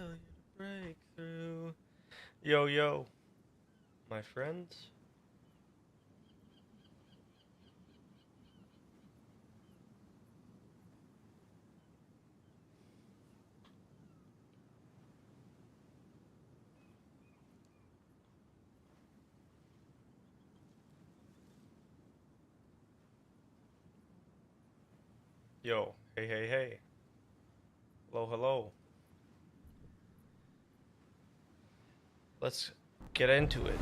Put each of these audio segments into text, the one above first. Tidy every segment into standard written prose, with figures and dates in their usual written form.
failure to break through. Yo, yo, my friends. Yo, hey, hey, hey. Hello, hello. Let's get into it.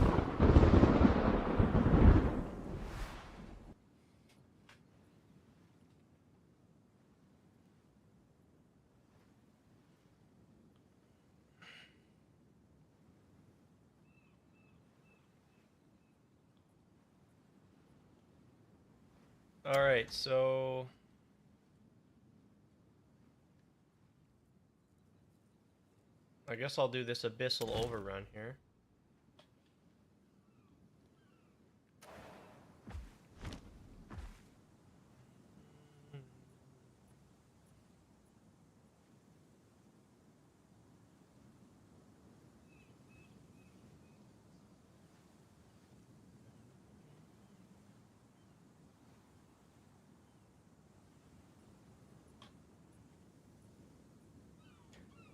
Alright, so I guess I'll do this abyssal overrun here.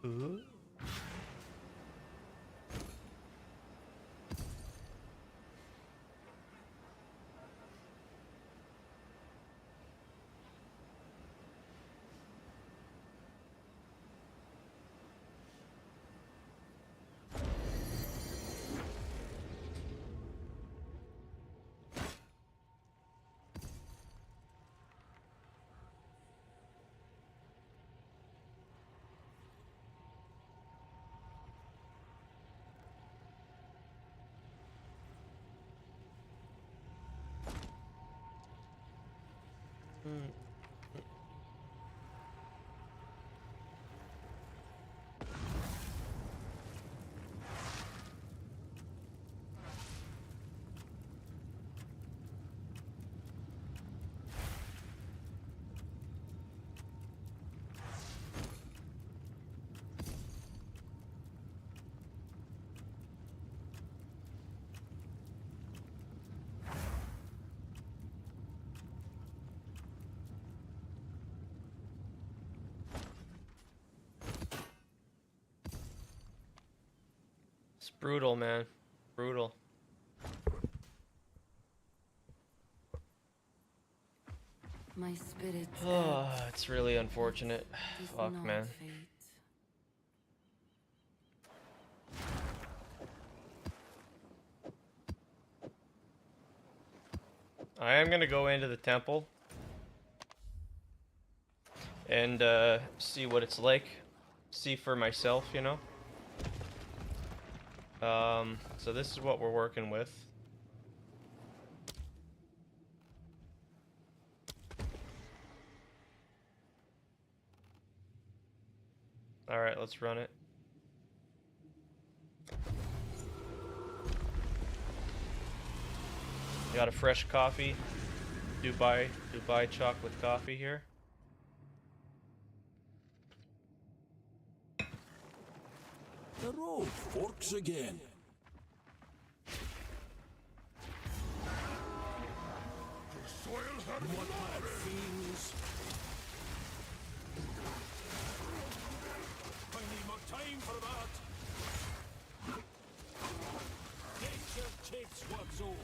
Ooh. It's brutal, man. Brutal. My spirit Oh, it's really unfortunate. Fuck, man. fate. I am gonna go into the temple and see what it's like. See for myself, you know? So this is what we're working with. Alright, let's run it. Got a fresh coffee. Dubai chocolate coffee here. The road forks again. What bad fiends? I need more time for that. Nature takes what's old.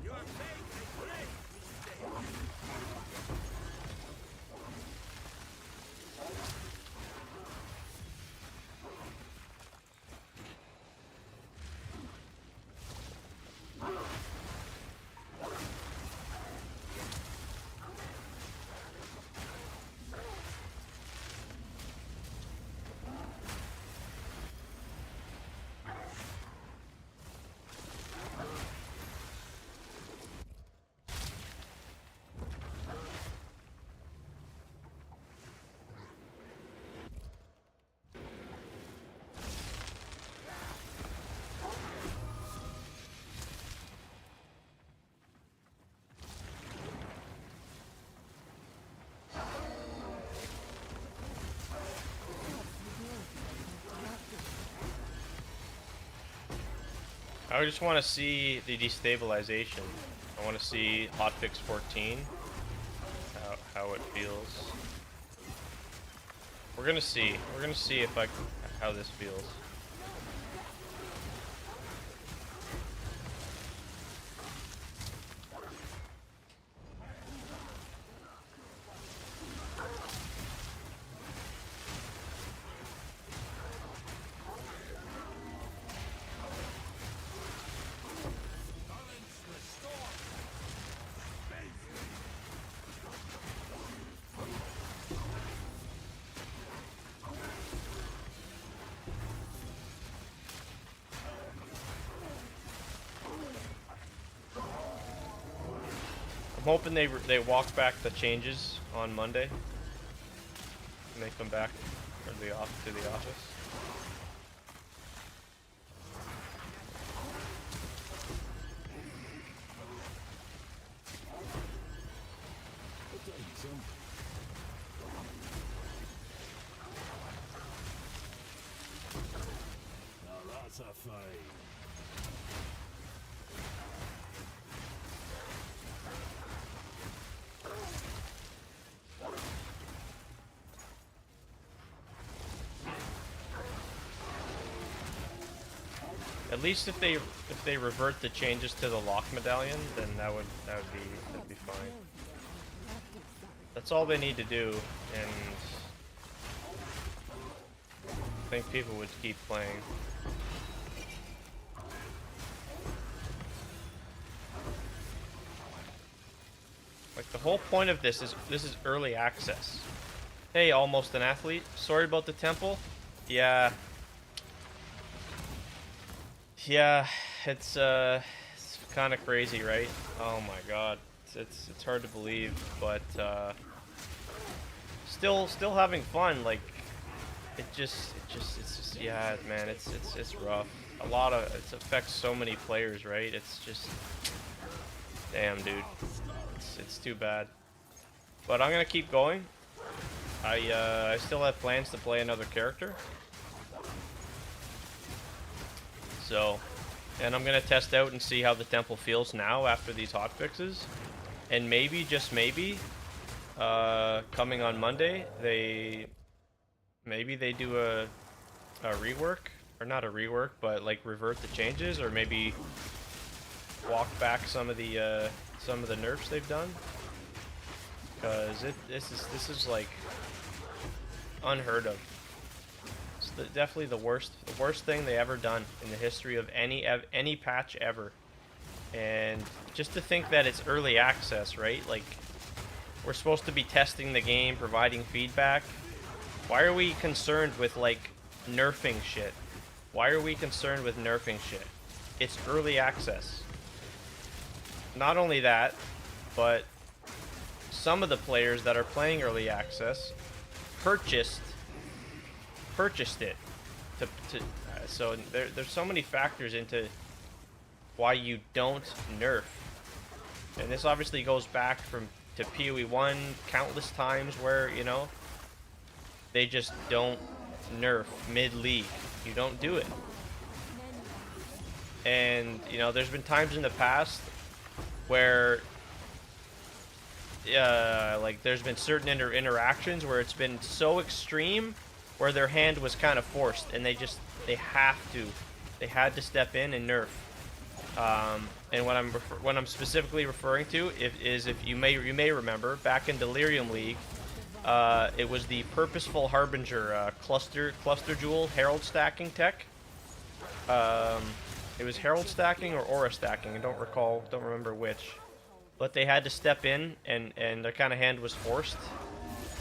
You are made a great mistake. I just want to see the destabilization. I want to see hotfix 14. How it feels. We're gonna see. We're gonna see if how this feels. I'm hoping they walk back the changes on Monday and they come back to the office. Now that's a fight. At least if they revert the changes to the lock medallion, then that'd be fine. That's all they need to do, and I think people would keep playing. Like, the whole point of this is early access. Hey, almost an athlete. Sorry about the temple. Yeah. Yeah, it's kind of crazy, right? Oh my god. It's hard to believe, but still having fun. Like, it's just yeah, man, it's rough. It affects so many players, right? It's just, damn, dude. It's too bad. But I'm gonna keep going. I still have plans to play another character. So, and I'm gonna test out and see how the temple feels now after these hotfixes. And maybe, just maybe, coming on Monday, maybe they do a rework, or not a rework, but like revert the changes, or maybe walk back some of the nerfs they've done. Because this is like unheard of. It's definitely the worst thing they ever done in the history of any patch ever. And just to think that it's early access, right? Like, we're supposed to be testing the game, providing feedback. Why are we concerned with, like, nerfing shit? Why are we concerned with nerfing shit? It's early access. Not only that, but some of the players that are playing early access purchased it. So there's so many factors into why you don't nerf. And this obviously goes back to PoE 1 countless times where, you know, they just don't nerf mid-league. You don't do it. And, you know, there's been times in the past where like, there's been certain interactions where it's been so extreme where their hand was kind of forced, and they had to step in and nerf. And what I'm specifically referring to is if you may remember, back in Delirium League, it was the Purposeful Harbinger cluster jewel herald stacking tech. It was herald stacking or aura stacking. I don't remember which. But they had to step in, and their kind of hand was forced,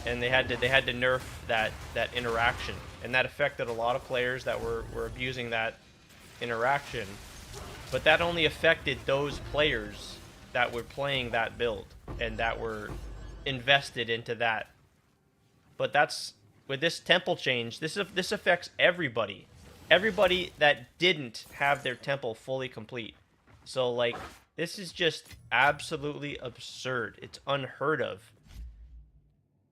and they had to nerf that interaction, and that affected a lot of players that were abusing that interaction. But that only affected those players that were playing that build and that were invested into that. But that's, with this temple change, this affects everybody. Everybody that didn't have their temple fully complete. So, like, this is just absolutely absurd. It's unheard of.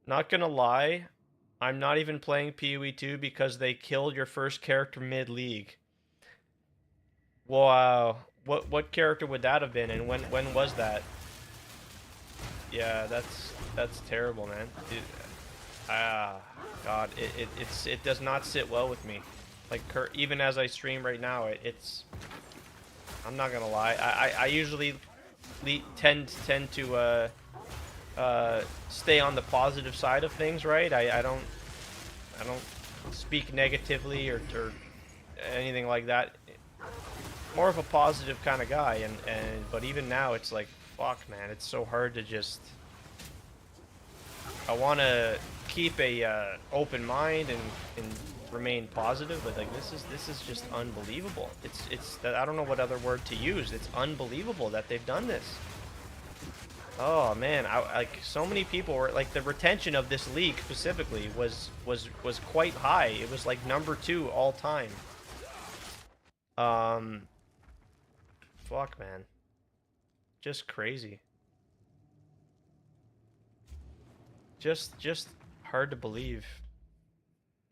Not gonna lie, I'm not even playing PoE 2 because they killed your first character mid-league. Wow. What character would that have been, and when was that? Yeah, that's terrible, man. Ah, God, it does not sit well with me. Like even as I stream right now, it's. I'm not gonna lie. I usually tend to stay on the positive side of things, right? I don't speak negatively or anything like that. More of a positive kind of guy, and but even now it's like, fuck, man, it's so hard to just. I want to keep a open mind and remain positive, but like this is just unbelievable. It's that I don't know what other word to use. It's unbelievable that they've done this. Oh man, like so many people were like the retention of this league specifically was quite high. It was like #2 all time. Fuck, man, just crazy. Just hard to believe.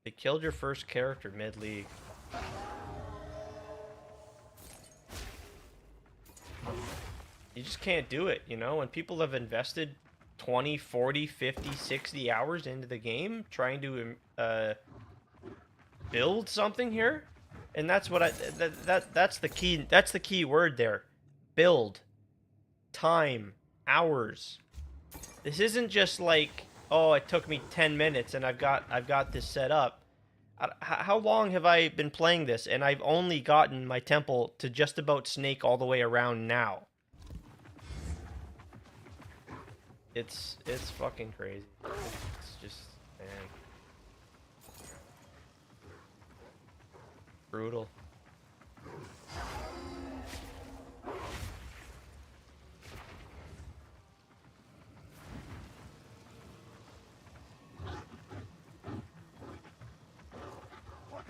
They killed your first character mid-league. You just can't do it, you know? When people have invested 20, 40, 50, 60 hours into the game trying to build something here, and that's what that's the key word there. Build. Time, hours. This isn't just like, oh, it took me 10 minutes and I've got this set up. How long have I been playing this? And I've only gotten my temple to just about snake all the way around now. It's fucking crazy. It's just, man, brutal.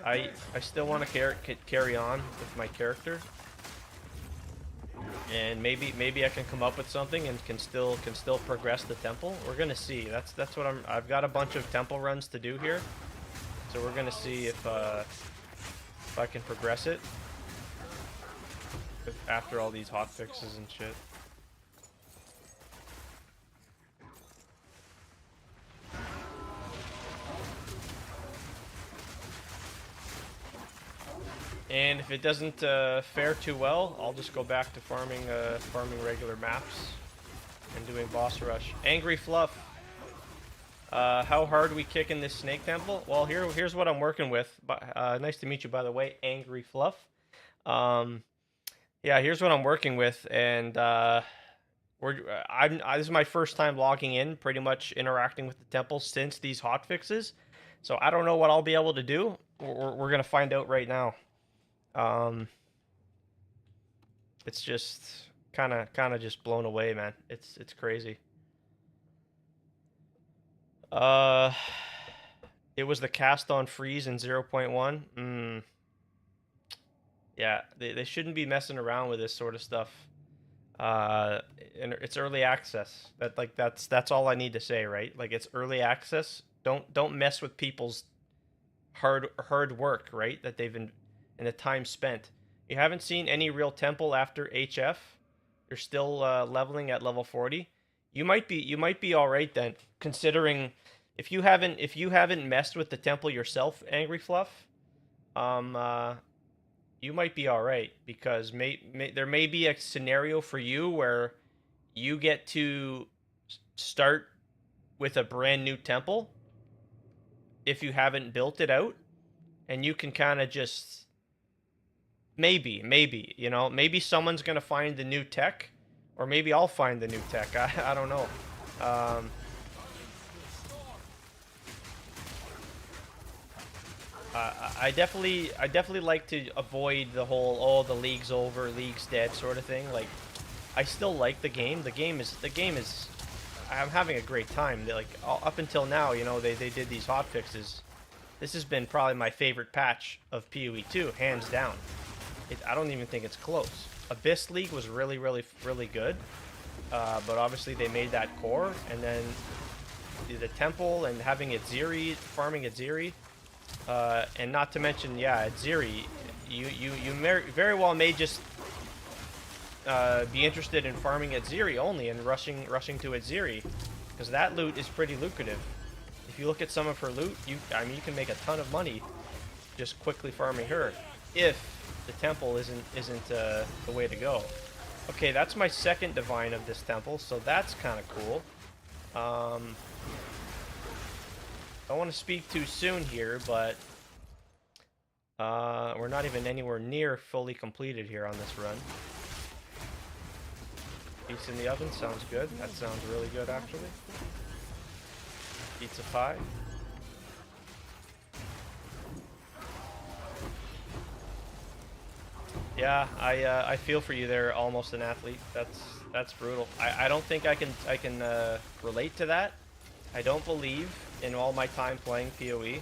I still want to carry on with my character, and maybe I can come up with something and can still progress the temple. We're gonna see. That's what I've got a bunch of temple runs to do here, so we're gonna see if I can progress it after all these hot fixes and shit. And if it doesn't fare too well, I'll just go back to farming regular maps and doing boss rush. Angry Fluff. How hard are we kicking this snake temple? Well, here's what I'm working with. Nice to meet you, by the way, Angry Fluff. Yeah, here's what I'm working with, and this is my first time logging in, pretty much interacting with the temple since these hotfixes. So I don't know what I'll be able to do. We're gonna find out right now. It's just kind of just blown away, man. It's crazy. It was the cast on freeze in 0.1. Yeah, they shouldn't be messing around with this sort of stuff. And it's early access. That's all I need to say, right? Like, it's early access. Don't mess with people's hard work, right? That they've been and the time spent. You haven't seen any real temple after HF. You're still leveling at level 40. You might be all right then, considering if you haven't messed with the temple yourself, Angry Fluff. You might be all right, because there may be a scenario for you where you get to start with a brand new temple if you haven't built it out, and you can kind of just maybe, you know, maybe someone's gonna find the new tech, or maybe I'll find the new tech. I don't know. I definitely like to avoid the whole, oh, the league's over, league's dead sort of thing. Like, I still like the game. The game is I'm having a great time. Like, up until now, you know, they did these hot fixes. This has been probably my favorite patch of PoE 2, hands down. I don't even think it's close. Abyss League was really good, but obviously they made that core, and then the temple and having Adziri, farming Adziri, and not to mention, yeah, Adziri, very well may just be interested in farming at Ziri only and rushing to Ziri, because that loot is pretty lucrative. If you look at some of her loot, I mean, you can make a ton of money just quickly farming her, if the temple isn't the way to go. Okay, that's my second divine of this temple, so that's kind of cool. I don't want to speak too soon here, but we're not even anywhere near fully completed here on this run. Pizza in the oven sounds good. That sounds really good, actually. Pizza pie. Yeah, I feel for you there, almost an athlete. That's brutal. I don't think I can relate to that. I don't believe in all my time playing PoE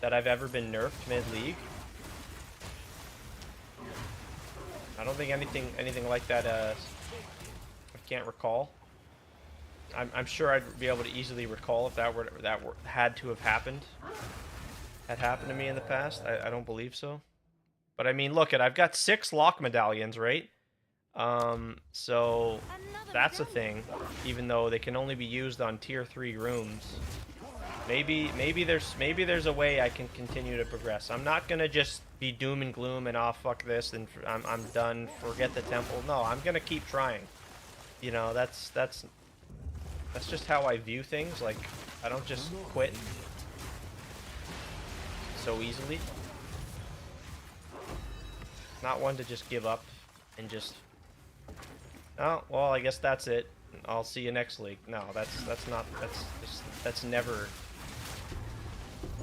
that I've ever been nerfed mid-league. I don't think anything like that. I can't recall. I'm sure I'd be able to easily recall if that had to have happened. Had happened to me in the past. I don't believe so. But I mean, look, I've got 6 lock medallions, right? So that's a thing. Even though they can only be used on tier 3 rooms. Maybe there's a way I can continue to progress. I'm not gonna just be doom and gloom and fuck this and I'm done. Forget the temple. No, I'm gonna keep trying. You know, that's just how I view things. Like, I don't just quit so easily. Not one to just give up and just, oh well, I guess that's it. I'll see you next league. No, that's never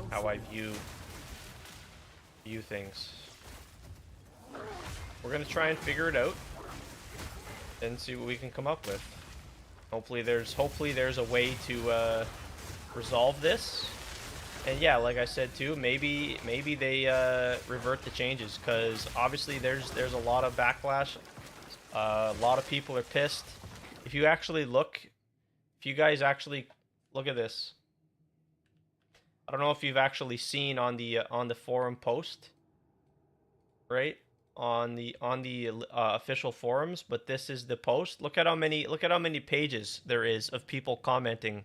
how I view things. We're gonna try and figure it out and see what we can come up with. Hopefully there's a way to resolve this. And yeah, like I said too, maybe they revert the changes, because obviously there's a lot of backlash. A lot of people are pissed. If you guys actually look at this, I don't know if you've actually seen on the forum post, right? On the official forums, but this is the post. Look at how many pages there is of people commenting.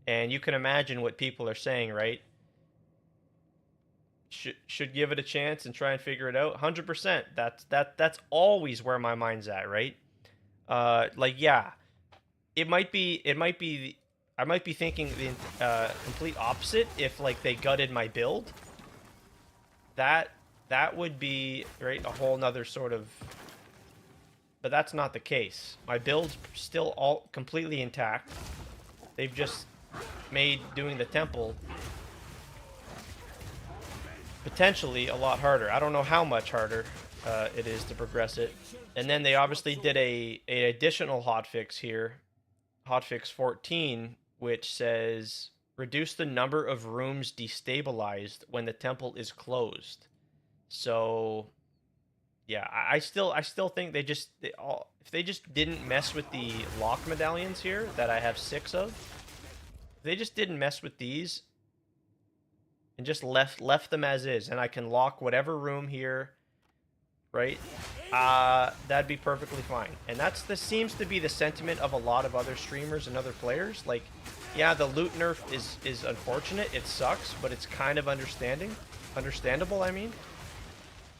And you can imagine what people are saying, right? Should give it a chance and try and figure it out. 100%. That's always where my mind's at, right? Like, yeah, I might be thinking the complete opposite if like they gutted my build. That would be, right, a whole nother sort of. But that's not the case. My build's still all completely intact. They've just made doing the temple potentially a lot harder. I don't know how much harder it is to progress it. And then they obviously did a additional hotfix here, hotfix 14, which says reduce the number of rooms destabilized when the temple is closed. So yeah, I still think if they just didn't mess with the lock medallions here that I have 6 of. They just didn't mess with these and just left them as is, and I can lock whatever room here, right? That'd be perfectly fine. And this seems to be the sentiment of a lot of other streamers and other players. Like, yeah, the loot nerf is unfortunate. It sucks, but it's kind of understandable, I mean.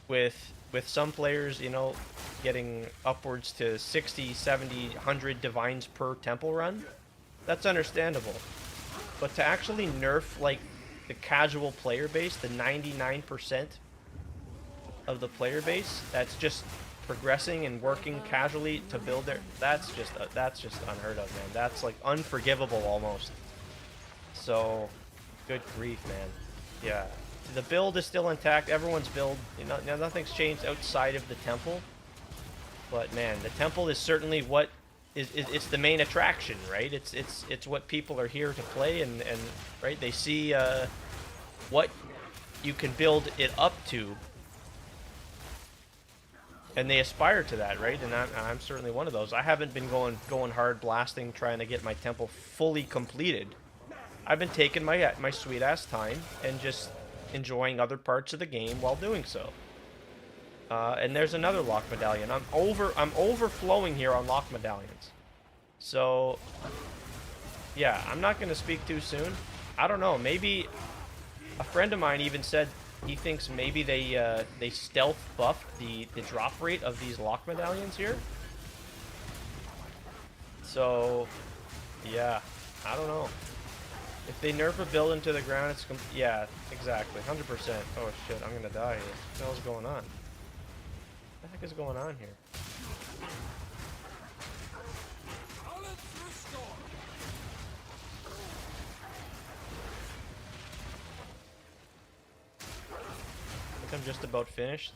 With some players, you know, getting upwards to 60, 70, 100 divines per temple run, that's understandable. But to actually nerf, like, the casual player base, the 99% of the player base that's just progressing and working casually to build that's just unheard of, man. That's like unforgivable almost. So, good grief, man. Yeah, the build is still intact. Everyone's build, you know, nothing's changed outside of the temple. But man, the temple is certainly what. It's the main attraction, right? It's what people are here to play, and right, they see what you can build it up to, and they aspire to that, right? And I'm certainly one of those. I haven't been going hard blasting trying to get my temple fully completed. I've been taking my sweet ass time and just enjoying other parts of the game while doing so. And there's another lock medallion. I'm overflowing here on lock medallions. So, yeah, I'm not going to speak too soon. I don't know. Maybe a friend of mine even said he thinks maybe they stealth buffed the drop rate of these lock medallions here. So, yeah, I don't know. If they nerf a build into the ground, it's yeah, exactly, 100%. Oh shit, I'm gonna die here. What the hell's going on? What the heck is going on here? Balance restored. I think I'm just about finished.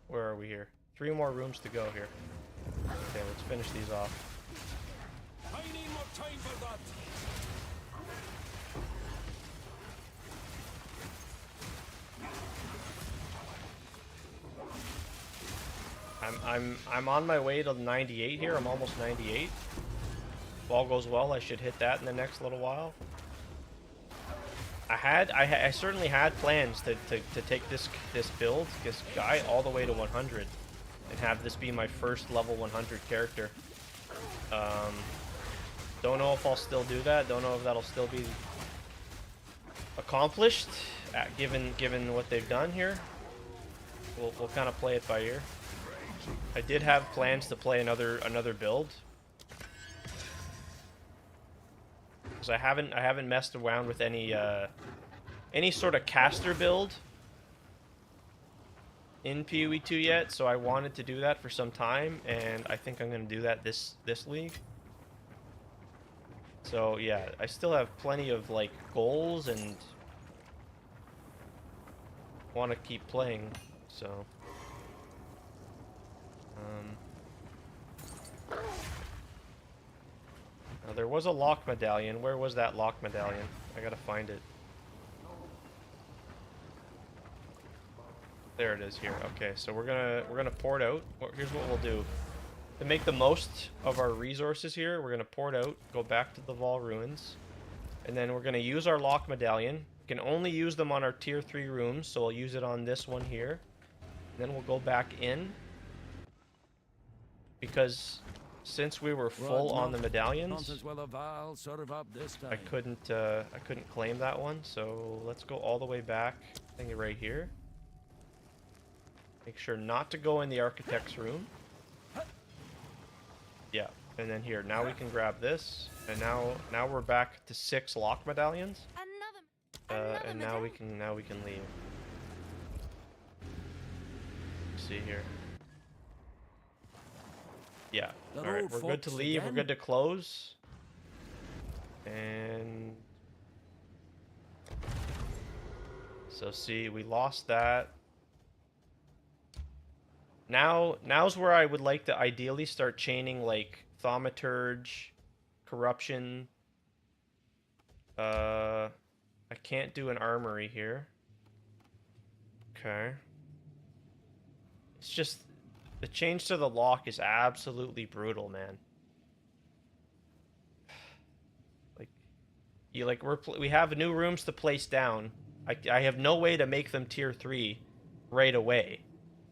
Where are we here? 3 more rooms to go here. Okay, let's finish these off. I need more time for that. I'm on my way to 98 here. I'm almost 98. If all goes well, I should hit that in the next little while. I certainly had plans to take this build, this guy, all the way to 100, and have this be my first level 100 character. Don't know if I'll still do that. Don't know if that'll still be accomplished, given what they've done here. We'll kind of play it by ear. I did have plans to play another build, because I haven't messed around with any sort of caster build in PoE 2 yet, so I wanted to do that for some time, and I think I'm going to do that this league. So yeah, I still have plenty of like goals and want to keep playing, so now there was a lock medallion. Where was that lock medallion? I gotta find it. There it is here. Okay, so we're gonna port out. Here's what we'll do. To make the most of our resources here, we're gonna port out, go back to the Vaal Ruins, and then we're gonna use our lock medallion. We can only use them on our tier 3 rooms, so I'll use it on this one here. Then we'll go back in, because since we were full on the medallions, I couldn't claim that one. So let's go all the way back. I think right here. Make sure not to go in the architect's room. Yeah, and then here. Now we can grab this, and now we're back to 6 lock medallions. And now we can leave. Let's see here. Yeah. Alright, we're good to leave. We're good to close. And so see, we lost that. Now's where I would like to ideally start chaining like Thaumaturge, Corruption. I can't do an armory here. Okay. It's just the change to the lock is absolutely brutal, man. We have new rooms to place down. I have no way to make them tier 3 right away.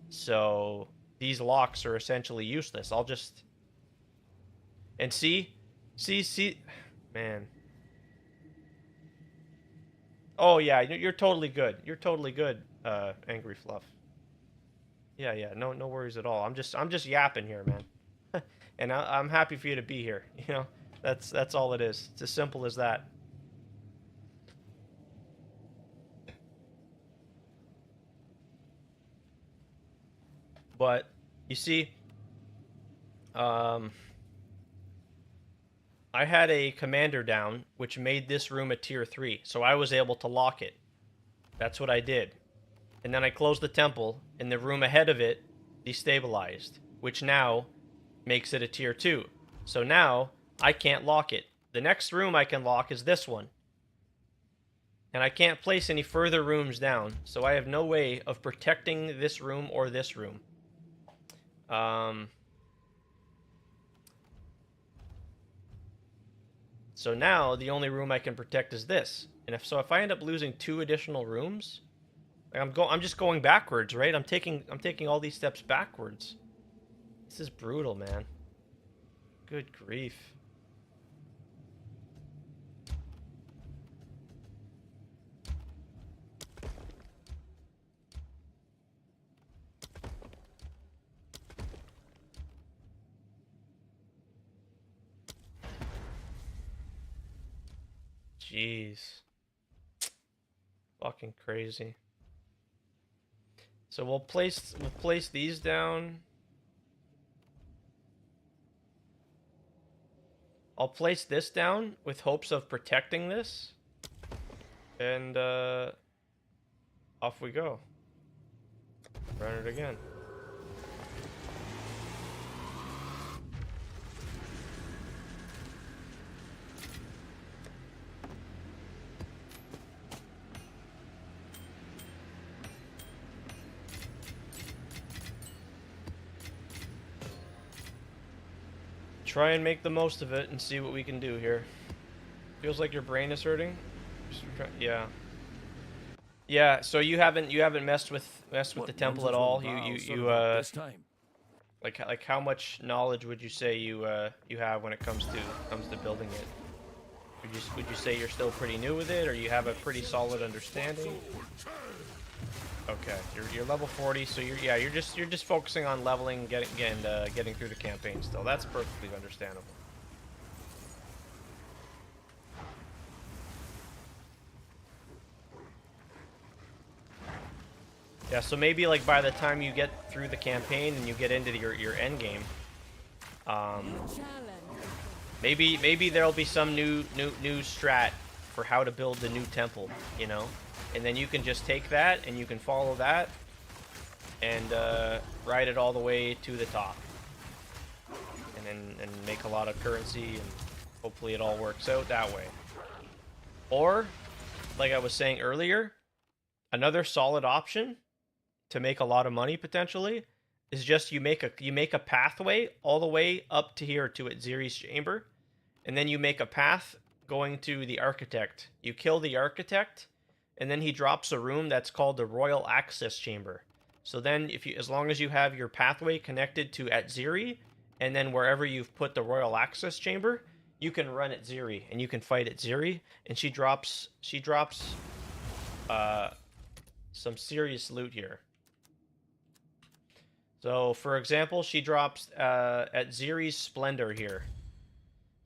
So these locks are essentially useless. I'll just and see, man. Oh yeah, you're totally good. You're totally good, Angry Fluff. Yeah, no worries at all. I'm just yapping here, man. And I'm happy for you to be here. You know, that's all it is. It's as simple as that. But you see, I had a commander down, which made this room a tier 3, so I was able to lock it. That's what I did. And then I closed the temple, and the room ahead of it destabilized, which now makes it a tier 2. So now I can't lock it. The next room I can lock is this one. And I can't place any further rooms down, so I have no way of protecting this room or this room. So now the only room I can protect is this. And if I end up losing 2 additional rooms, Like I'm just going backwards, right? I'm taking all these steps backwards. This is brutal, man. Good grief. Jeez. Fucking crazy. So we'll place these down. I'll place this down with hopes of protecting this. And off we go. Run it again. Try and make the most of it and see what we can do here. Feels like your brain is hurting. Yeah. Yeah. So you haven't messed with the temple at all. You like how much knowledge would you say you have when it comes to building it? Would you say you're still pretty new with it, or you have a pretty solid understanding? Okay, you're level 40, so you're just focusing on leveling, getting through the campaign still. That's perfectly understandable. Yeah, so maybe like by the time you get through the campaign and you get into your end game, maybe there'll be some new strat for how to build the new temple, you know, and then you can just take that and you can follow that and ride it all the way to the top, and make a lot of currency, and hopefully it all works out that way. Or, like I was saying earlier, another solid option to make a lot of money potentially is just you make a pathway all the way up to here to Etziri's chamber, and then you make a path going to the architect. You kill the architect, and then he drops a room that's called the Royal Access Chamber. So then, as long as you have your pathway connected to Etziri, and then wherever you've put the Royal Access Chamber, you can run Etziri and you can fight Etziri, and she drops some serious loot here. So, for example, she drops Etziri's Splendor here.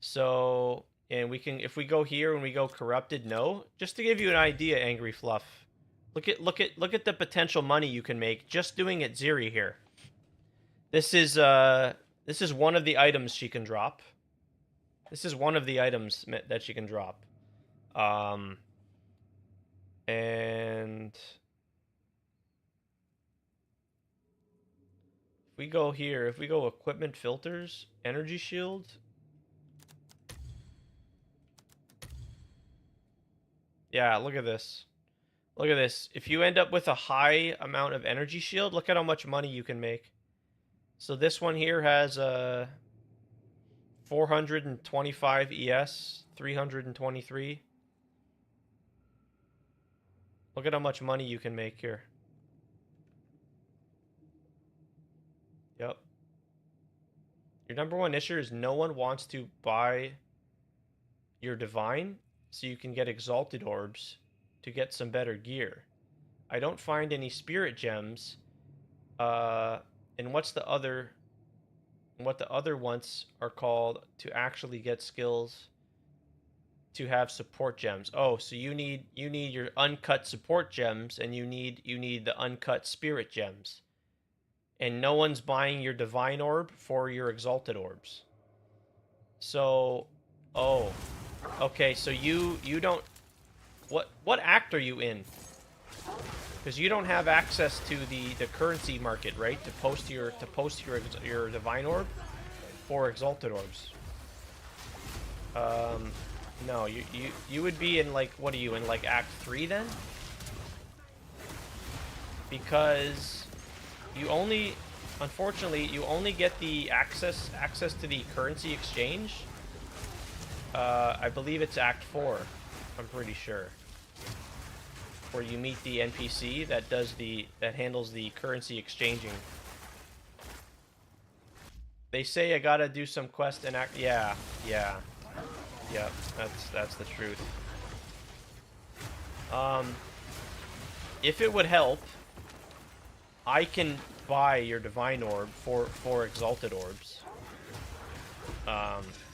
So, and we can, if we go here and we go Corrupted, no, just to give you an idea, Angry Fluff. Look at the potential money you can make just doing Etziri here. This is one of the items she can drop. This is one of the items that she can drop. And if we go here, if we go Equipment Filters, Energy Shield. Yeah, look at this. Look at this. If you end up with a high amount of Energy Shield, look at how much money you can make. So this one here has 425 ES, 323. Look at how much money you can make here. Yep. Your number one issue is no one wants to buy your Divine, so you can get Exalted Orbs to get some better gear. I don't find any Spirit Gems. And what the other ones are called to actually get skills to have support gems. Oh, so you need your uncut support gems, and you need the uncut spirit gems. And no one's buying your divine orb for your exalted orbs. So, oh, okay, so you don't, what act are you in? Because you don't have access to the currency market, right? To post your divine orb or exalted orbs. No, you would be in, like, what are you in, like Act 3 then? Because you only, unfortunately, you only get the access to the currency exchange. I believe it's Act 4. I'm pretty sure. where you meet the NPC that handles the currency exchanging. They say I gotta do some quest and act. Yeah. Yep. That's the truth. If it would help, I can buy your divine orb for exalted orbs.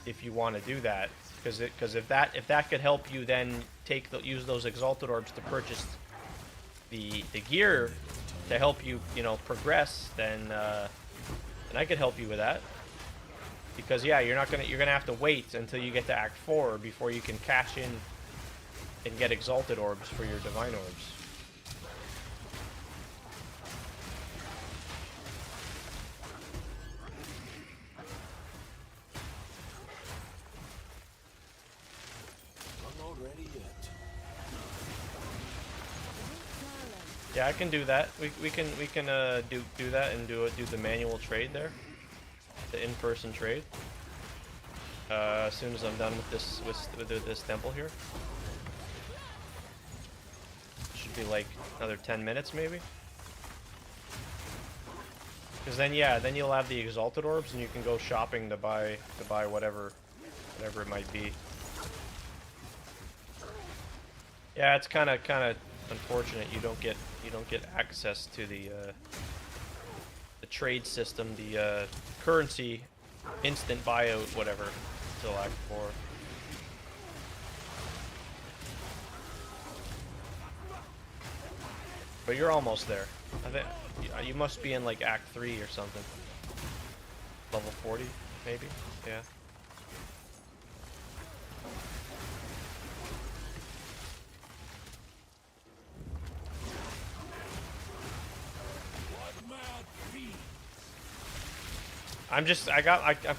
If you want to do that, because if that could help you, then use those exalted orbs to purchase the gear to help you progress, then I could help you with that. Because yeah, you're gonna have to wait until you get to Act 4 before you can cash in and get exalted orbs for your divine orbs. I'm not ready yet. Yeah, I can do that. We can do that and do the manual trade there, the in-person trade. As soon as I'm done with this temple here, should be like another 10 minutes maybe. Because then you'll have the exalted orbs and you can go shopping to buy whatever it might be. Yeah, it's kind of unfortunate you don't get access to the trade system, the currency instant buyout, whatever, until Act 4. But you're almost there. I think you must be in like Act 3 or something. Level 40, maybe. Yeah. I'm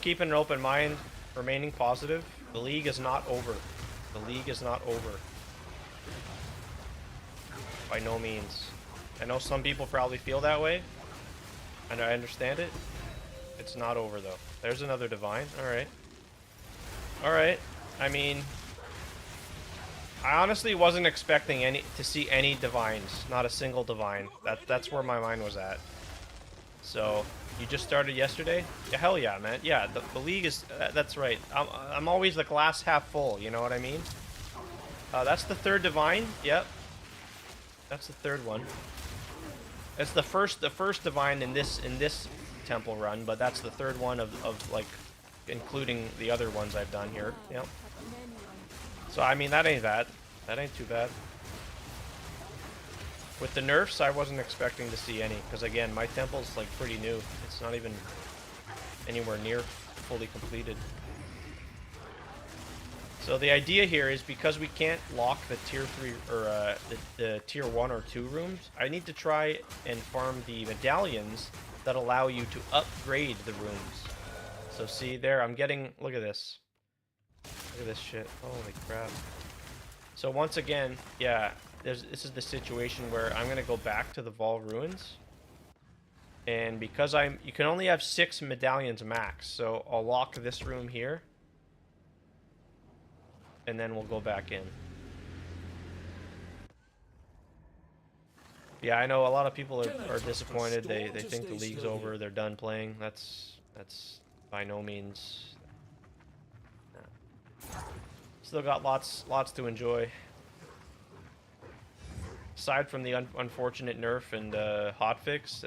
keeping an open mind, remaining positive. The league is not over. The league is not over. By no means. I know some people probably feel that way, and I understand it. It's not over though. There's another divine. Alright. Alright. I mean, I honestly wasn't expecting to see any divines. Not a single divine. That's where my mind was at. So, you just started yesterday? Yeah, hell yeah, man. Yeah, the league is... that's right. I'm always the glass half full, you know what I mean? That's the third divine. Yep. That's the third one. It's the first divine in this temple run, but that's the third one of like, including the other ones I've done here. Yep. So, I mean, that ain't bad. That ain't too bad. With the nerfs, I wasn't expecting to see any, because again, my temple's like pretty new. It's not even anywhere near fully completed. So the idea here is, because we can't lock the tier 3 or the tier 1 or 2 rooms, I need to try and farm the medallions that allow you to upgrade the rooms. So see there, I'm getting, look at this. Look at this shit. Holy crap. So once again, yeah, this is the situation where I'm gonna go back to the Vol Ruins, and because you can only have 6 medallions max, so I'll lock this room here, and then we'll go back in. Yeah, I know a lot of people are disappointed. They think the league's over. They're done playing. That's by no means. Still got lots to enjoy. Aside from the unfortunate nerf and hotfix,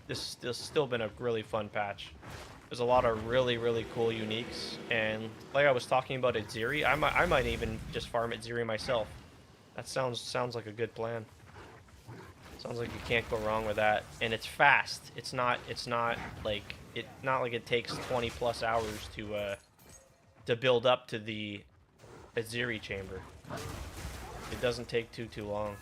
this has still been a really fun patch. There's a lot of really cool uniques, and like I was talking about at Ziri, I might even just farm at Ziri myself. That sounds like a good plan. Sounds like you can't go wrong with that, and it's fast. It's not like it takes 20+ hours to build up to the Aziri chamber. It doesn't take too long.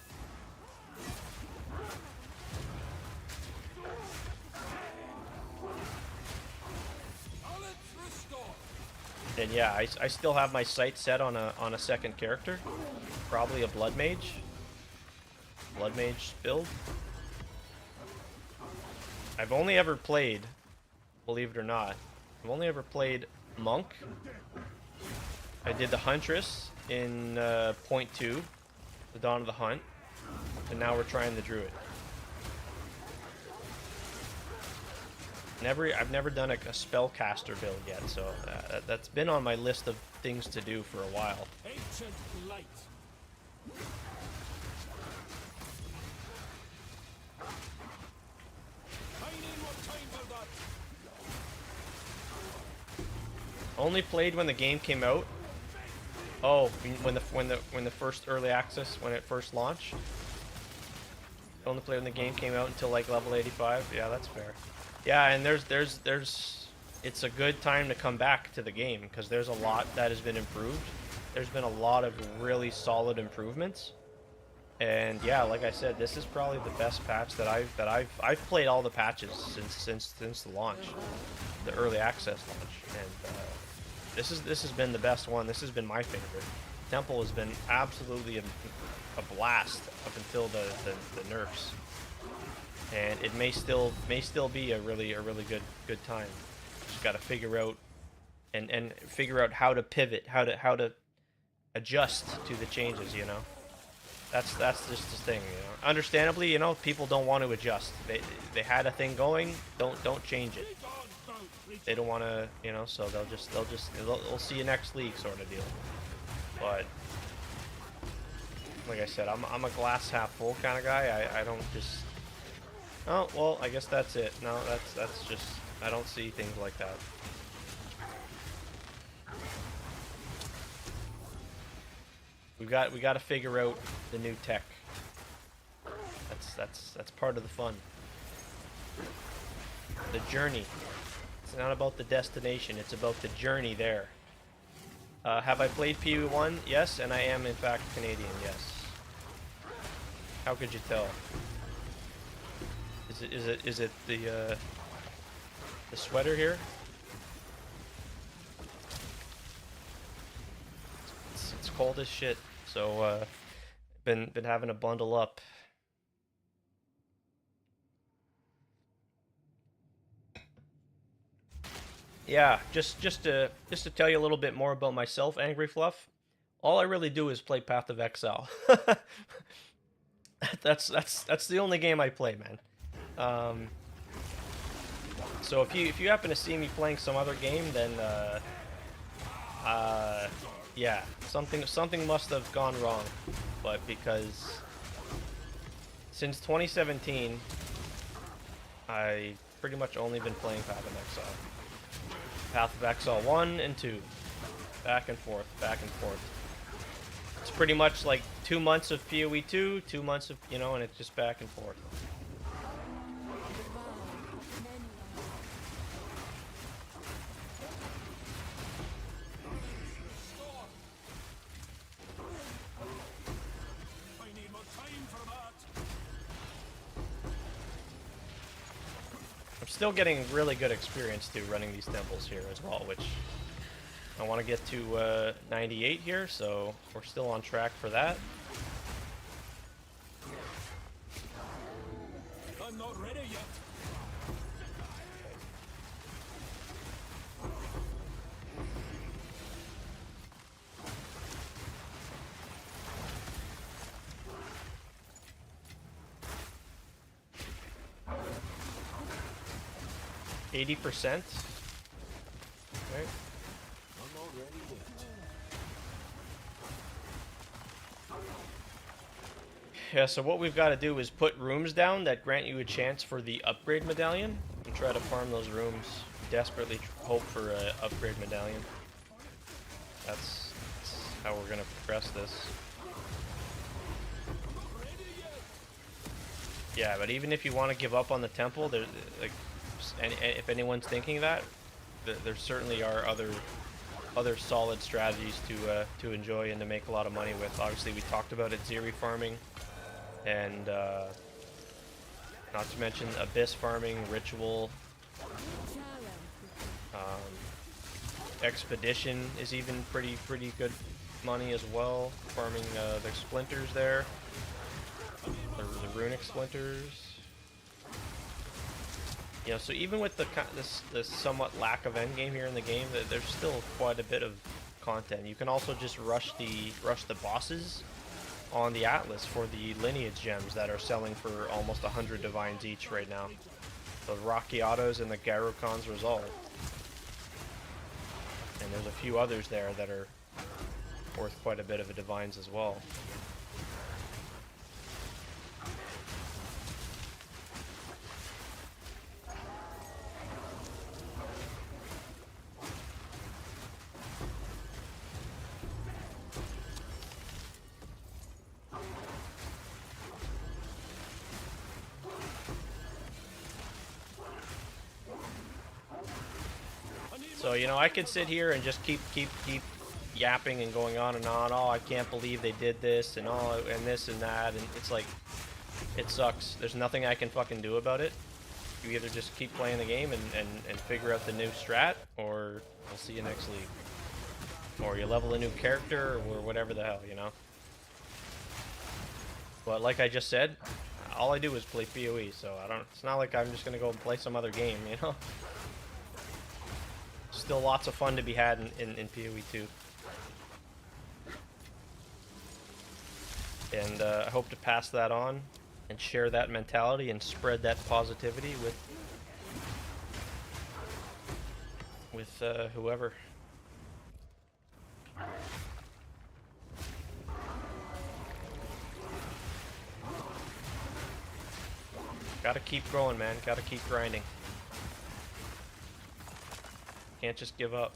And yeah, I still have my sights set on a second character, probably a blood mage build. I've only ever played, believe it or not, I've only ever played monk. I did the huntress in point 2, the Dawn of the Hunt, and now we're trying the Druid. I've never done a spellcaster build yet, so that's been on my list of things to do for a while. Ancient light. I need more time for that. Only played when the game came out. Oh, when the first early access, when it first launched. Only played when the game came out until like level 85. Yeah, that's fair. Yeah, and it's a good time to come back to the game because there's a lot that has been improved. There's been a lot of really solid improvements. And yeah, like I said, this is probably the best patch that I've played all the patches since the launch, the early access launch, and this has been the best one. This has been my favorite. Temple has been absolutely a blast up until the nerfs, and it may still be a really good time. Just got to figure out and figure out how to pivot, how to adjust to the changes. You know. That's just the thing, you know. Understandably, you know, people don't want to adjust. They had a thing going, don't change it. They don't want to, you know, so they'll see you next league sort of deal. But like I said, I'm a glass half full kind of guy. I don't just, oh well, I guess that's it. No, that's just, I don't see things like that. We got to figure out the new tech. That's part of the fun. The journey. It's not about the destination. It's about the journey there. Have I played PoE1? Yes, and I am in fact Canadian. Yes. How could you tell? Is it the sweater here? It's cold as shit. So, been having to bundle up. Yeah, just to tell you a little bit more about myself, Angry Fluff. All I really do is play Path of Exile. that's the only game I play, man. So if you happen to see me playing some other game, then yeah, something must have gone wrong. But because since 2017, I pretty much only been playing Path of Exile. Path of Exile 1 and 2. Back and forth, back and forth. It's pretty much like 2 months of PoE 2, 2 months of, you know, and it's just back and forth. Still getting really good experience too running these temples here as well, which I want to get to 98 here, so we're still on track for that. I'm not ready yet. $80%. Right. I'm not ready yet. Yeah, so what we've got to do is put rooms down that grant you a chance for the upgrade medallion and try to farm those rooms. Desperately hope for an upgrade medallion. That's how we're gonna progress this. Yeah, but even if you want to give up on the temple, there's like. And if anyone's thinking that, there certainly are other solid strategies to enjoy and to make a lot of money with. Obviously, we talked about it, Zeri farming, and not to mention Abyss farming, Ritual, Expedition is even pretty good money as well. Farming the splinters there, the runic splinters. You know, so even with this somewhat lack of endgame here in the game, there's still quite a bit of content. You can also just rush the bosses on the Atlas for the lineage gems that are selling for almost 100 divines each right now. The Rockiatos and the Garukhan's Resolve. And there's a few others there that are worth quite a bit of a divines as well. So, you know, I could sit here and just keep yapping and going on and on. Oh, I can't believe they did this and all and this and that, and it's like, it sucks. There's nothing I can fucking do about it. You either just keep playing the game and figure out the new strat, or I'll see you next league. Or you level a new character, or whatever the hell, you know? But like I just said, all I do is play PoE, so it's not like I'm just gonna go and play some other game, you know? Still lots of fun to be had in PoE 2. And I hope to pass that on and share that mentality and spread that positivity with whoever. Gotta keep growing, man. Gotta keep grinding. Can't just give up.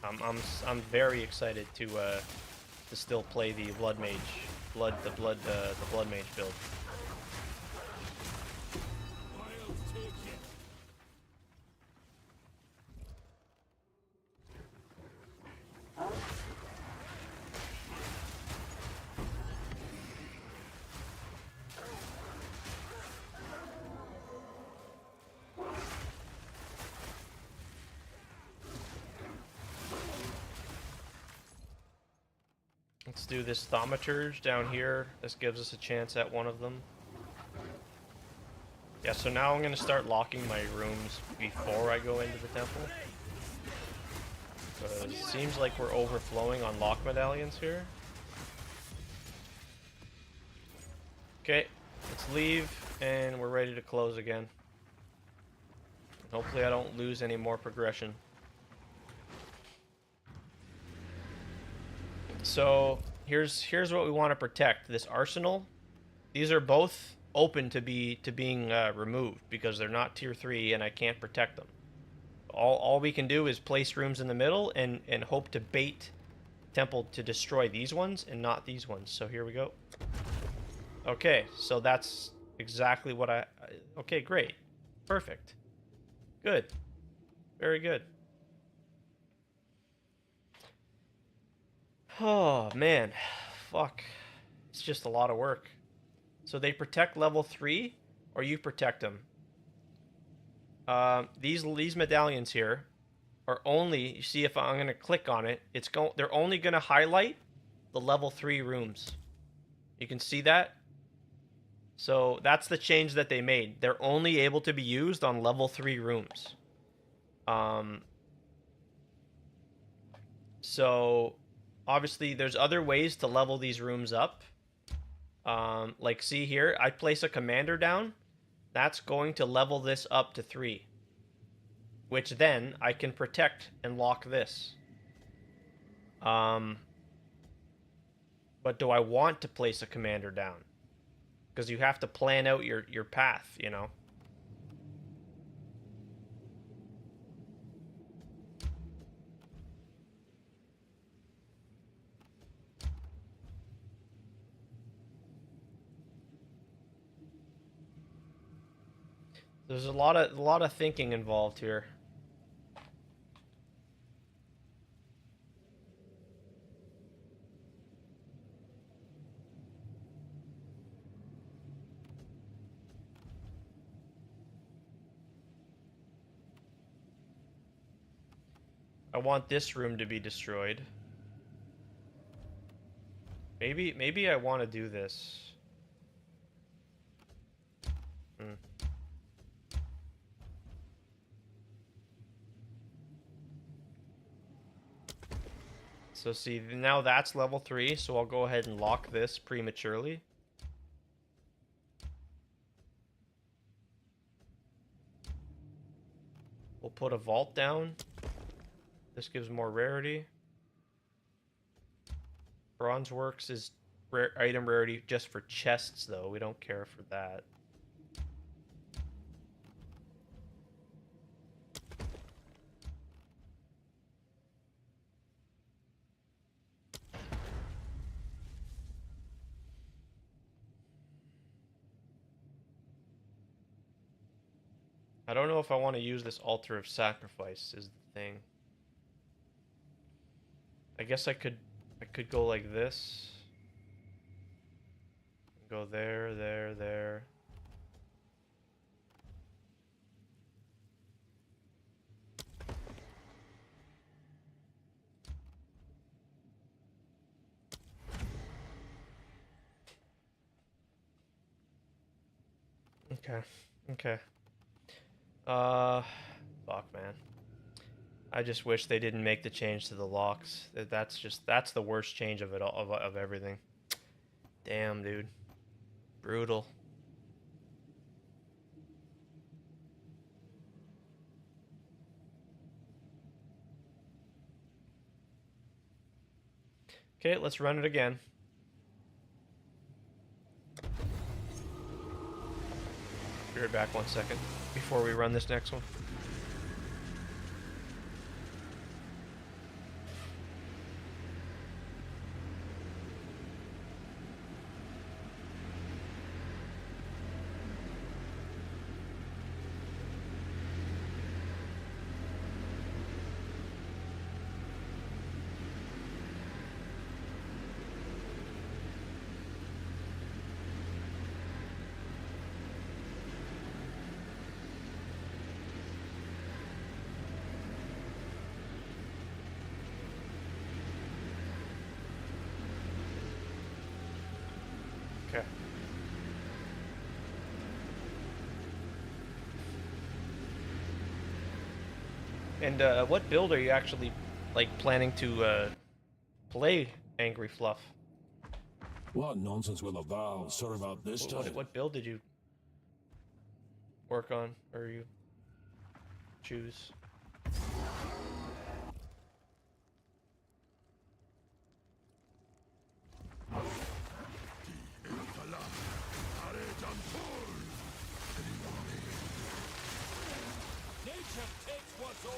I'm very excited to still play the Blood Mage, the Blood Mage build. I'll take it. Let's do this Thaumaturge down here. This gives us a chance at one of them. Yeah, so now I'm gonna start locking my rooms before I go into the temple. It seems like we're overflowing on lock medallions here. Okay, let's leave, and we're ready to close again. Hopefully I don't lose any more progression. So here's what we want to protect. This arsenal. These are both open to being removed because they're not tier 3 and I can't protect them. All we can do is place rooms in the middle and hope to bait Temple to destroy these ones and not these ones. So here we go. Okay, so that's exactly what okay, great. Perfect. Good. Very good. Oh, man. Fuck. It's just a lot of work. So they protect level 3, or you protect them. These medallions here are only, you see if I'm going to click on it, they're only going to highlight the level 3 rooms. You can see that? So that's the change that they made. They're only able to be used on level 3 rooms. So obviously there's other ways to level these rooms up. Like see here, I place a commander down. That's going to level this up to 3. Which then I can protect and lock this. But do I want to place a commander down? Because you have to plan out your path, you know. There's a lot of thinking involved here. I want this room to be destroyed. Maybe I want to do this. So see, now that's level 3, so I'll go ahead and lock this prematurely. We'll put a vault down. This gives more rarity. Bronzeworks is item rarity just for chests, though. We don't care for that. I don't know if I want to use this altar of sacrifice is the thing. I guess I could go like this. Go there, there, there. Okay. Okay. Fuck, man. I just wish they didn't make the change to the locks. That's the worst change of it all, of everything. Damn, dude. Brutal. Okay, let's run it again. Be right back 1 second before we run this next one. Okay. And what build are you actually like planning to play, Angry Fluff? What nonsense will the Val serve out this time? What build did you work on, or you choose? Nature takes what's old.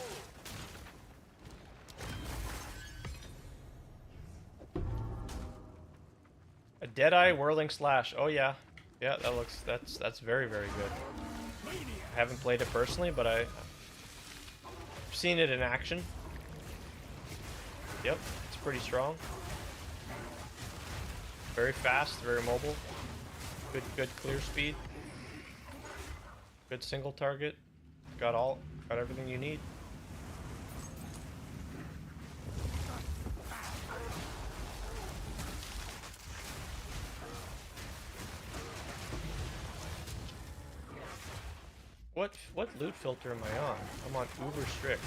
A Deadeye Whirling Slash. Oh yeah, yeah. That's very very good. I haven't played it personally, but I've seen it in action. Yep, it's pretty strong. Very fast, very mobile. Good clear speed. Good single target. Got everything you need. What loot filter am I on? I'm on uber strict.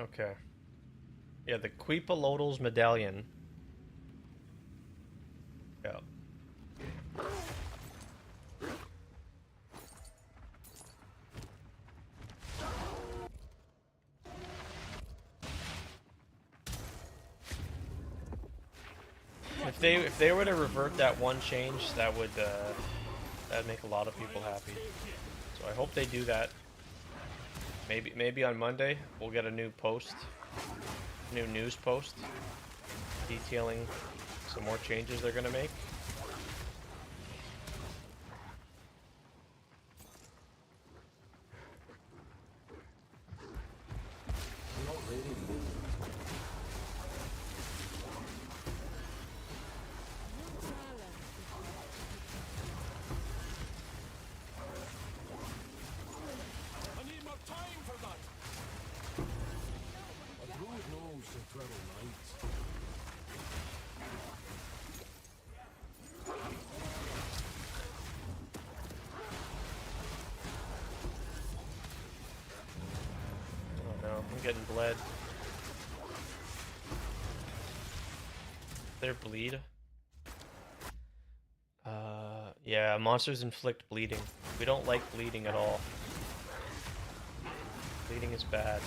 Okay. Yeah, the Queepalotls medallion. Yeah. If they were to revert that one change, that'd make a lot of people happy. So I hope they do that. Maybe on Monday we'll get a new news post detailing some more changes they're gonna make. I'm getting bled. Their bleed. Yeah, monsters inflict bleeding. We don't like bleeding at all. Bleeding is bad.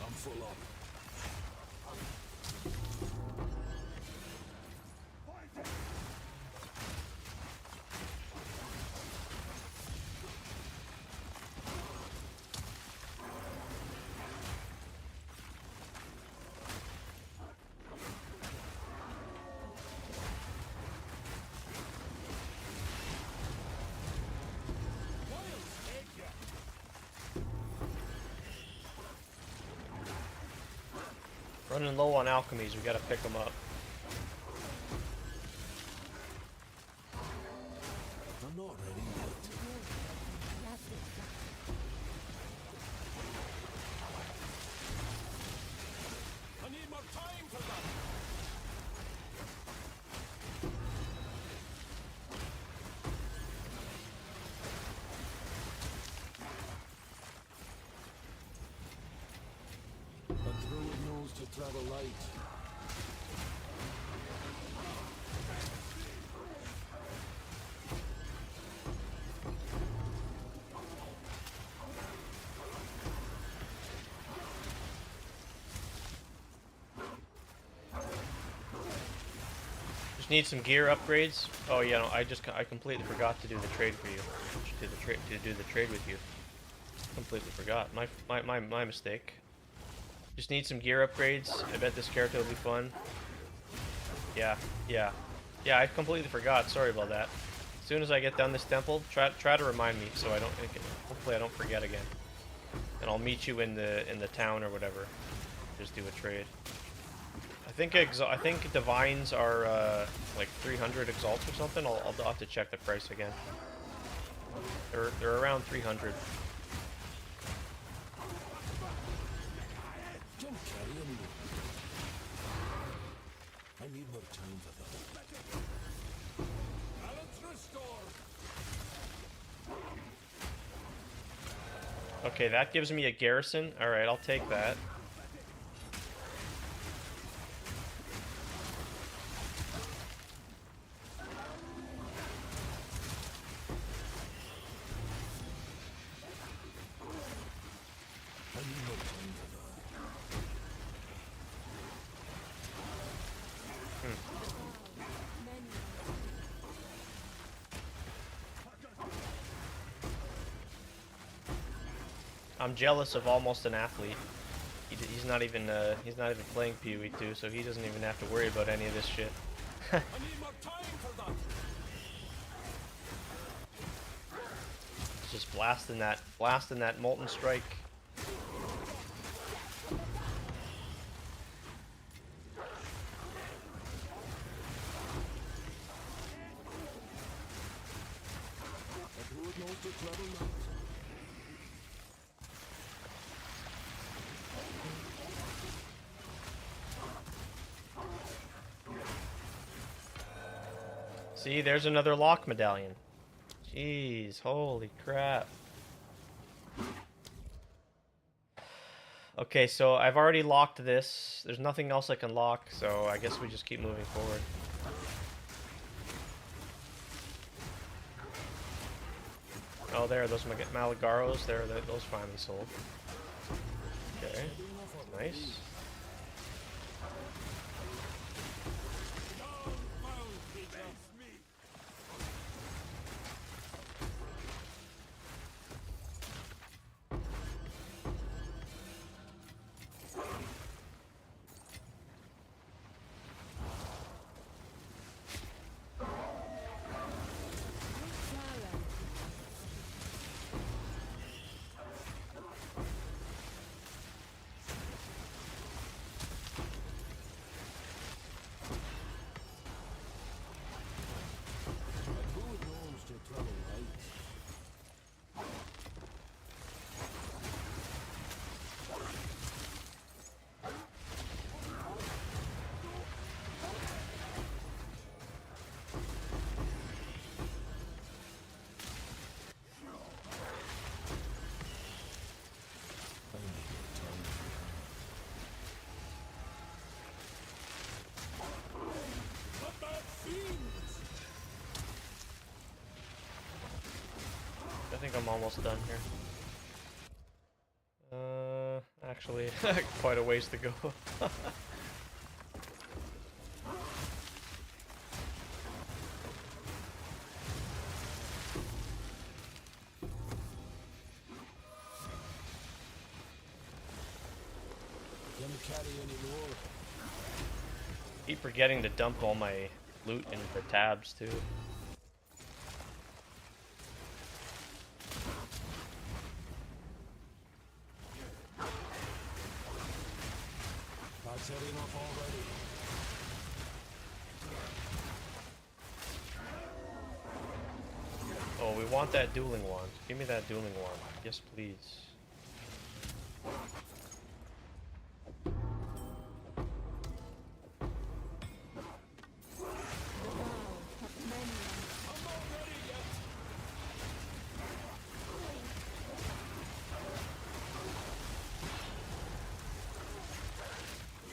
I'm full up. Running low on alchemies, we gotta pick them up. I'm not ready yet. I need more time for that. A druid knows to travel light. Just need some gear upgrades. Oh yeah, no, I completely forgot to do the trade for you. To do the trade with you. Completely forgot. My mistake. Just need some gear upgrades. I bet this character will be fun. Yeah. Yeah, I completely forgot. Sorry about that. As soon as I get down this temple, try to remind me so I don't. Hopefully I don't forget again. And I'll meet you in the town or whatever. Just do a trade. I think divines are like 300 exalts or something. I'll have to check the price again. They're around 300. Don't carry any. I need more time for that. Balance restored. Okay, that gives me a garrison. All right, I'll take that. I need more time for that. I'm jealous of Almost an Athlete. He's not even playing PoE 2, so he doesn't even have to worry about any of this shit. I need more time for that. Just blasting that Molten Strike. A druid knows to travel light. See, there's another lock medallion. Jeez, holy crap. Okay, so I've already locked this. There's nothing else I can lock, so I guess we just keep moving forward. Oh, there, those Malagaros, those finally sold. Okay, nice. think I'm almost done here. Actually, quite a ways to go. Can't carry any more. Keep forgetting to dump all my loot into the tabs too. That's heading off already. Oh, we want that dueling wand. Give me that dueling wand. Yes, please.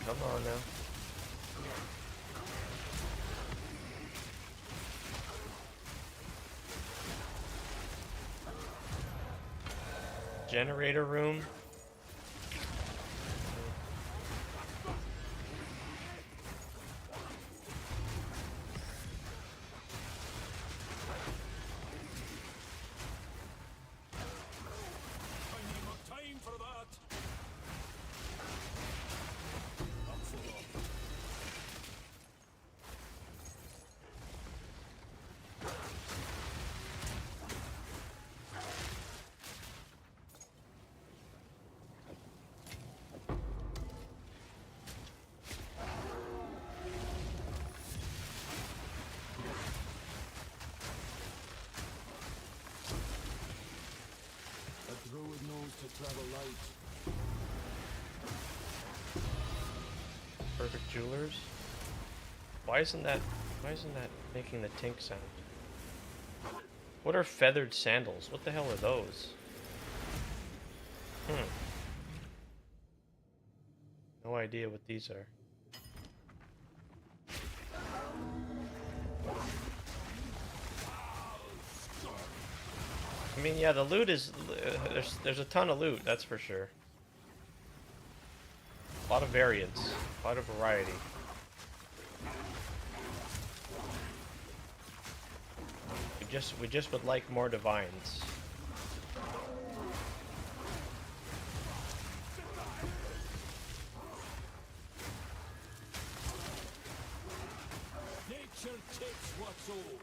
Come on now. Generator room. I need more time for that. I'm full of. A druid knows to travel light. Perfect jewelers. Why isn't that making the tink sound? What are feathered sandals? What the hell are those? No idea what these are. I mean, yeah, the loot is there's a ton of loot, that's for sure. A lot of variance, a lot of variety. We just would like more divines. Nature takes what's old.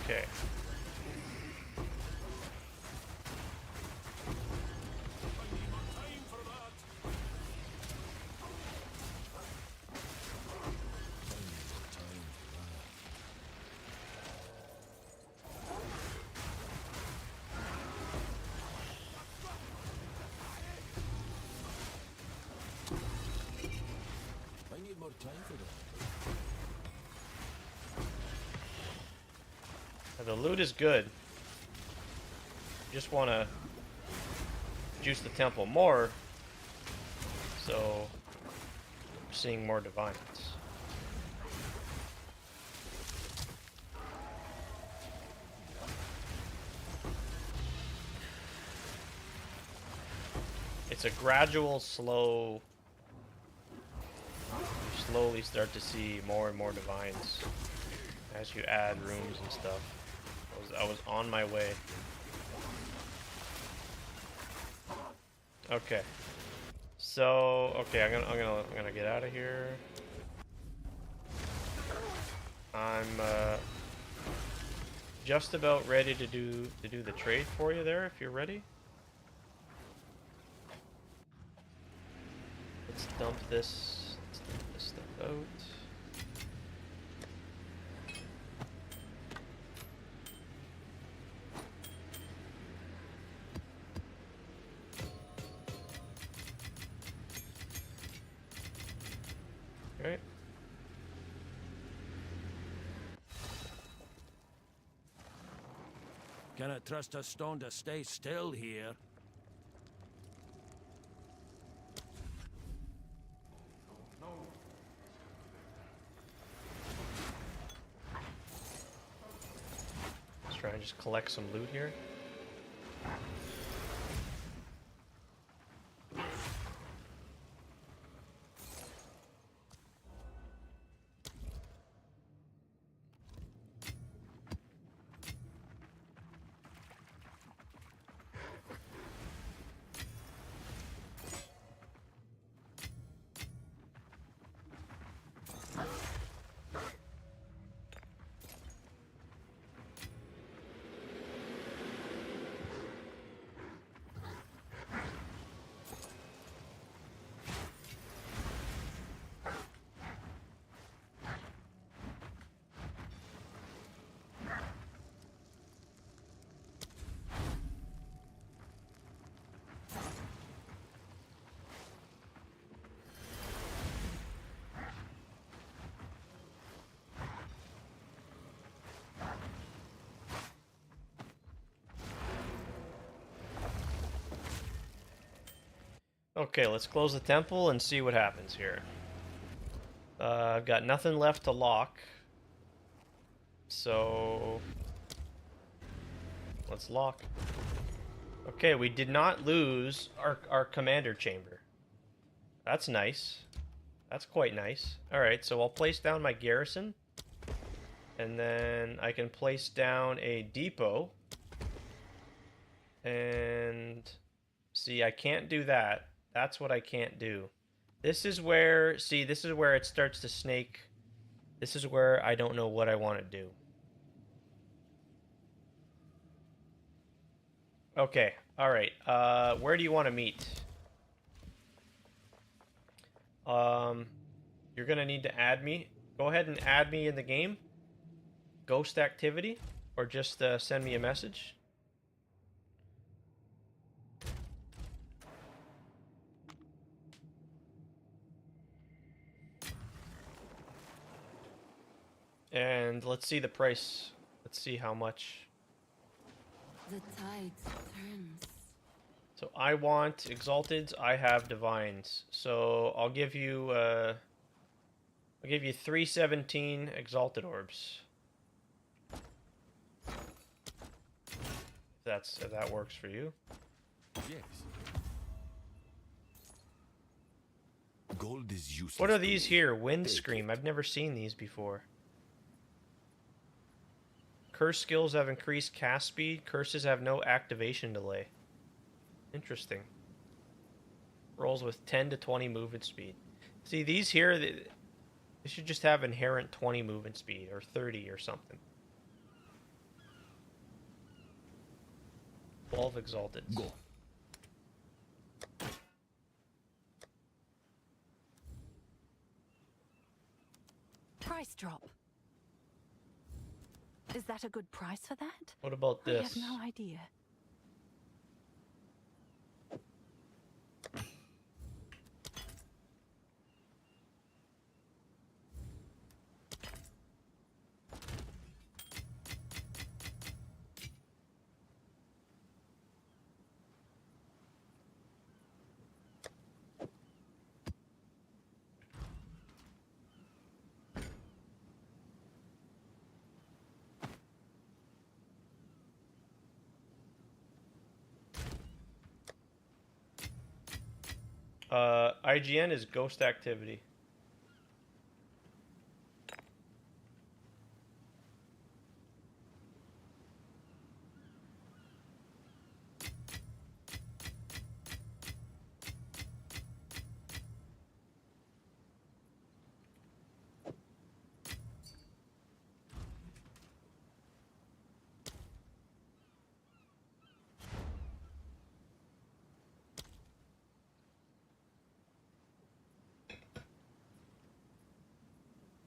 Okay. I need more time for that. I need more time for that. I need more time for that. The loot is good. Just want to juice the temple more, so we're seeing more divines. It's a gradual, slow. You slowly start to see more and more divines as you add rooms and stuff. I was on my way. Okay. So, okay, I'm gonna get out of here. I'm just about ready to do the trade for you there if you're ready. Let's dump this stuff out. Okay. Cannot trust a stone to stay still here. Let's try and just collect some loot here. Okay, let's close the temple and see what happens here. I've got nothing left to lock. So... let's lock. Okay, we did not lose our commander chamber. That's nice. That's quite nice. Alright, so I'll place down my garrison. And then I can place down a depot. And... see, I can't do that. That's what I can't do. This is where... see, this is where it starts to snake. This is where I don't know what I want to do. Okay, alright. Where do you want to meet? You're gonna need to add me. Go ahead and add me in the game. Ghost activity. Or just send me a message. And let's see the price. Let's see how much. The tide turns. So I want exalteds. I have divines. So I'll give you 317 exalted orbs. If that works for you. Yes. Gold is useless. What are these here? Wind Scream. I've never seen these before. Curse skills have increased cast speed. Curses have no activation delay. Interesting. Rolls with 10 to 20 movement speed. See, these here, they should just have inherent 20 movement speed, or 30 or something. 12 exalted. Go. Price drop. Is that a good price for that? What about I this? have no idea. IGN is ghost activity.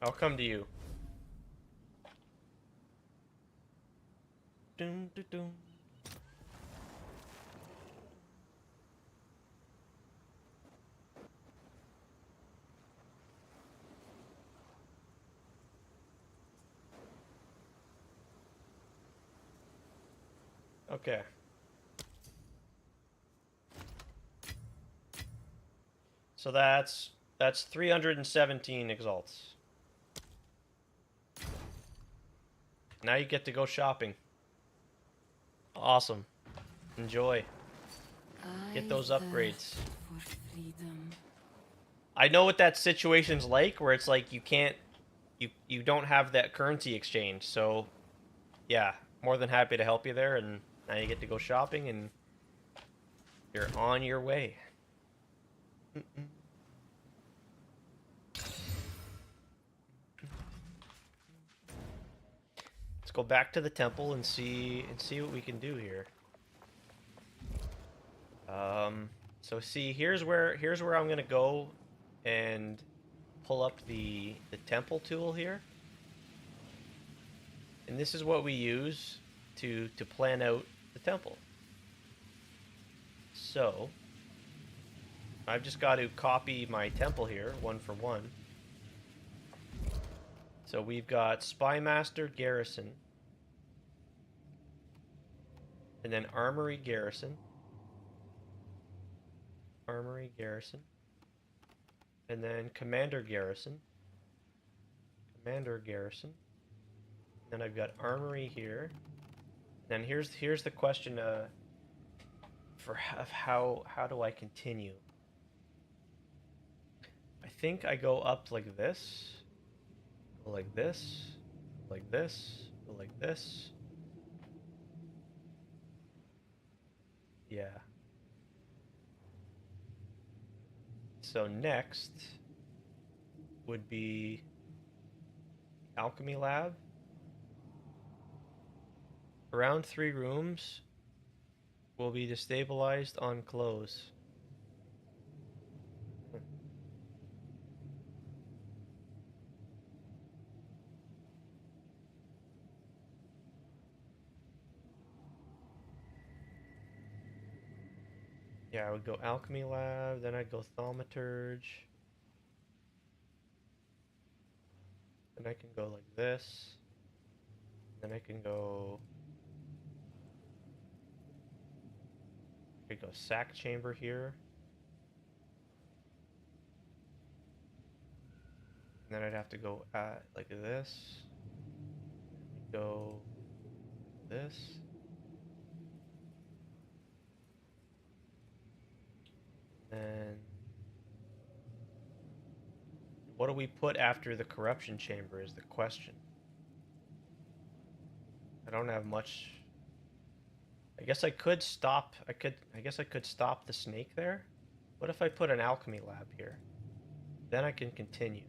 I'll come to you. Dun, dun, dun. Okay. So that's 317 exalts. Now you get to go shopping. Awesome. Enjoy. Get those upgrades. For freedom. I know what that situation's like, where it's like you can't, you don't have that currency exchange. So, yeah, more than happy to help you there. And now you get to go shopping, and you're on your way. Let's go back to the temple and see what we can do here. So see, here's where I'm gonna go and pull up the temple tool here. And this is what we use to plan out the temple. So I've just got to copy my temple here, one for one. So we've got Spymaster Garrison, and then Armory Garrison, and then Commander Garrison, Then I've got Armory here. Then here's the question of how do I continue? I think I go up like this, go like this, like this, go like this. Yeah. So next would be Alchemy Lab. Around 3 rooms will be destabilized on close. Yeah, I would go Alchemy Lab, then I'd go Thaumaturge. Then I can go like this. Then I can go... I could go Sack Chamber here. And then I'd have to go like this. Go this. And what do we put after the corruption chamber is the question. I don't have much. I guess I could stop. I guess I could stop the snake there. What if I put an alchemy lab here? Then I can continue.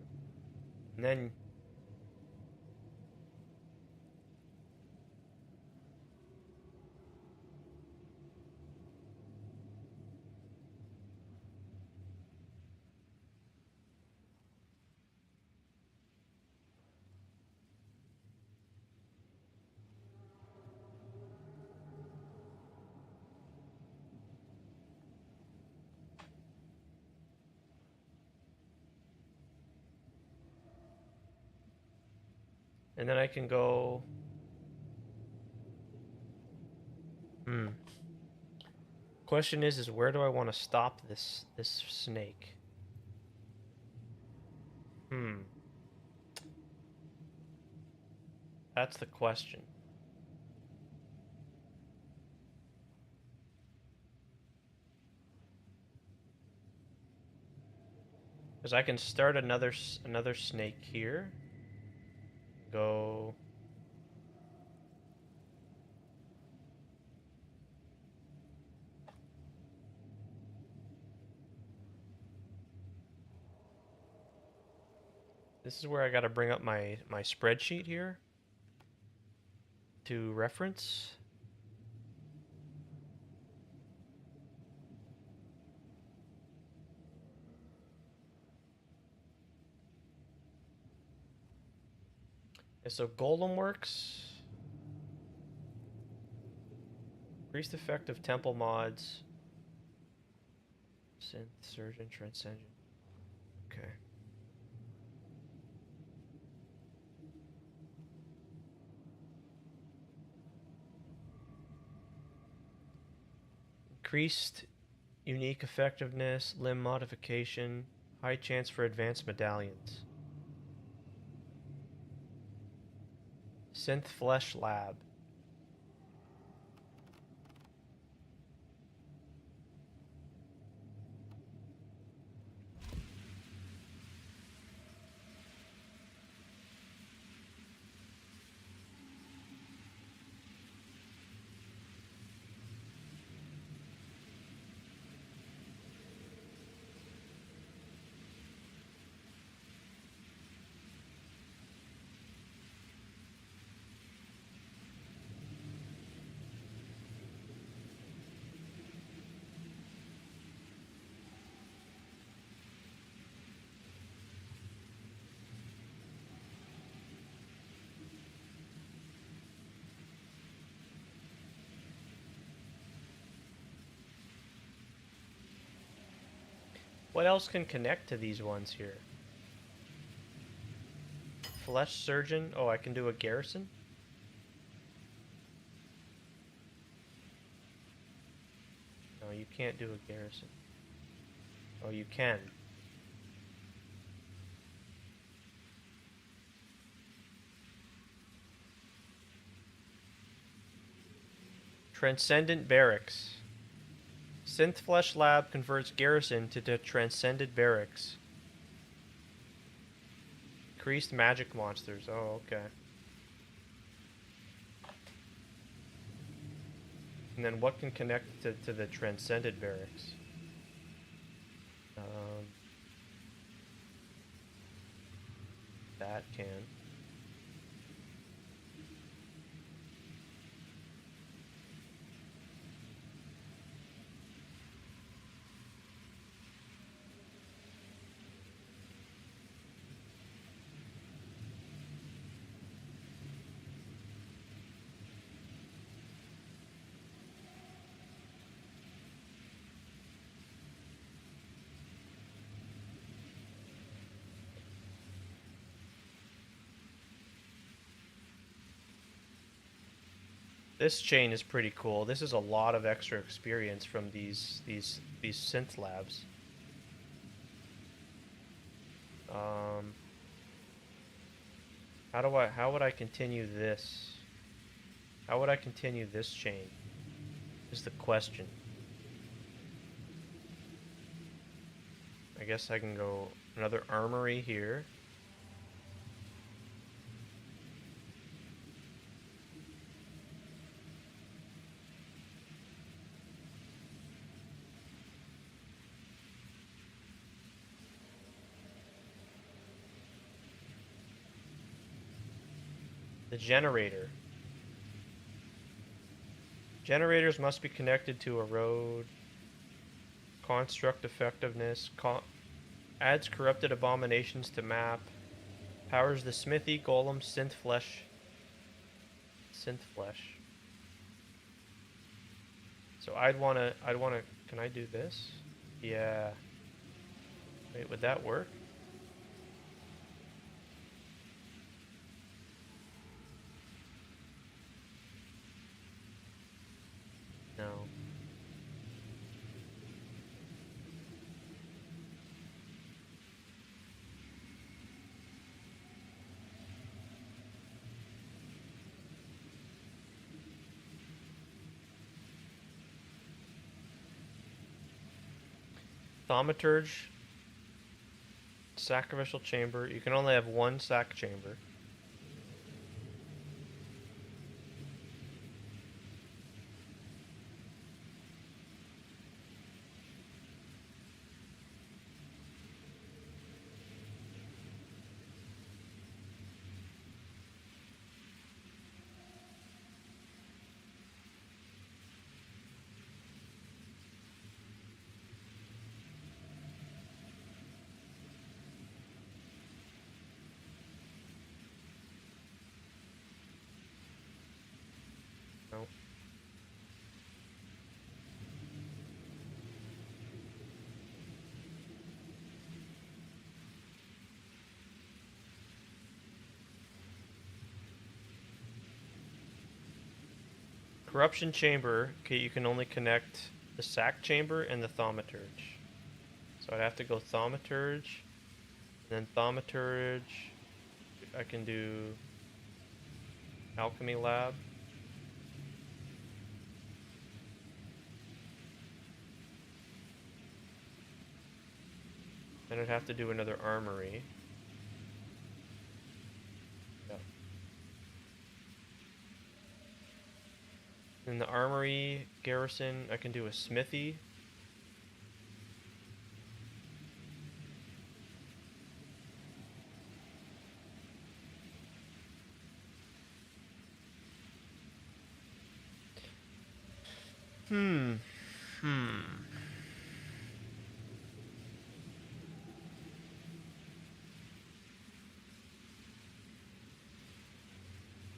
And then I can go. Question is where do I want to stop this snake? That's the question. Because I can start another snake here. Go. This is where I got to bring up my spreadsheet here to reference. Okay, so Golem works. Increased effect of temple mods. Synth, Surgeon, Transcendent. Okay. Increased unique effectiveness, limb modification, high chance for advanced medallions. Synth Flesh Lab. What else can connect to these ones here? Flesh Surgeon. Oh, I can do a garrison? No, you can't do a garrison. Oh, you can. Transcendent Barracks. Synth Flesh Lab converts Garrison to the Transcended Barracks. Increased magic monsters. Oh, okay. And then what can connect to the Transcended Barracks? That can. This chain is pretty cool. This is a lot of extra experience from these synth labs. How would I continue this? How would I continue this chain? Is the question. I guess I can go another armory here. The generator. Generators must be connected to a road. Construct effectiveness. Adds corrupted abominations to map. Powers the smithy, golem, synth flesh. Synth flesh. So I'd wanna, can I do this? Yeah. Wait, would that work? No. Thaumaturge. Sacrificial chamber. You can only have one sac chamber. No. Corruption chamber. Okay, you can only connect the sack chamber and the thaumaturge. So I'd have to go thaumaturge, and then thaumaturge. I can do alchemy lab. Then I'd have to do another armory. Yep. In the armory garrison, I can do a smithy.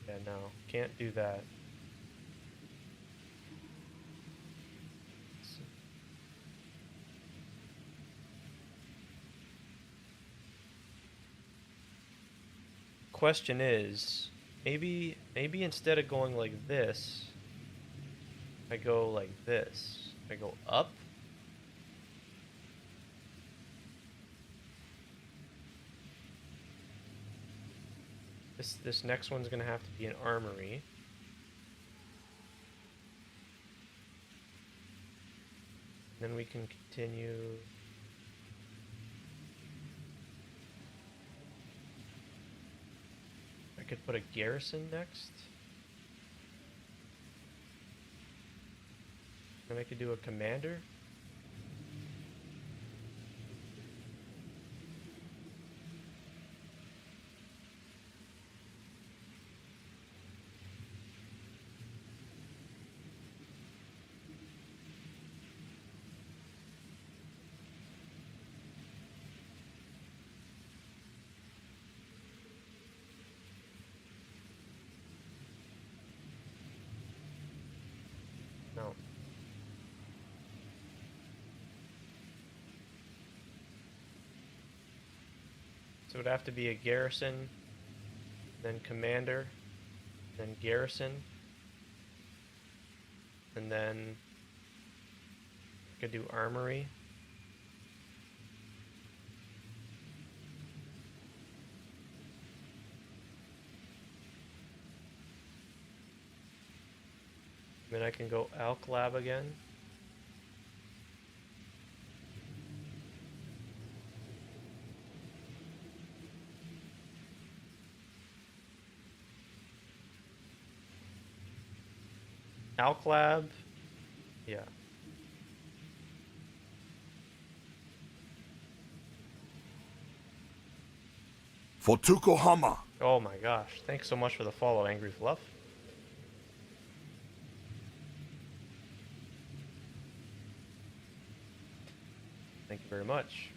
Yeah, no, can't do that. Question is, maybe instead of going like this, I go like this. I go up. This next one's gonna have to be an armory. Then we can continue. I could put a garrison next. Then I could do a commander. No. So it would have to be a garrison, then commander, then garrison, and then I could do armory. Then I can go Alch Lab again. Alch Lab. Yeah. For Tukohama. Oh my gosh. Thanks so much for the follow, Angry Fluff. Thank you very much.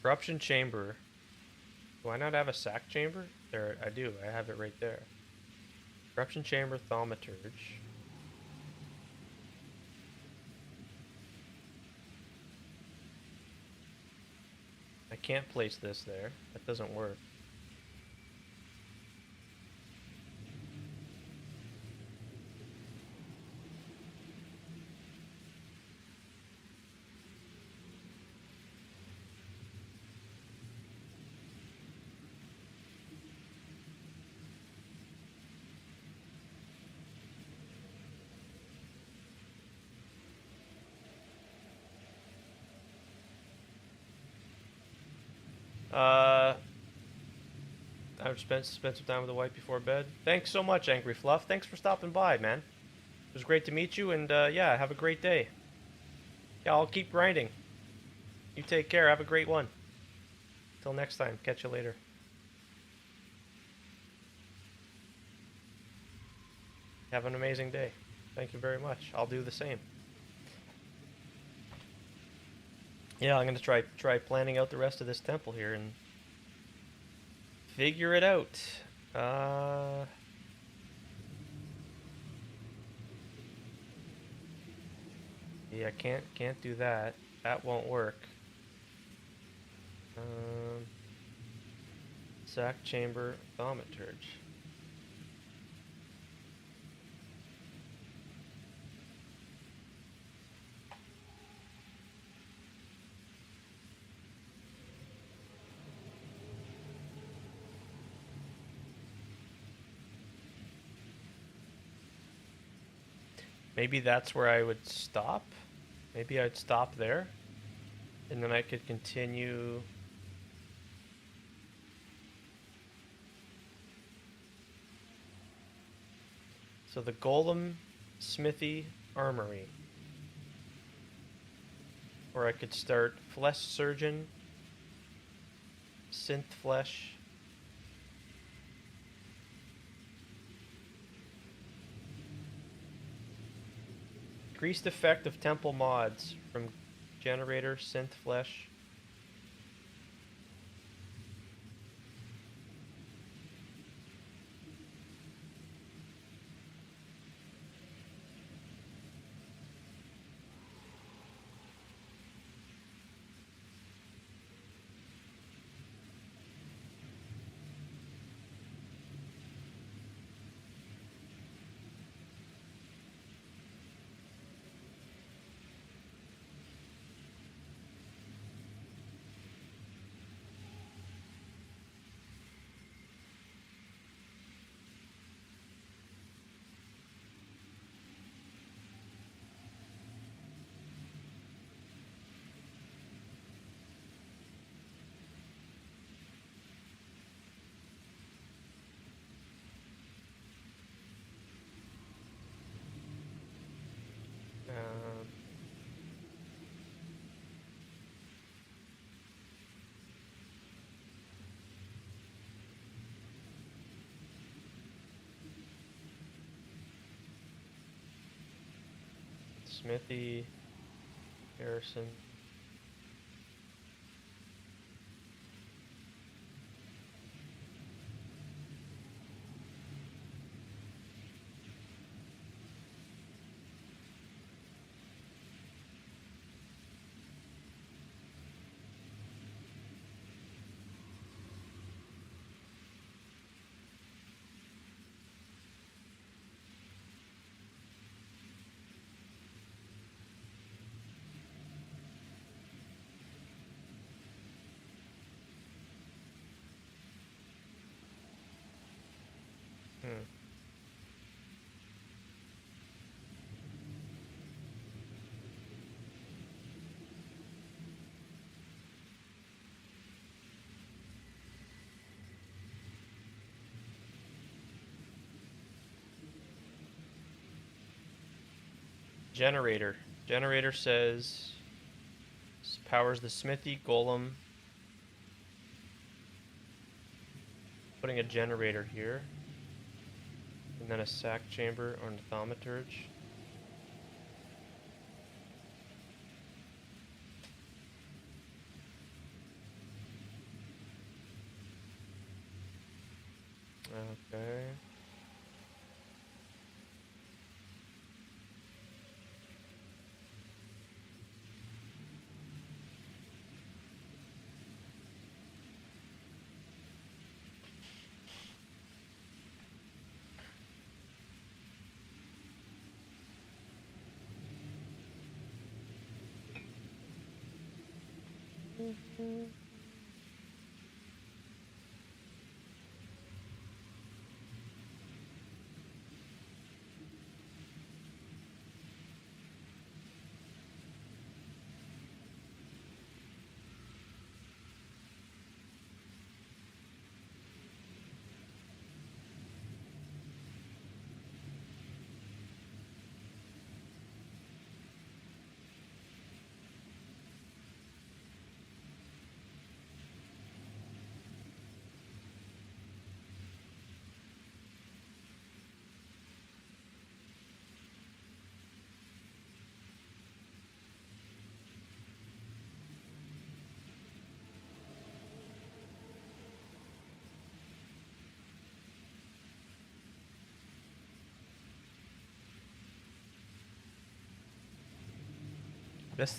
Corruption chamber. Do I not have a sack chamber? There, I do. I have it right there. Corruption chamber, thaumaturge. I can't place this there. That doesn't work. I've spent some time with the wife before bed. Thanks so much, Angry Fluff. Thanks for stopping by, man. It was great to meet you, and yeah, have a great day. Yeah, I'll keep grinding. You take care. Have a great one. Till next time. Catch you later. Have an amazing day. Thank you very much. I'll do the same. Yeah, I'm gonna try planning out the rest of this temple here and figure it out. Yeah, can't do that. That won't work. Sack chamber, thaumaturge. Maybe that's where I would stop. Maybe I'd stop there. And then I could continue. So the Golem Smithy Armory. Or I could start Flesh Surgeon, Synth Flesh. Increased effect of temple mods from generator, synth flesh. Smithy, Harrison. Hmm. Generator. Generator says powers the smithy, golem. Putting a generator here. And then a sack chamber or a thaumaturge. Okay.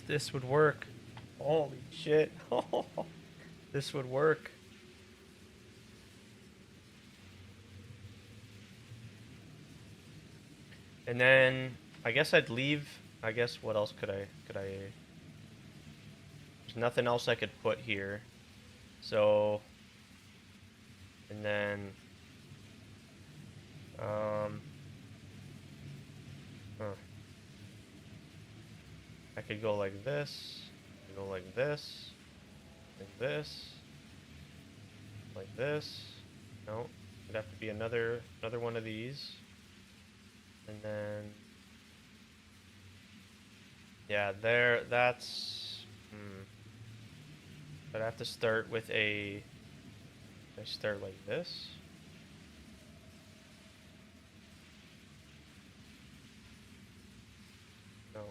This would work. Holy shit. This would work. And then I guess I'd leave. I guess what else could I? There's nothing else I could put here. So, and then, huh. I could go like this, go like this, like this, like this. No, it'd have to be another one of these, and then, yeah, there. That's. I'd have to start with a. I start like this. No.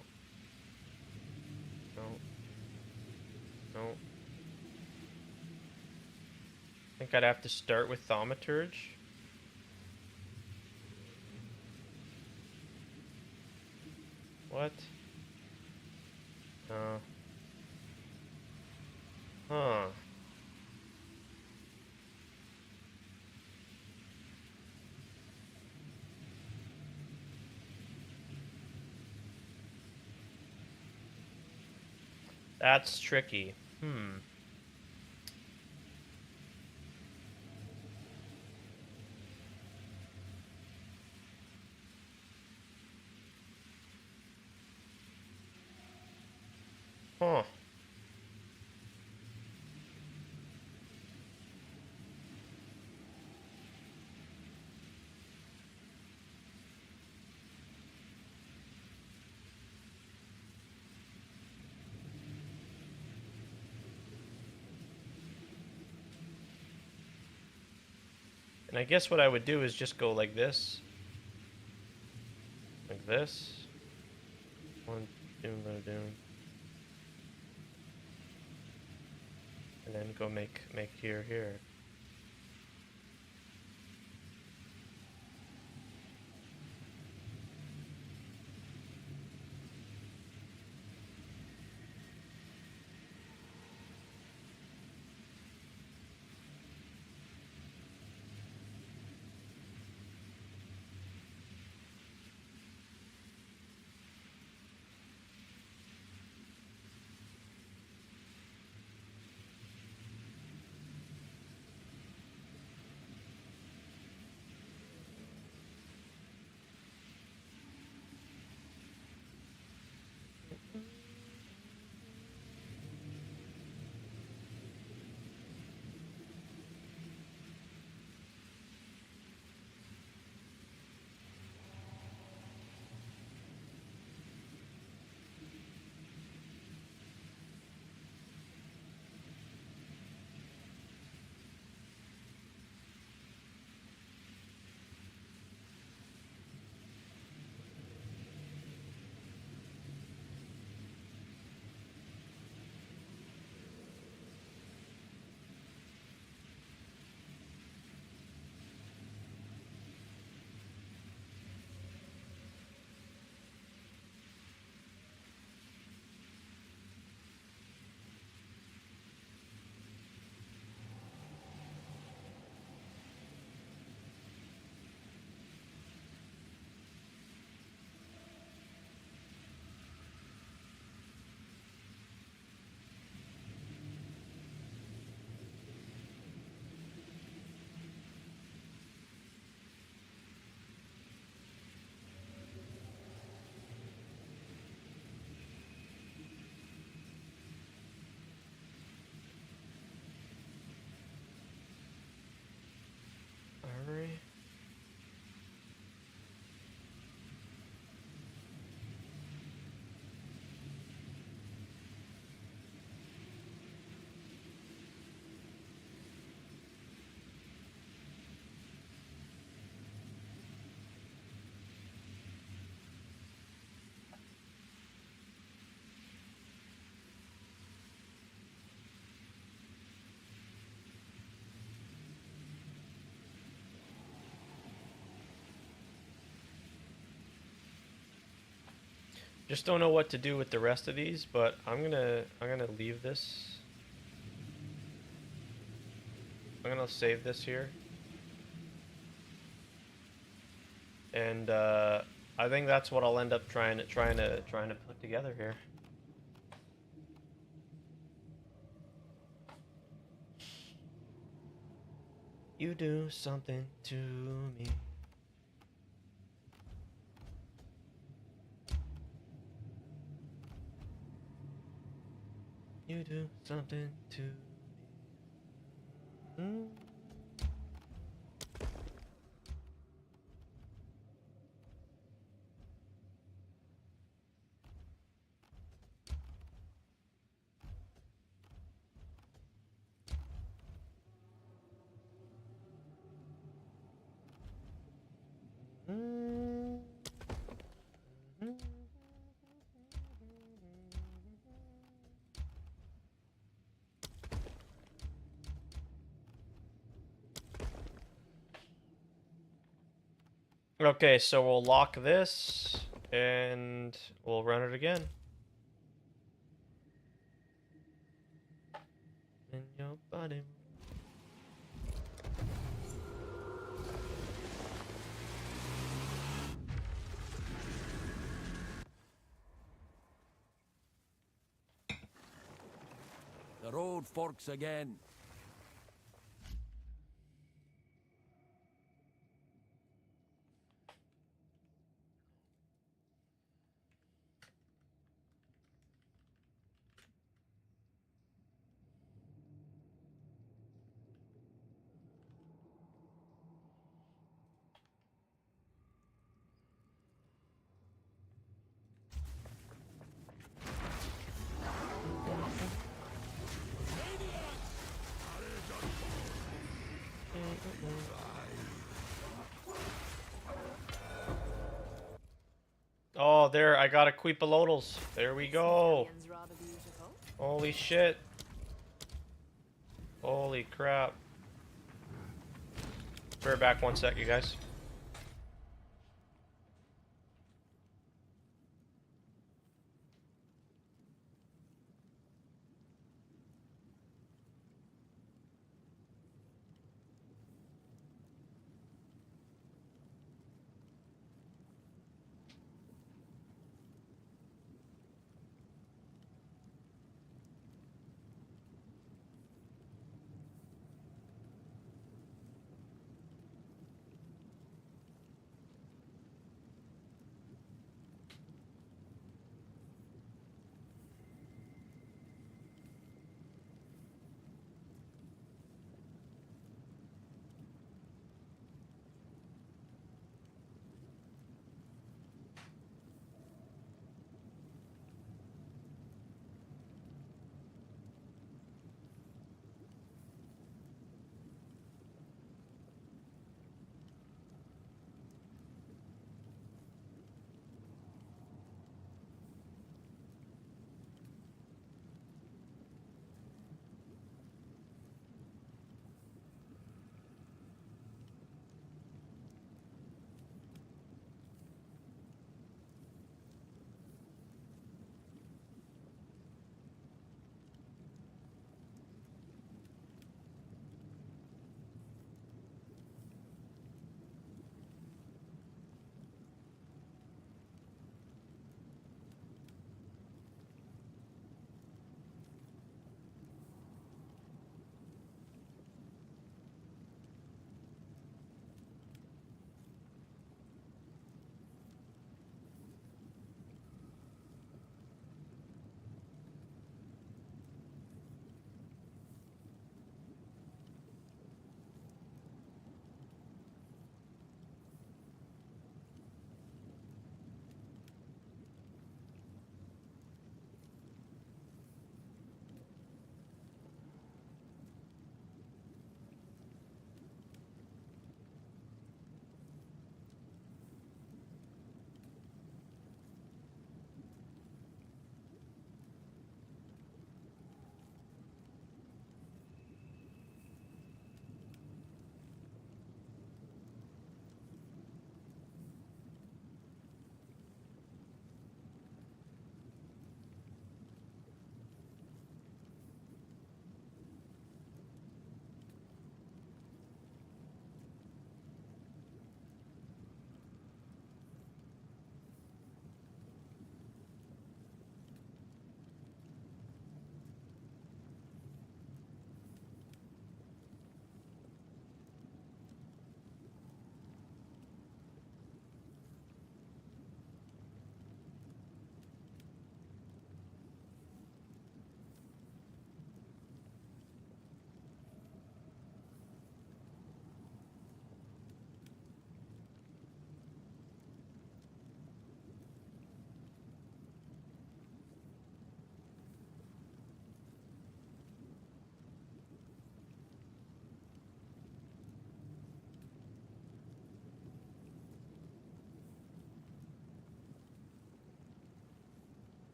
No. No. I think I'd have to start with Thaumaturge. What? Huh. That's tricky. Huh. And I guess what I would do is just go like this. Like this. One, doom, boom, doom. And then go make here. Alright. Just don't know what to do with the rest of these, but I'm gonna leave this. I'm gonna save this here. And I think that's what I'll end up trying to put together here. You do something to me. You do something to me. Mm. Mm. Mm. Okay, so we'll lock this and we'll run it again. In your body. The road forks again. Oh, there, I got a Queepalodals. There we go. Holy shit. Holy crap. Bear back 1 sec, you guys.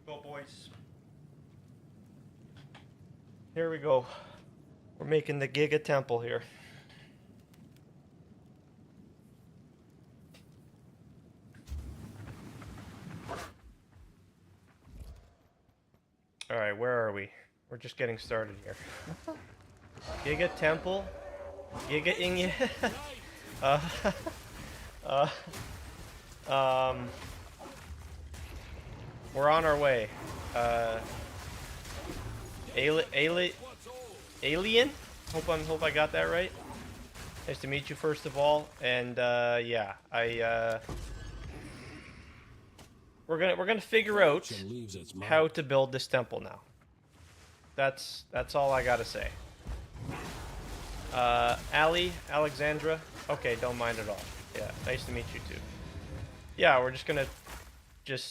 Go, boys. Here we go. We're making the Giga Temple here. Alright, where are we? We're just getting started here. Giga Temple. Giga Inge. uh, we're on our way. Alien? Hope I got that right. Nice to meet you first of all. And yeah, we're gonna figure out Leaves its mark. how to build this temple now. That's all I gotta say. Alexandra. Okay, don't mind at all. Yeah, nice to meet you too. Yeah, we're just gonna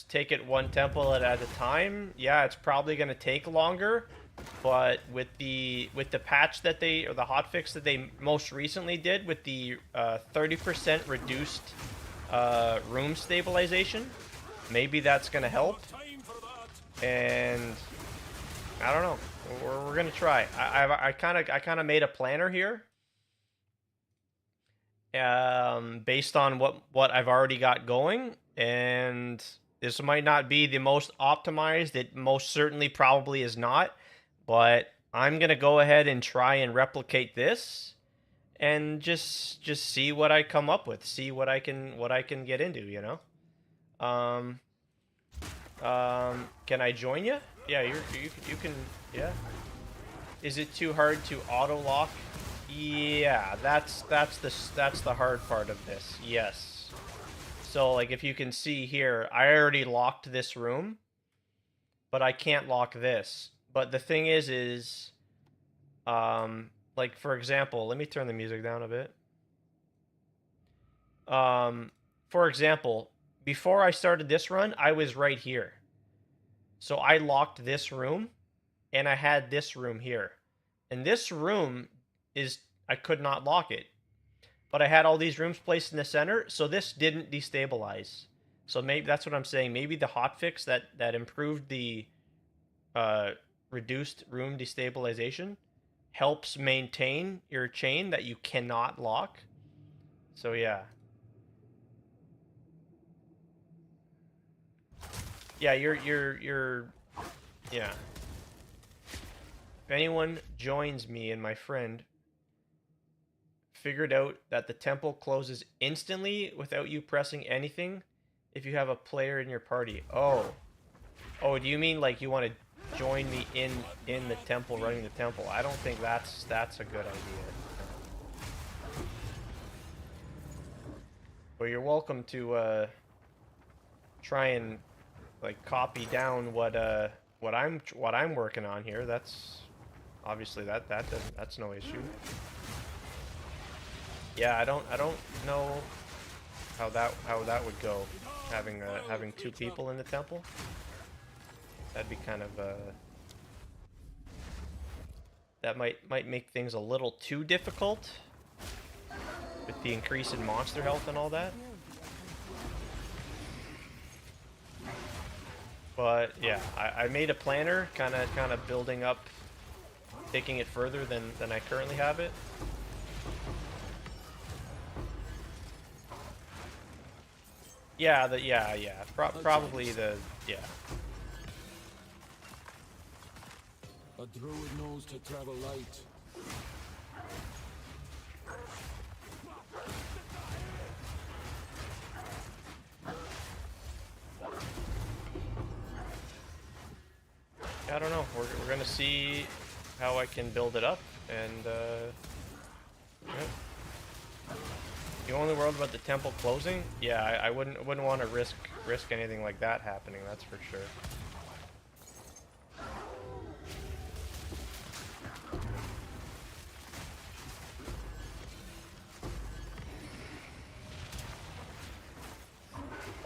take it one temple at a time. Yeah, it's probably gonna take longer, but with the patch that they, or the hotfix that they most recently did with the 30% reduced room stabilization, maybe that's gonna help. Time for that. And I don't know. We're gonna try. I kind of made a planner here, based on what I've already got going, and this might not be the most optimized. It most certainly probably is not, but I'm gonna go ahead and try and replicate this, and just see what I come up with. See what I can get into. You know. Can I join you? Yeah, you can. Yeah. Is it too hard to auto lock? Yeah, that's the hard part of this. Yes. So like if you can see here, I already locked this room, but I can't lock this. But the thing is like for example, let me turn the music down a bit. For example, before I started this run, I was right here. So I locked this room, and I had this room here. And this room I could not lock it. But I had all these rooms placed in the center, so this didn't destabilize. So maybe that's what I'm saying. Maybe the hotfix that improved the reduced room destabilization helps maintain your chain that you cannot lock. So yeah. Yeah, you're yeah. If anyone joins me and my friend figured out that the temple closes instantly without you pressing anything if you have a player in your party. Oh, do you mean like you want to join me in the temple, running the temple? I don't think that's a good idea. But you're welcome to try and like copy down what I'm working on here. That's obviously that's no issue. Yeah, I don't know how that would go, having two people in the temple. That'd be kind of that might make things a little too difficult with the increase in monster health and all that. But yeah, I made a planner, kind of building up, taking it further than I currently have it. Yeah, probably the yeah. A druid knows to travel light. I don't know. We're gonna see how I can build it up, and yeah. You only worried about the temple closing? Yeah, I wouldn't want to risk anything like that happening. That's for sure.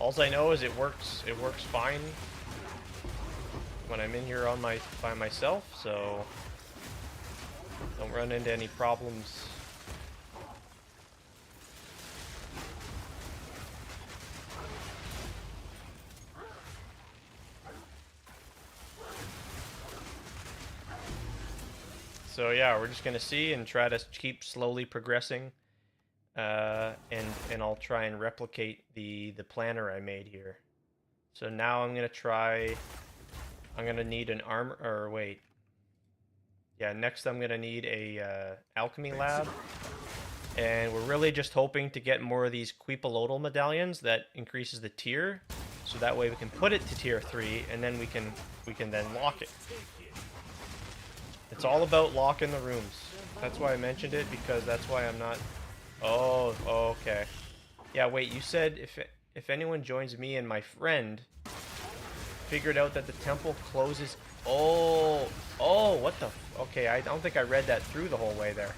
All I know is it works fine when I'm in here by myself, so don't run into any problems. So yeah, we're just gonna see and try to keep slowly progressing, and I'll try and replicate the planner I made here. So now I'm gonna try. I'm gonna need an armor. Or wait. Yeah, next I'm gonna need a alchemy lab, and we're really just hoping to get more of these Queepalotl medallions that increases the tier, so that way we can put it to tier 3, and then we can then lock it. It's all about locking the rooms. That's why I mentioned it, because that's why I'm not... Oh, okay. Yeah, wait, you said if anyone joins me and my friend figured out that the temple closes... Oh, what the... Okay, I don't think I read that through the whole way there.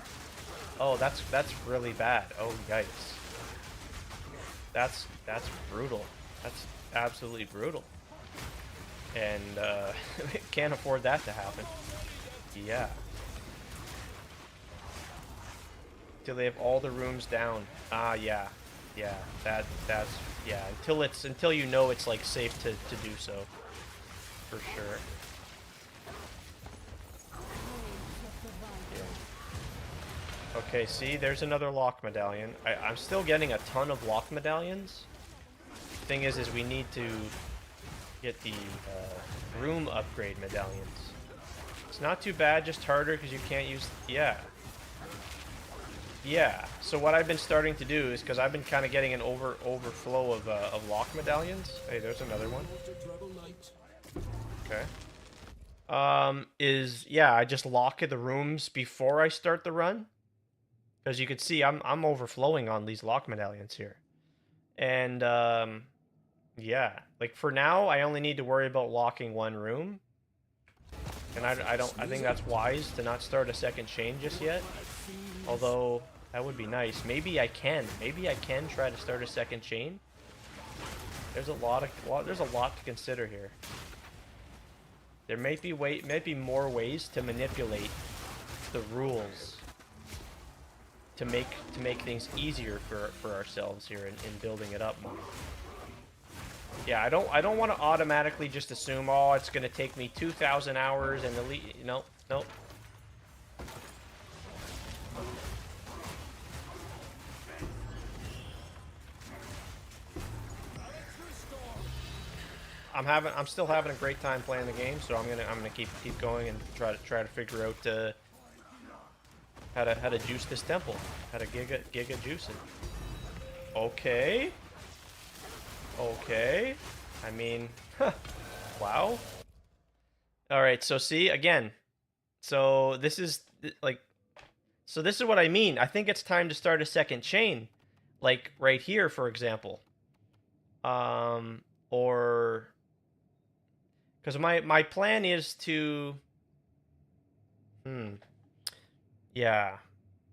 Oh, that's really bad. Oh, yikes. That's brutal. That's absolutely brutal. And, can't afford that to happen. Yeah. Till they have all the rooms down. Ah, yeah. Yeah, that's... Yeah, until you know it's, like, safe to do so. For sure. Yeah. Okay, see? There's another lock medallion. I'm still getting a ton of lock medallions. Thing is we need to get the room upgrade medallions. It's not too bad, just harder because you can't use... Yeah. Yeah, so what I've been starting to do is, because I've been kind of getting an overflow of lock medallions. Hey, there's another one. Okay. Yeah, I just lock the rooms before I start the run. As you can see, I'm overflowing on these lock medallions here. And, yeah. Like, for now, I only need to worry about locking one room. And I think that's wise to not start a second chain just yet. Although, that would be nice. Maybe I can try to start a second chain. There's a lot to consider here. There may be more ways to manipulate the rules to make things easier for ourselves here in building it up more. Yeah, I don't want to automatically just assume, oh, it's gonna take me 2,000 hours and nope. I'm still having a great time playing the game, so I'm gonna keep going and try to figure out how to juice this temple, how to giga juice it. Okay. I mean, wow. All right, so see again. So this is what I mean. I think it's time to start a second chain, like right here, for example. Or because my plan is to, yeah,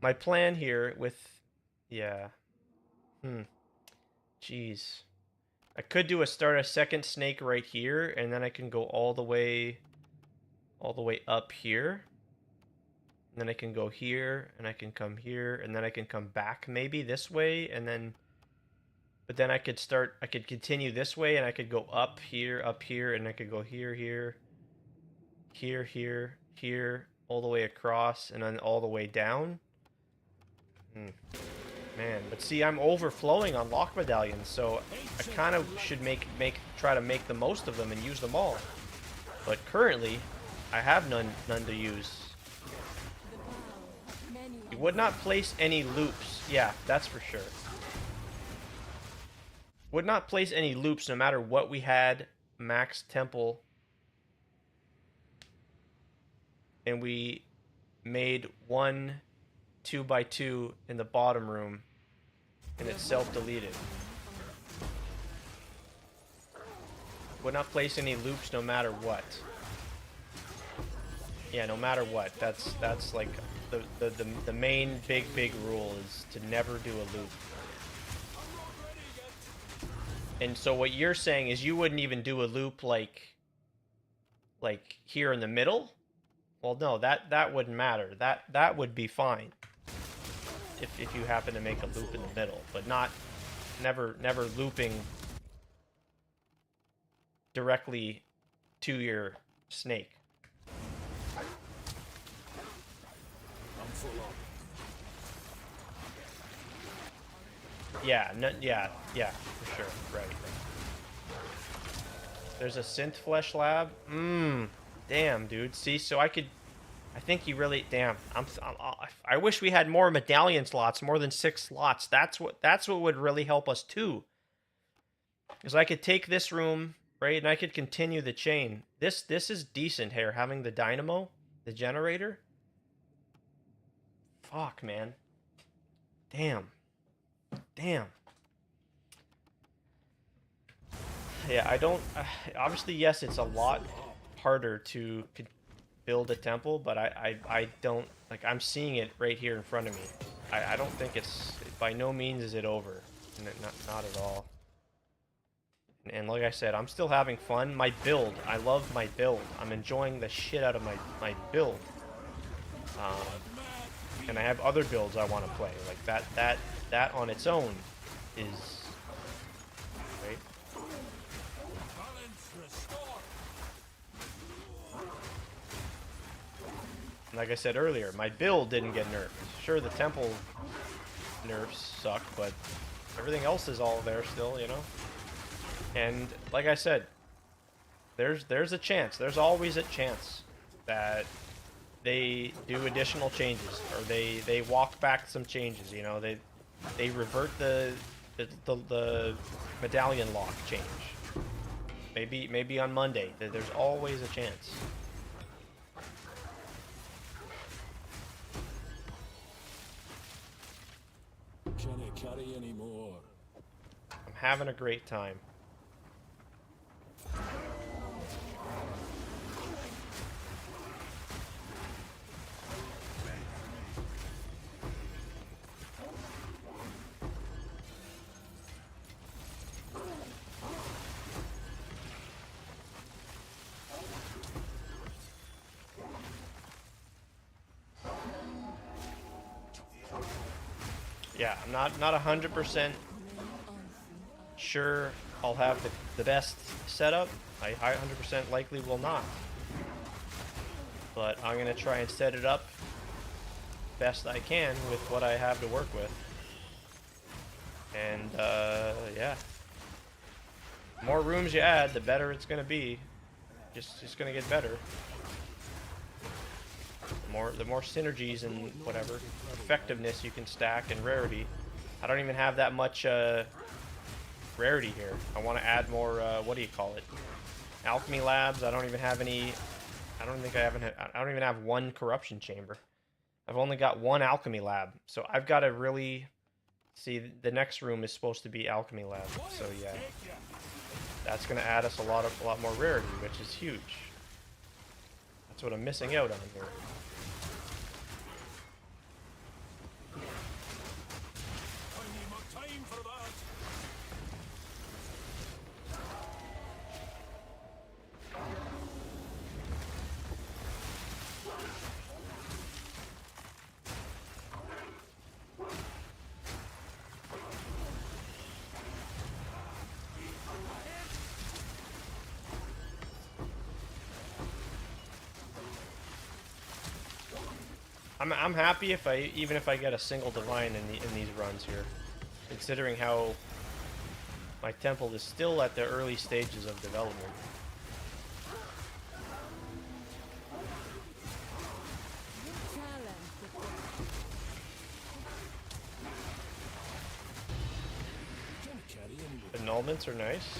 my plan here with, yeah, jeez. I could start a second snake right here, and then I can go all the way up here. And then I can go here, and I can come here, and then I can come back maybe this way, and then... But then I could continue this way, and I could go up here, and I could go here, here, all the way across, and then all the way down. Man, but see, I'm overflowing on lock medallions, so I kind of should try to make the most of them and use them all. But currently, I have none to use. You would not place any loops. Yeah, that's for sure. Would not place any loops no matter what we had max temple. And we made one 2x2 in the bottom room, and it's self-deleted. Would not place any loops no matter what. Yeah, no matter what. That's like the main big rule is to never do a loop. And so what you're saying is you wouldn't even do a loop like here in the middle? Well, no, that wouldn't matter. That would be fine. If you happen to make a loop in the middle, but never looping directly to your snake. Yeah, no, yeah, for sure. Right. There's a synth flesh lab. Damn, dude. See, so I think you really. Damn. I wish we had more medallion slots, more than 6 slots. That's what would really help us too. Because I could take this room, right, and I could continue the chain. This is decent here, having the dynamo, the generator. Fuck, man. Damn. Yeah, I don't. Obviously, yes, it's a lot harder to build a temple, but I don't like. I'm seeing it right here in front of me. I don't think it's. By no means is it over. Not at all. And like I said, I'm still having fun. My build, I love my build. I'm enjoying the shit out of my build. And I have other builds I want to play. Like that on its own is right. And like I said earlier, my build didn't get nerfed. Sure, the temple nerfs suck, but everything else is all there still, you know. And like I said, there's a chance. There's always a chance that they do additional changes, or they walk back some changes. You know, they revert the medallion lock change. Maybe on Monday. There's always a chance. Can I carry any more? I'm having a great time. Yeah, I'm not 100% sure I'll have the best setup. I 100% likely will not. But I'm going to try and set it up best I can with what I have to work with. And, yeah. The more rooms you add, the better it's going to be. Just going to get better. The more synergies and whatever effectiveness you can stack and rarity. I don't even have that much rarity here. I want to add more. What do you call it? Alchemy labs. I don't even have any. I don't even have one corruption chamber. I've only got one alchemy lab. So I've got to really see. The next room is supposed to be alchemy lab. So yeah, that's gonna add us a lot more rarity, which is huge. That's what I'm missing out on here. I'm happy even if I get a single divine in these runs here, considering how my temple is still at the early stages of development. Annulments are nice.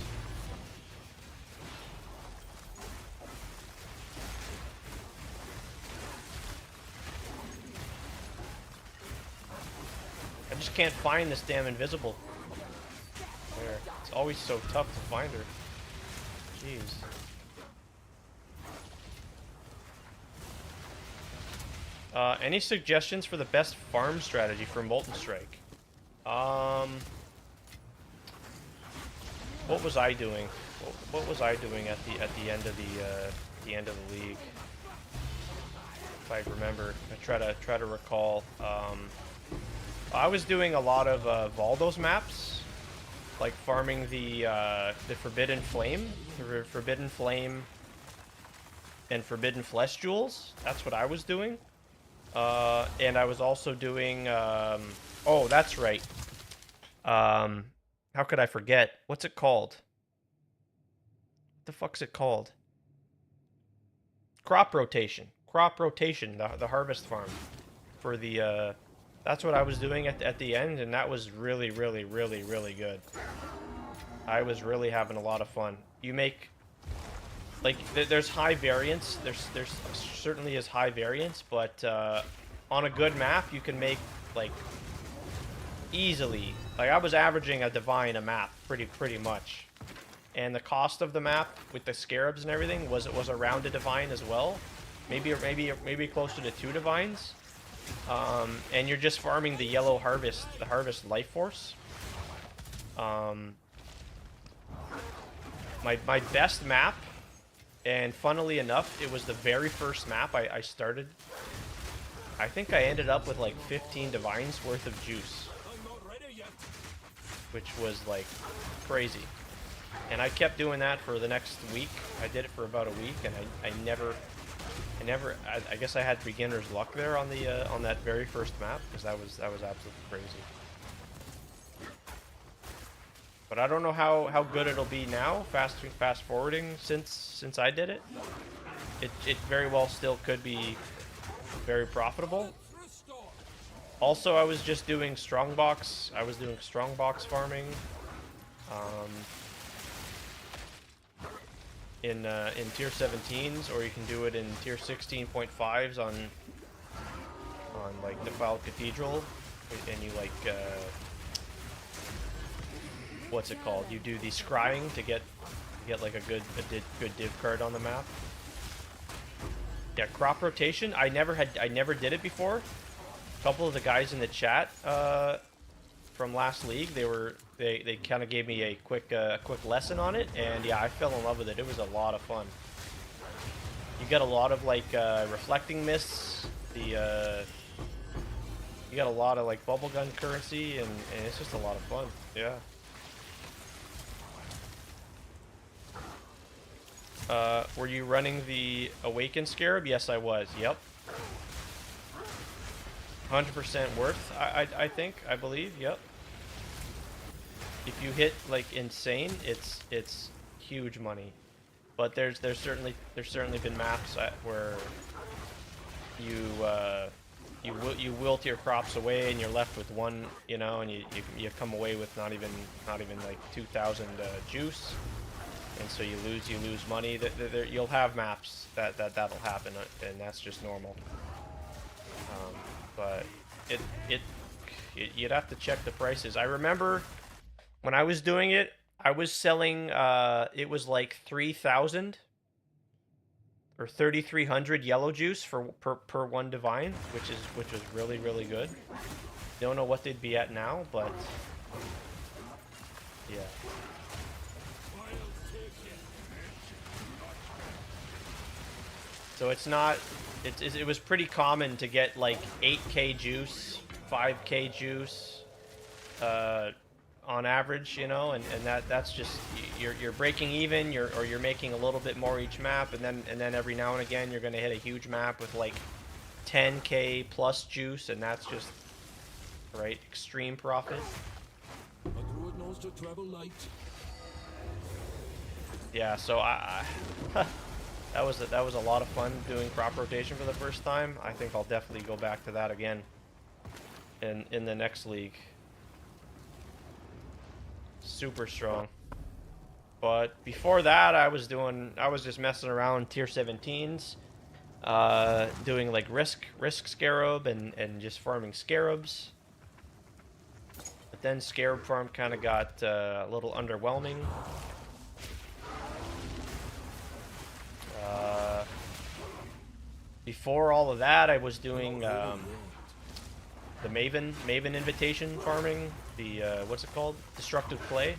I just can't find this damn invisible. There. It's always so tough to find her. Jeez. Any suggestions for the best farm strategy for Molten Strike? What was I doing? What was I doing at the end of the end of the league? If I remember, I try to recall. I was doing a lot of Valdos maps, like farming the Forbidden Flame, Forbidden Flame, and Forbidden Flesh jewels. That's what I was doing. And I was also doing, oh, that's right. How could I forget? What's it called? What the fuck's it called? Crop rotation. Crop rotation, the harvest farm. For the, that's what I was doing at the end, and that was really, really, really, really good. I was really having a lot of fun. You make, like, there's high variance. There's certainly is high variance, but on a good map, you can make, like, easily. Like, I was averaging a divine a map pretty much. And the cost of the map with the scarabs and everything was around a divine as well. Maybe closer to 2 divines. And you're just farming the yellow harvest, the harvest life force. My best map, and funnily enough, it was the very first map I started. I think I ended up with like 15 divines worth of juice, which was like crazy. And I kept doing that for the next week. I did it for about a week, and I guess I had beginner's luck there on the on that very first map, because that was absolutely crazy. But I don't know how good it'll be now, fast forwarding since I did it. It very well still could be very profitable. Also, I was just doing strongbox. I was doing strongbox farming. In tier 17s, or you can do it in tier 16.5s on like Defiled Cathedral, and you like what's it called? You do the scrying to get like a good div card on the map. Yeah, crop rotation. I never did it before. A couple of the guys in the chat from last league, they kind of gave me a quick lesson on it, and yeah, I fell in love with it. It was a lot of fun. You get a lot of like reflecting mists. You got a lot of like bubblegum currency, and it's just a lot of fun. Yeah. Were you running the Awakened Scarab? Yes, I was. Yep. 100% worth, I think, I believe. Yep. If you hit like insane, it's huge money. But there's certainly been maps where you wilt your crops away and you're left with one, you know, and you come away with not even like 2,000 juice, and so you lose money. You'll have maps that'll happen, and that's just normal. But you'd have to check the prices. I remember when I was doing it, I was selling, it was like 3,000 or 3,300 yellow juice per one divine, which was really, really good. Don't know what they'd be at now, but yeah. So it's not, it was pretty common to get like 8k juice, 5k juice, on average, you know, and that's just, you're breaking even, or you're making a little bit more each map, and then every now and again you're gonna hit a huge map with like 10k plus juice, and that's just right, extreme profit. A druid knows to travel light. Yeah, so that was a lot of fun doing crop rotation for the first time. I think I'll definitely go back to that again in the next league. Super strong. But before that, I was just messing around tier 17s, doing like risk scarab and just farming scarabs. But then scarab farm kind of got a little underwhelming. Before all of that, I was doing the Maven invitation farming, the what's it called? Destructive Clay.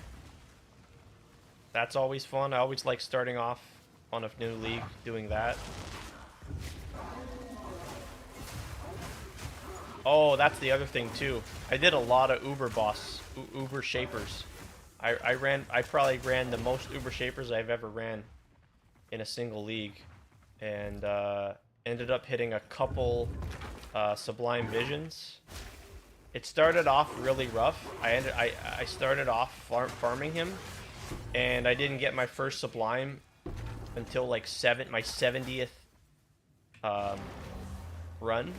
That's always fun. I always like starting off on a new league doing that. Oh, that's the other thing too. I did a lot of Uber Shapers. I probably ran the most Uber Shapers I've ever ran in a single league, and ended up hitting a couple Sublime Visions. It started off really rough. I started off farming him, and I didn't get my first Sublime until like my 70th run.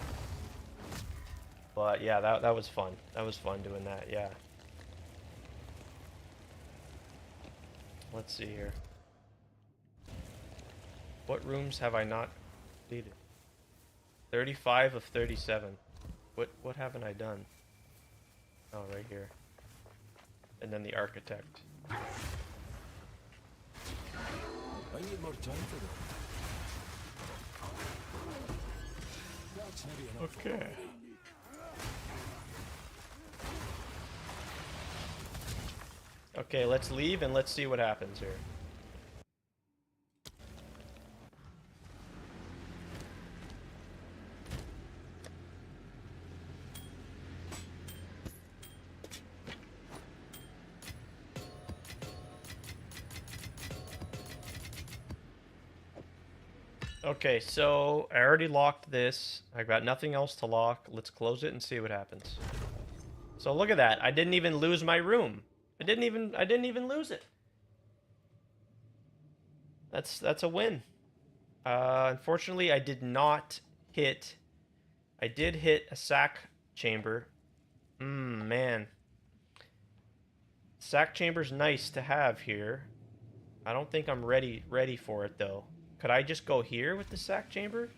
But yeah, that was fun. That was fun doing that. Yeah. Let's see here. What rooms have I not completed? 35 of 37. What haven't I done? Oh, right here. And then the architect. I need more time for that. That's heavy enough. Okay. Okay, let's leave and let's see what happens here. Okay, so I already locked this. I've got nothing else to lock. Let's close it and see what happens. So look at that. I didn't even lose my room. I didn't even lose it. That's a win. Unfortunately, I did not hit. I did hit a sack chamber. Man. Sack chamber's nice to have here. I don't think I'm ready for it though. Could I just go here with the sack chamber?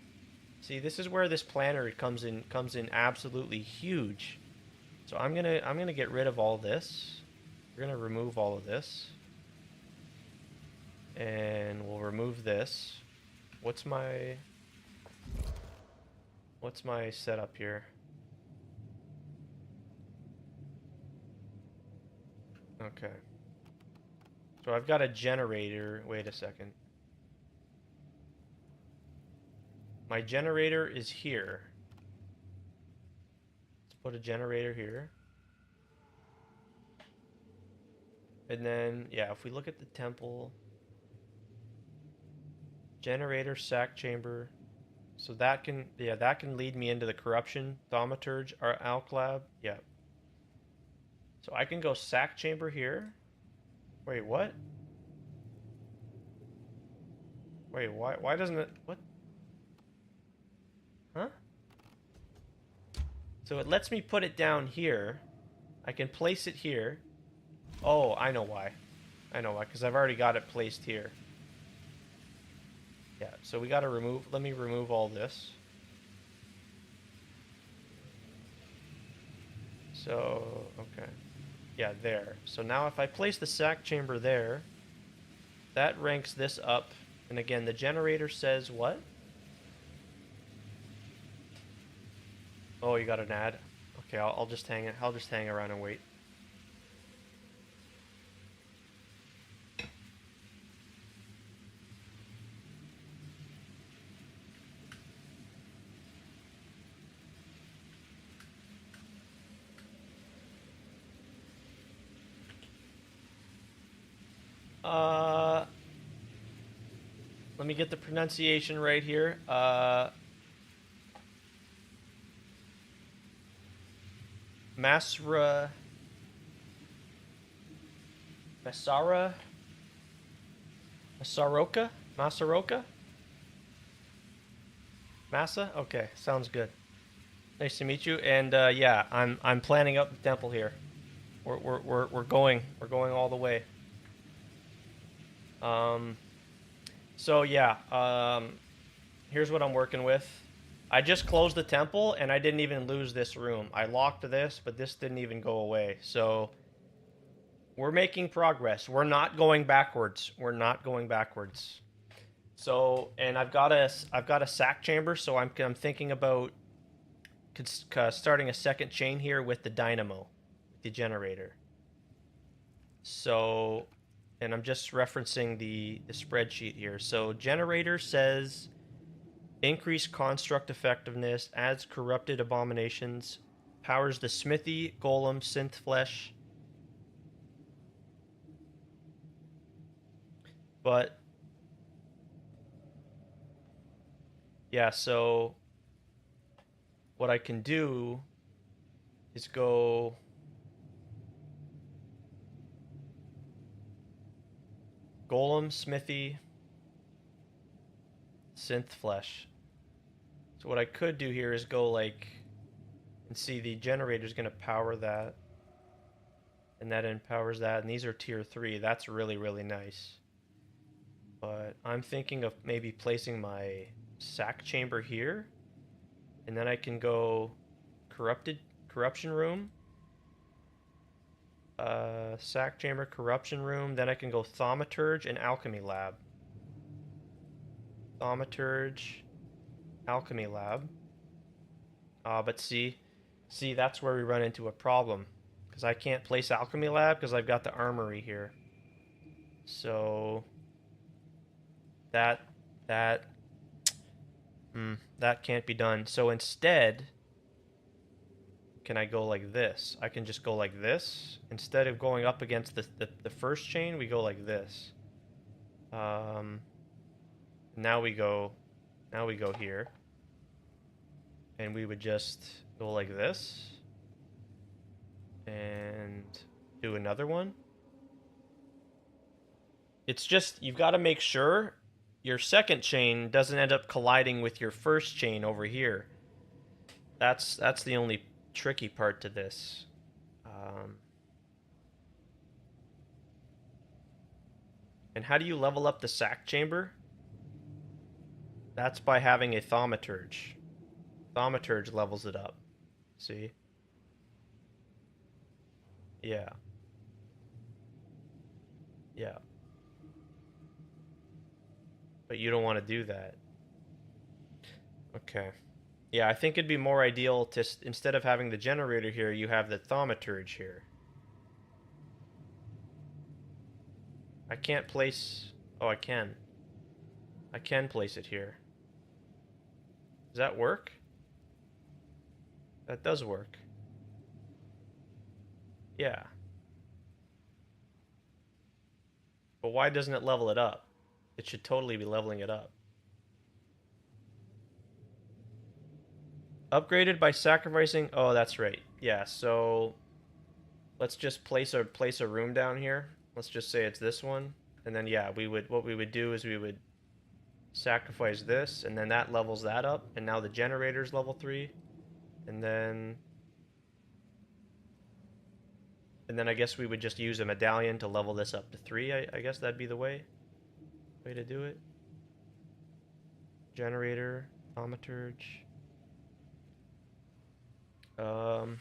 See, this is where this planner comes in absolutely huge. So I'm gonna get rid of all this. We're gonna remove all of this. And we'll remove this. What's my setup here? Okay. So I've got a generator. Wait a second. My generator is here. Let's put a generator here. And then, yeah, if we look at the temple, generator, sack chamber, so that can lead me into the corruption, thaumaturge, or alclab. Yeah. So I can go sack chamber here. Wait, what? Wait, why doesn't it, what? Huh? So it lets me put it down here. I can place it here. Oh, I know why. I know why, because I've already got it placed here. Yeah, so we got to let me remove all this. So, okay. Yeah, there. So now if I place the sack chamber there, that ranks this up. And again, the generator says what? Oh, you got an ad? Okay, I'll just hang it. I'll just hang around and wait. Let me get the pronunciation right here. Masra... Masaroka? Masaroka? Massa? Okay, sounds good. Nice to meet you. And yeah, I'm planning out the temple here. We're going all the way. So yeah, here's what I'm working with. I just closed the temple and I didn't even lose this room. I locked this, but this didn't even go away. So we're making progress. We're not going backwards. We're not going backwards. So, and I've got a sack chamber, so I'm thinking about starting a second chain here with the dynamo, the generator. So, and I'm just referencing the spreadsheet here. So generator says increase construct effectiveness, adds corrupted abominations, powers the smithy, golem, synth flesh. But yeah, so what I can do is go Golem, Smithy, Synth Flesh. So what I could do here is go like, and see the generator's gonna power that, and that empowers that, and these are tier 3. That's really, really nice. But I'm thinking of maybe placing my sack chamber here, and then I can go corruption room, sack chamber, corruption room, then I can go thaumaturge and alchemy lab. Thaumaturge, alchemy lab. But see, that's where we run into a problem, because I can't place alchemy lab because I've got the armory here. So that can't be done. So instead, can I go like this? I can just go like this. Instead of going up against the first chain, we go like this. Now we go here. And we would just go like this. And do another one. It's just, you've got to make sure your second chain doesn't end up colliding with your first chain over here. That's the only tricky part to this. And how do you level up the sack chamber? That's by having a thaumaturge. Thaumaturge levels it up. See? Yeah. Yeah. But you don't want to do that. Okay. Yeah, I think it'd be more ideal to, instead of having the generator here, you have the thaumaturge here. I can't place... Oh, I can. I can place it here. Does that work? That does work. Yeah. But why doesn't it level it up? It should totally be leveling it up. Upgraded by sacrificing... Oh, that's right. Yeah, so... Let's just place a room down here. Let's just say it's this one. And then, yeah, what we would do is we would sacrifice this, and then that levels that up. And now the generator's level 3. And then I guess we would just use a medallion to level this up to 3. I guess that'd be the way to do it. Generator, thaumaturge. Go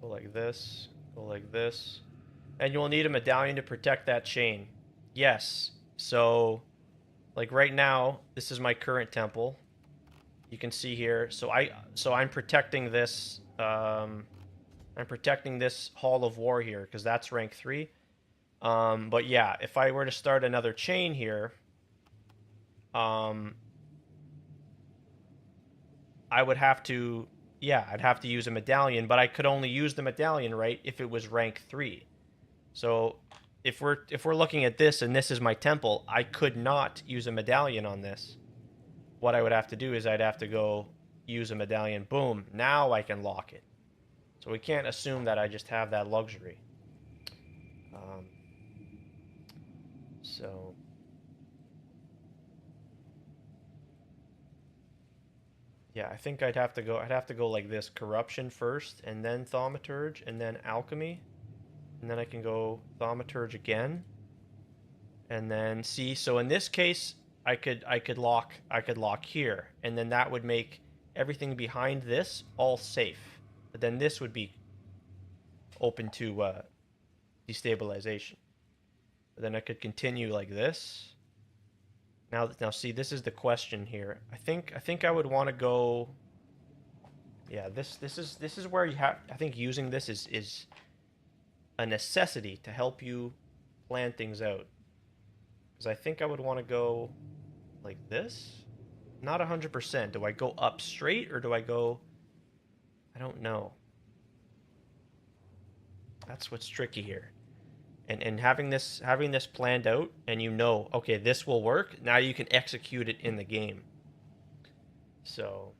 like this, go like this. And you'll need a medallion to protect that chain. Yes. So, like right now, this is my current temple. You can see here. So I'm protecting this. I'm protecting this Hall of War here because that's rank 3. But yeah, if I were to start another chain here, I would have to, yeah, I'd have to use a medallion, but I could only use the medallion, right, if it was rank 3. So if we're looking at this and this is my temple, I could not use a medallion on this. What I would have to do is I'd have to go use a medallion. Boom, now I can lock it. So we can't assume that I just have that luxury. So yeah, I think I'd have to go like this: corruption first, and then thaumaturge, and then alchemy, and then I can go thaumaturge again, and then see. So in this case, I could lock here, and then that would make everything behind this all safe. But then this would be open to destabilization. But then I could continue like this. Now see, this is the question here. I think I would want to go. Yeah, this is where you have. I think using this is a necessity to help you plan things out. Because I think I would want to go like this. Not 100%. Do I go up straight or do I go? I don't know. That's what's tricky here. And having this planned out, and you know, okay, this will work. Now you can execute it in the game. So,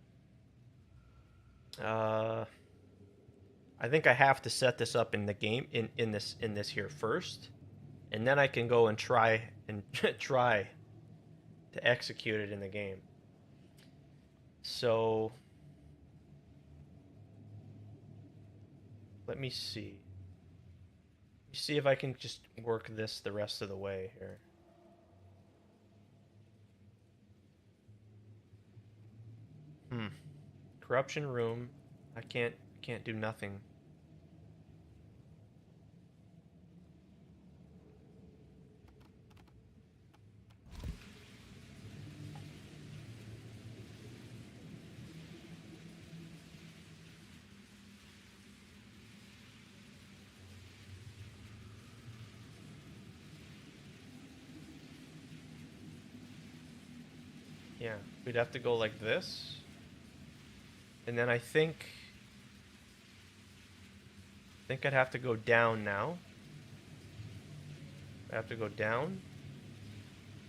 I think I have to set this up in the game in this here first, and then I can go and try and try to execute it in the game. So, let me see. See if I can just work this the rest of the way here. Corruption room. I can't do nothing. Yeah, we'd have to go like this. And then I think I'd have to go down now. I have to go down.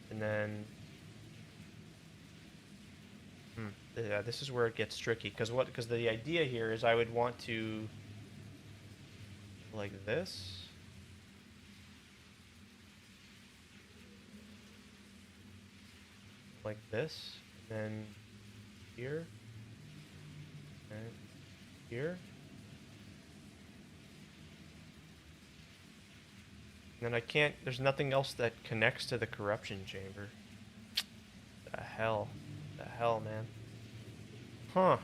And then yeah, this is where it gets tricky because the idea here is I would want to like this. Like this, and then here, and here. And then I can't, there's nothing else that connects to the corruption chamber. The hell, man. Huh.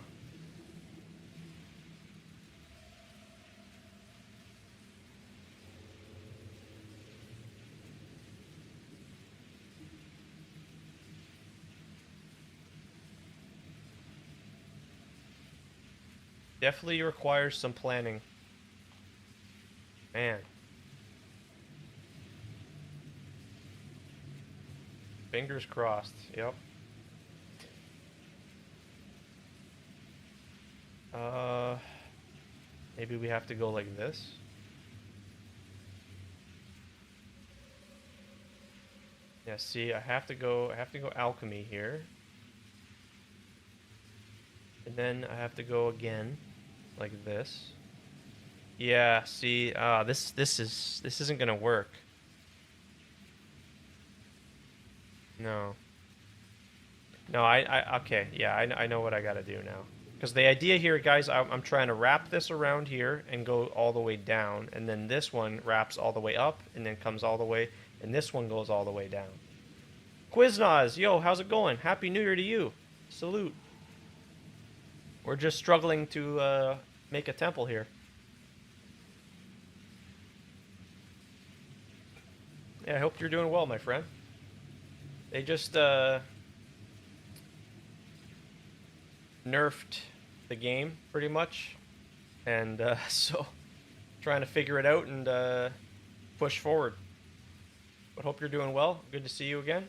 Definitely requires some planning. Man. Fingers crossed. Yep. Maybe we have to go like this. Yeah, see, I have to go alchemy here. And then I have to go again like this. Yeah, see, this isn't gonna work. No. No, okay, yeah, I know what I gotta do now. Because the idea here, guys, I'm trying to wrap this around here and go all the way down, and then this one wraps all the way up and then comes all the way, and this one goes all the way down. Quiznoz, yo, how's it going? Happy New Year to you. Salute. We're just struggling to make a temple here. Yeah, I hope you're doing well, my friend. They just nerfed the game pretty much, and so trying to figure it out and push forward. But hope you're doing well. Good to see you again.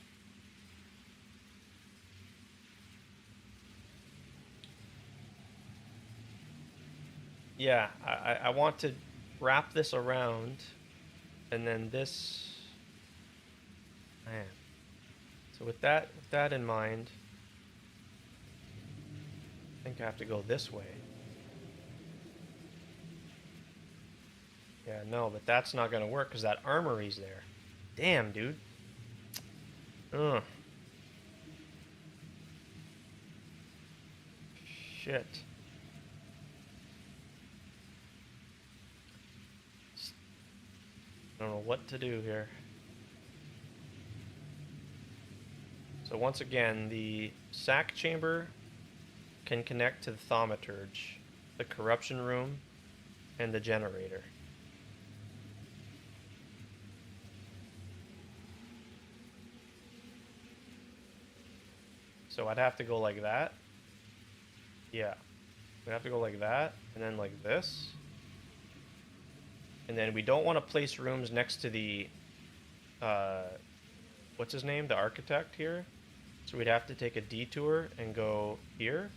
Yeah, I want to wrap this around, and then this. Man. So with that in mind, I think I have to go this way. Yeah, no, but that's not gonna work because that armory's there. Damn, dude. Ugh. Shit. I don't know what to do here. So once again, the sack chamber can connect to the thaumaturge, the corruption room, and the generator. So I'd have to go like that. Yeah. We have to go like that, and then like this. And then we don't want to place rooms next to the, what's his name? The architect here. So we'd have to take a detour and go here.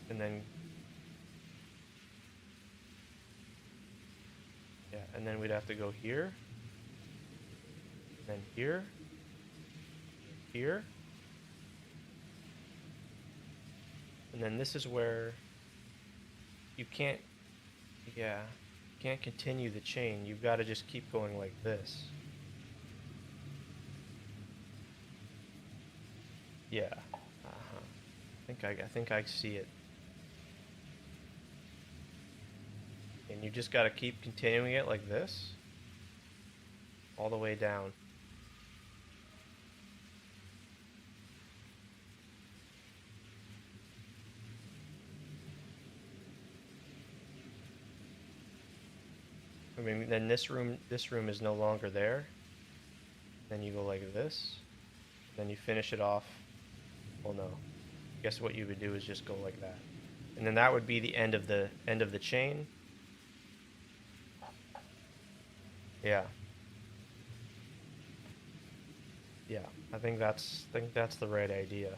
And then, yeah, and then we'd have to go here. And then here. here. And then this is where you can't, yeah, can't continue the chain. You've got to just keep going like this. Yeah. Uh-huh. I think I see it. And you just got to keep continuing it like this all the way down. I mean, then this room is no longer there. Then you go like this. Then you finish it off. Well, no. I guess what you would do is just go like that. And then that would be the end of the chain. Yeah. Yeah, I think that's the right idea.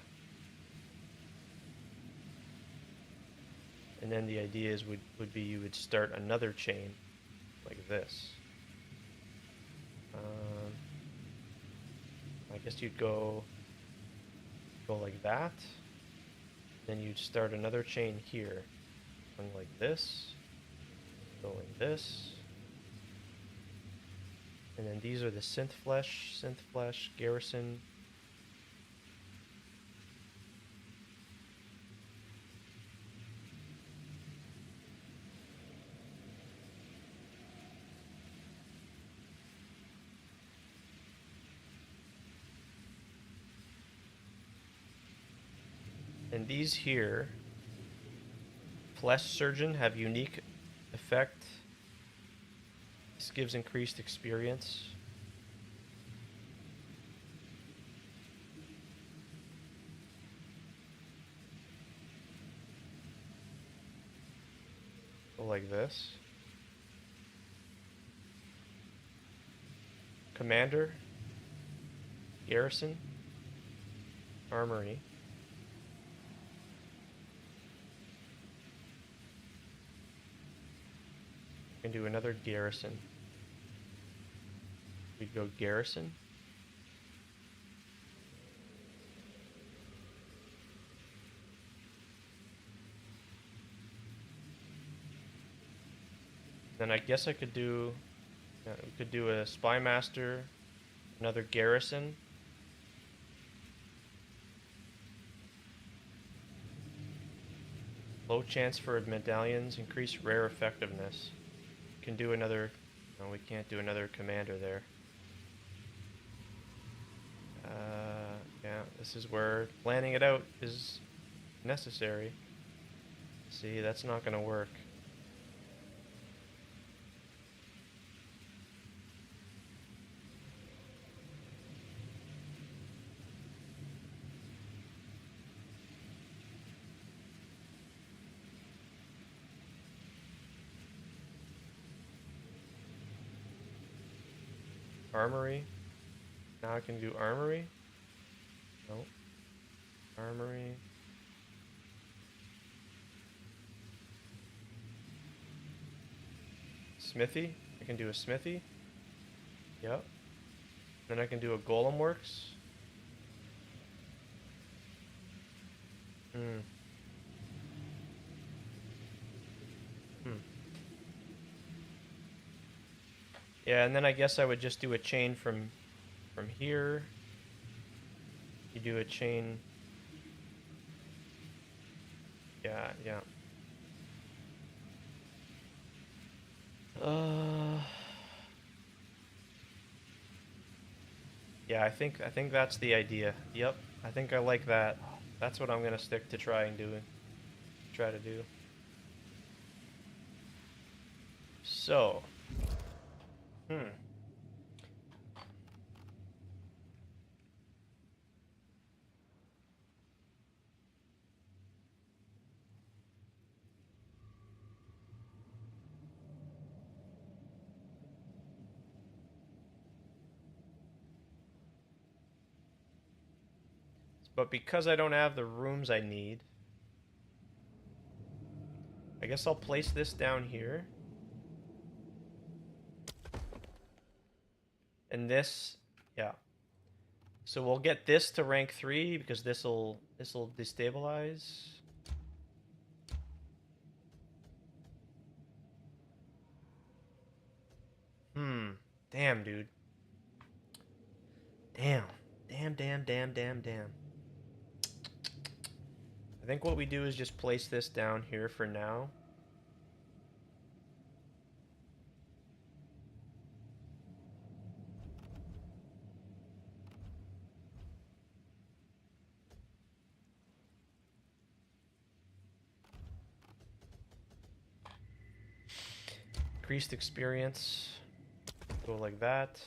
And then the idea is would be you would start another chain like this. I guess you'd go like that. Then you'd start another chain here, going like this, going this. And then these are the synth flesh, garrison. And these here, Flesh Surgeon, have unique effect. This gives increased experience. Go like this. Commander, Garrison, Armory. We can do another Garrison. We'd go Garrison. Then I guess I could do, we could do a Spy Master, another Garrison. Low chance for medallions, increase rare effectiveness. Can do another, no, we can't do another commander there. Yeah, this is where planning it out is necessary. See, that's not going to work. Armory. Now I can do armory. Nope. Armory. Smithy. I can do a smithy. Yep. Then I can do a golem works. Hmm. Yeah, and then I guess I would just do a chain from here. You do a chain. Yeah. Yeah, I think that's the idea. Yep, I think I like that. That's what I'm gonna stick to try to do. So. But because I don't have the rooms I need, I guess I'll place this down here. And this, yeah. So we'll get this to rank 3 because this'll destabilize. Damn, dude. Damn. Damn. I think what we do is just place this down here for now. Increased experience. Go like that.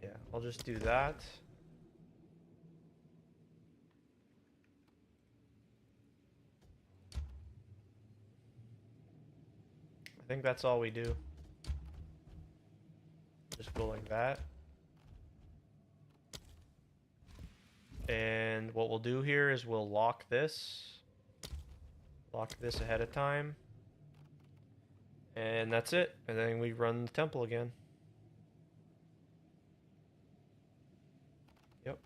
Yeah, I'll just do that. I think that's all we do. Just go like that. And what we'll do here is we'll lock this ahead of time, and that's it. And then we run the temple again. Yep.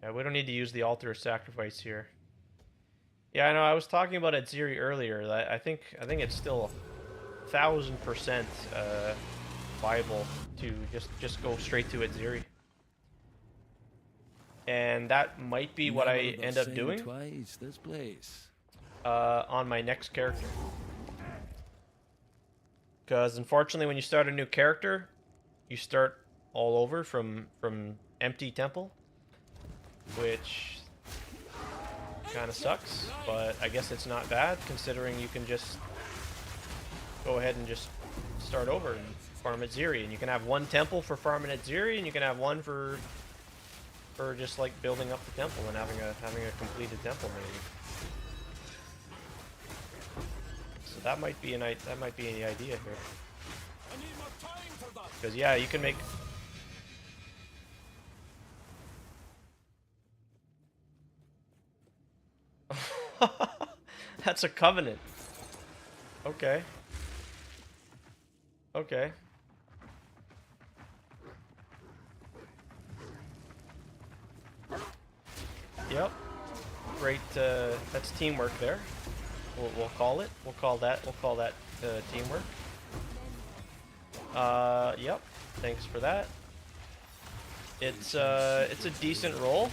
Yeah, we don't need to use the altar of sacrifice here. Yeah, I know. I was talking about Atziri earlier. I think it's still 1000% viable to just go straight to Atziri. And that might be what I end up doing Twice this place. on my next character. Because unfortunately, when you start a new character, you start all over from empty temple, which kind of sucks. But I guess it's not bad considering you can just go ahead and just start over and farm Atziri, and you can have one temple for farming Atziri, and you can have one for just like building up the temple and having a completed temple maybe. So that might be the idea here. Because yeah, you can make. That's a covenant. Okay. Okay. Yep. Great. That's teamwork there. We'll call it. We'll call that teamwork. Yep. Thanks for that. It's a decent roll.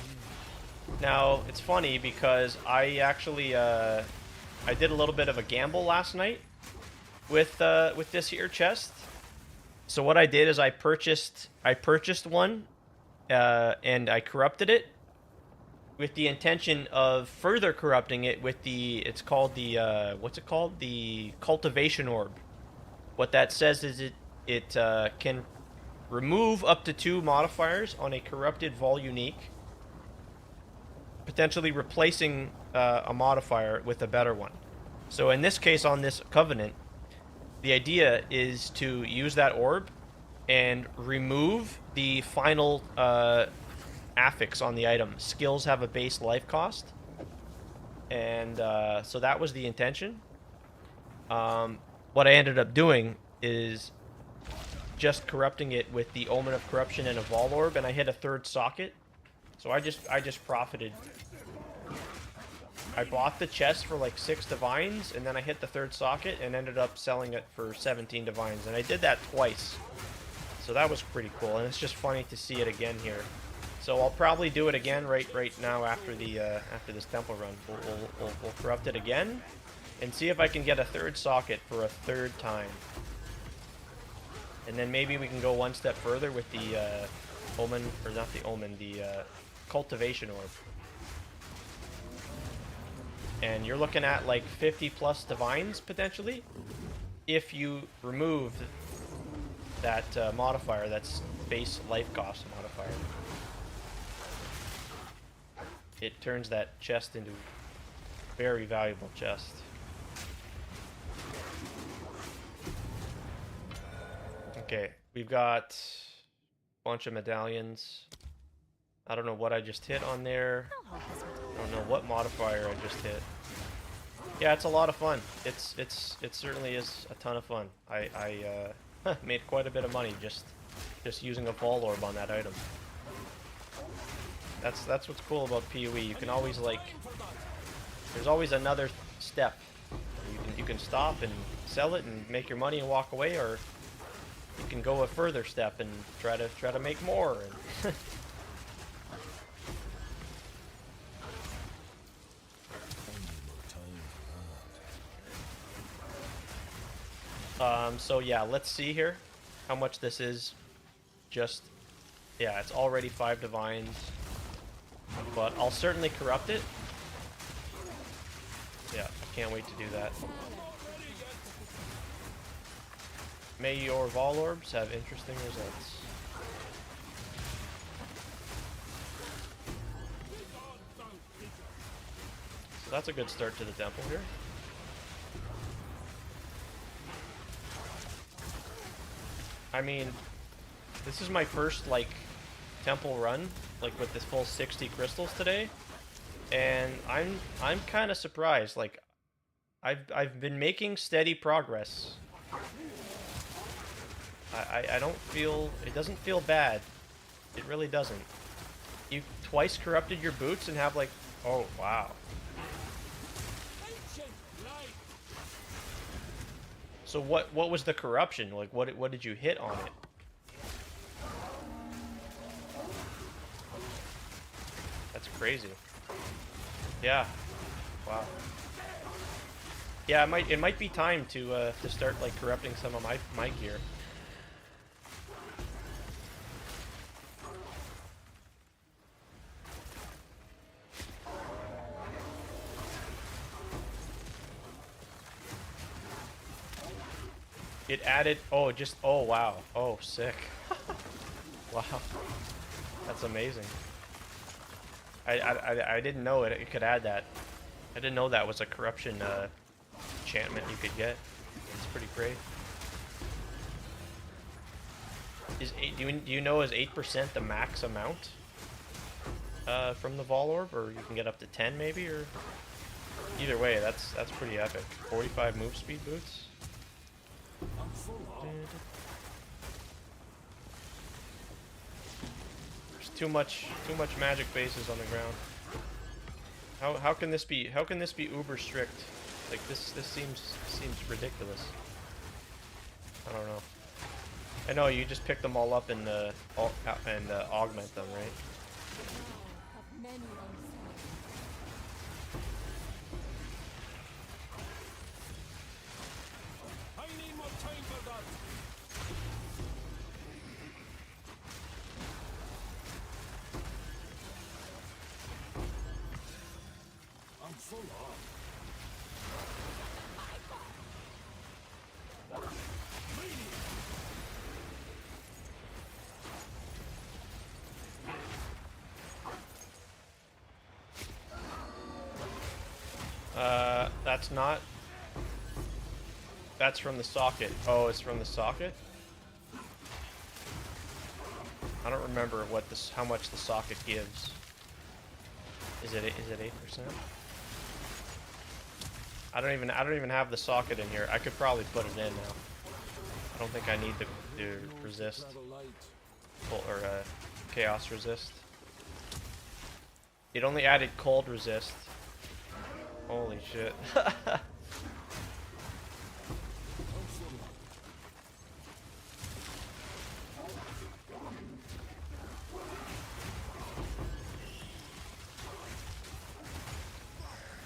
Now it's funny because I actually I did a little bit of a gamble last night with this here chest. So what I did is I purchased one, and I corrupted it with the intention of further corrupting it with it's called the what's it called? The cultivation orb. What that says is it can remove up to 2 modifiers on a corrupted vol unique, potentially replacing a modifier with a better one. So in this case, on this covenant, the idea is to use that orb and remove the final affix on the item. Skills have a base life cost, and so that was the intention. What I ended up doing is just corrupting it with the Omen of Corruption and a Vol Orb, and I hit a 3rd socket. So I just profited. I bought the chest for like 6 divines, and then I hit the 3rd socket and ended up selling it for 17 divines, and I did that twice. So that was pretty cool, and it's just funny to see it again here. So I'll probably do it again right now after this temple run. We'll corrupt it again, and see if I can get a 3rd socket for a 3rd time. And then maybe we can go one step further with the Omen, or not the Omen, the Cultivation Orb. And you're looking at like 50 plus divines potentially if you remove that modifier, that's base life cost modifier. It turns that chest into a very valuable chest. Okay, we've got a bunch of medallions. I don't know what I just hit on there. I'll hold this one. don't know what modifier I just hit. Yeah, it's a lot of fun. It certainly is a ton of fun. I made quite a bit of money just using a Vol Orb on that item. That's what's cool about PoE. You can always like, there's always another step. You can stop and sell it and make your money and walk away, or you can go a further step and try to make more. And so yeah, let's see here how much this is. Just, yeah, it's already 5 divines, but I'll certainly corrupt it. Yeah, I can't wait to do that. May your Vol Orbs have interesting results. So that's a good start to the temple here. I mean, this is my first, like, temple run, like, with this full 60 crystals today, and I'm kind of surprised. Like, I've been making steady progress. I don't feel, it doesn't feel bad. It really doesn't. You twice corrupted your boots and have, like, oh wow. So what was the corruption? Like, what did you hit on it? That's crazy. Yeah. Wow. Yeah, it might be time to start like corrupting some of my gear. It added, oh, just, oh, wow. Oh, sick. Wow. That's amazing. I didn't know it could add that. I didn't know that was a corruption enchantment you could get. It's pretty great. Do you know, is 8% the max amount from the Vol Orb? Or you can get up to 10 maybe? Or either way, that's pretty epic. 45 move speed boots. There's too much magic bases on the ground. How can this be uber strict? Like this seems ridiculous. I don't know. I know you just pick them all up and augment them, right? That's not. That's from the socket. Oh, it's from the socket? I don't remember how much the socket gives. Is it 8%? I don't even have the socket in here. I could probably put it in now. I don't think I need to resist or chaos resist. It only added cold resist. Holy shit.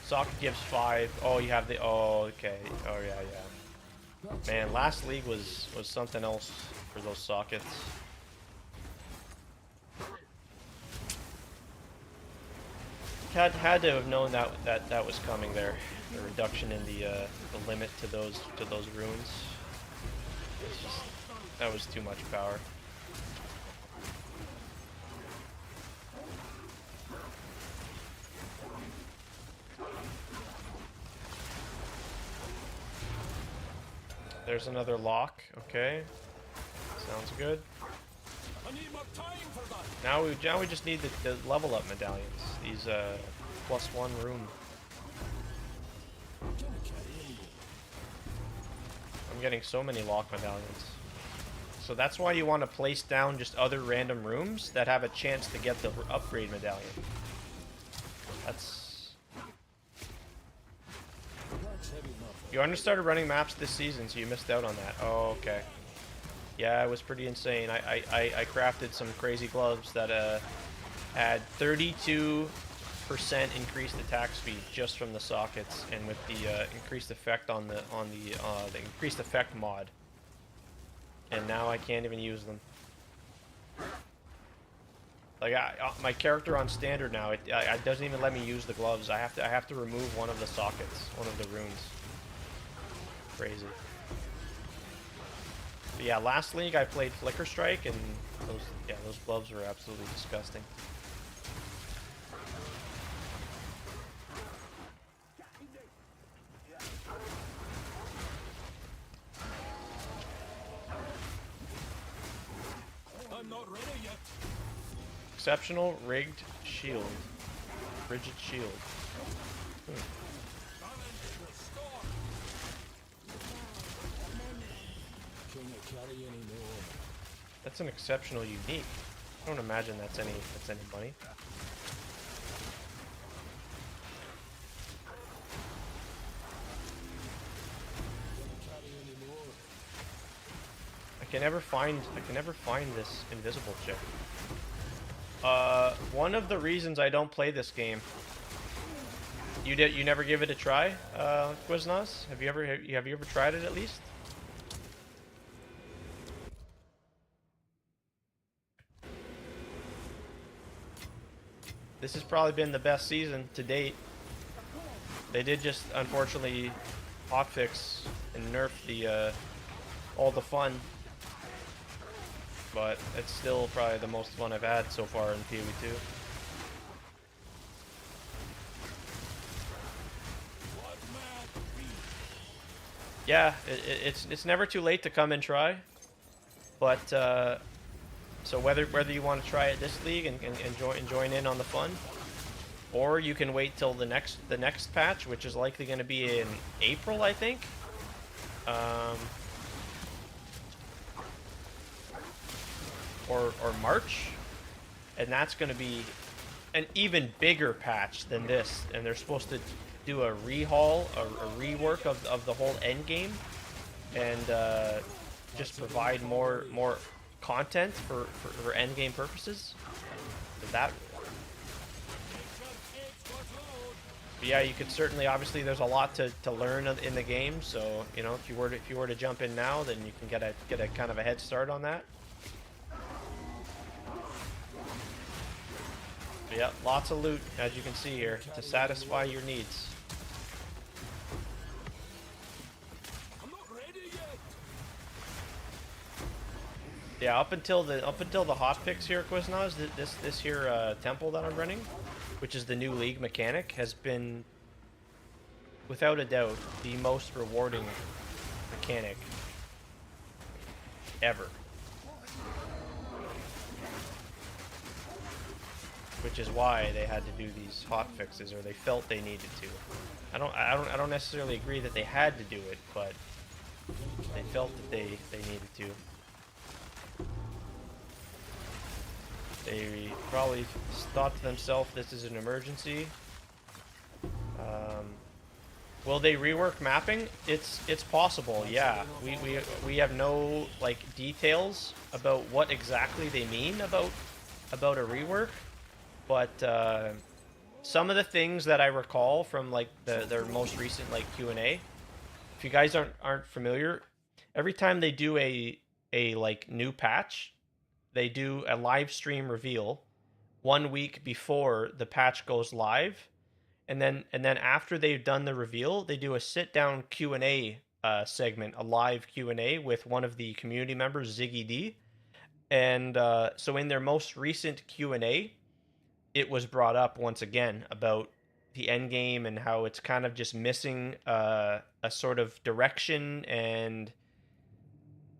Socket gives 5. Oh, you have the. Oh, okay. Oh, yeah, yeah. Man, last league was something else for those sockets. Had to have known that was coming there. The reduction in the limit to those runes. That was too much power. There's another lock. Okay, sounds good. Now we just need the level up medallions. These +1 room. I'm getting so many lock medallions. So that's why you want to place down just other random rooms that have a chance to get the upgrade medallion. That's... You only started running maps this season, so you missed out on that. Oh, okay. Yeah, it was pretty insane. I crafted some crazy gloves that had 32% increased attack speed just from the sockets, and with the increased effect on the increased effect mod. And now I can't even use them. Like my character on standard now, it doesn't even let me use the gloves. I have to remove one of the sockets, one of the runes. Crazy. But yeah, last league I played Flicker Strike, and those gloves were absolutely disgusting. I'm not ready yet. Exceptional rigged shield. Rigid shield. Can I carry any more? That's an exceptional unique. I don't imagine that's any money. I can never find this invisible chick. One of the reasons I don't play this game. You never give it a try, Quiznos? Have you ever tried it at least? This has probably been the best season to date. They did just unfortunately hotfix and nerf the all the fun, but it's still probably the most fun I've had so far in PoE2. Yeah, it's never too late to come and try, but so whether you want to try it this league and join in on the fun, or you can wait till the next patch, which is likely going to be in April, I think. Or March, and that's going to be an even bigger patch than this, and they're supposed to do a rehaul, a rework of the whole end game, and just provide more content for end game purposes. But yeah, you could certainly, obviously there's a lot to learn in the game, so you know, if you were to jump in now, then you can get a kind of a head start on that. But yeah, lots of loot, as you can see here, to satisfy your needs. Yeah, up until the hotfix here, Quiznos, this here temple that I'm running, which is the new league mechanic, has been without a doubt the most rewarding mechanic ever. Which is why they had to do these hotfixes, or they felt they needed to. I don't necessarily agree that they had to do it, but they felt that they needed to. They probably thought to themselves, this is an emergency. Will they rework mapping? It's possible, yeah. We have no like details about what exactly they mean about a rework, but some of the things that I recall from like their most recent like Q&A, if you guys aren't familiar, every time they do a like new patch, they do a live stream reveal 1 week before the patch goes live, and then after they've done the reveal, they do a sit down Q&A segment, a live Q&A with one of the community members, Ziggy D. And so in their most recent Q&A, it was brought up once again about the end game and how it's kind of just missing a sort of direction, and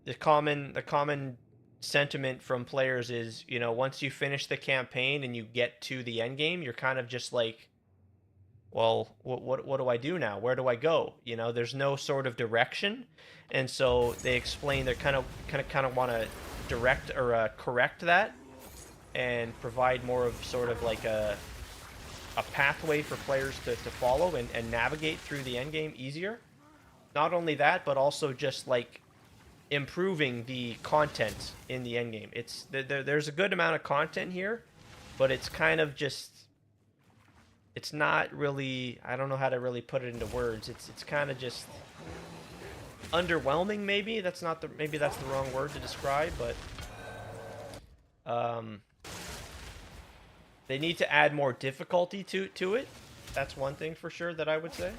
the common sentiment from players is, you know, once you finish the campaign and you get to the end game, you're kind of just like well, what do I do now? Where do I go? You know, there's no sort of direction, and so they explain they kind of want to direct or correct that and provide more of sort of like a pathway for players to follow and navigate through the end game easier. Not only that, but also just like improving the content in the end game. It's there's a good amount of content here, but it's kind of just, it's not really, I don't know how to really put it into words. It's kind of just underwhelming. Maybe that's not the, maybe that's the wrong word to describe, but they need to add more difficulty to it. That's one thing for sure that I would say.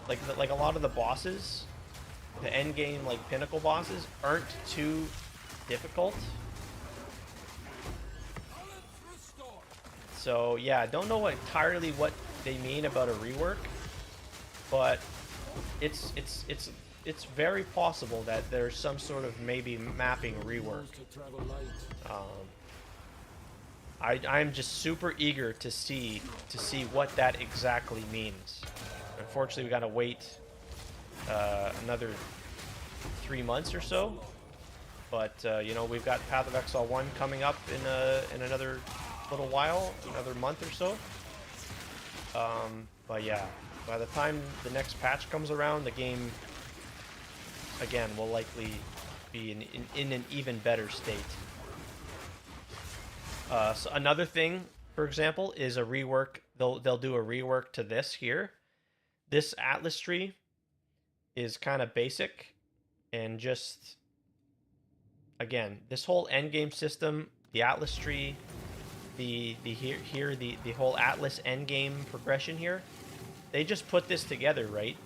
Like a lot of the bosses, the end game like pinnacle bosses aren't too difficult. So yeah, I don't know entirely what they mean about a rework, but it's very possible that there's some sort of maybe mapping rework. I'm just super eager to see what that exactly means. Unfortunately, we gotta wait another 3 months or so. But you know, we've got Path of Exile 1 coming up in another little while, another month or so. But yeah, by the time the next patch comes around, the game again will likely be in an even better state. So another thing, for example, is a rework. They'll do a rework to this here. This Atlas tree is kind of basic, and just again, this whole endgame system, the Atlas tree, the whole Atlas endgame progression here, they just put this together, right?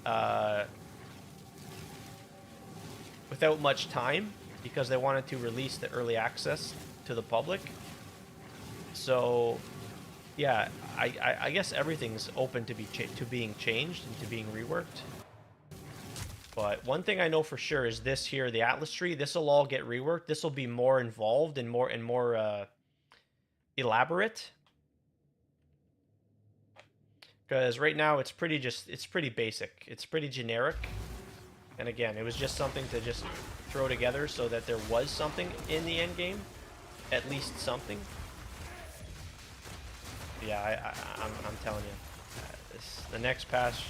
Without much time, because they wanted to release the early access to the public. So yeah, I guess everything's open to being changed and to being reworked. But one thing I know for sure is this here, the Atlas tree. This will all get reworked. This will be more involved and more elaborate. Because right now it's pretty basic. It's pretty generic. And again, it was just something to just throw together so that there was something in the end game, at least something. Yeah, I'm telling you, the next patch.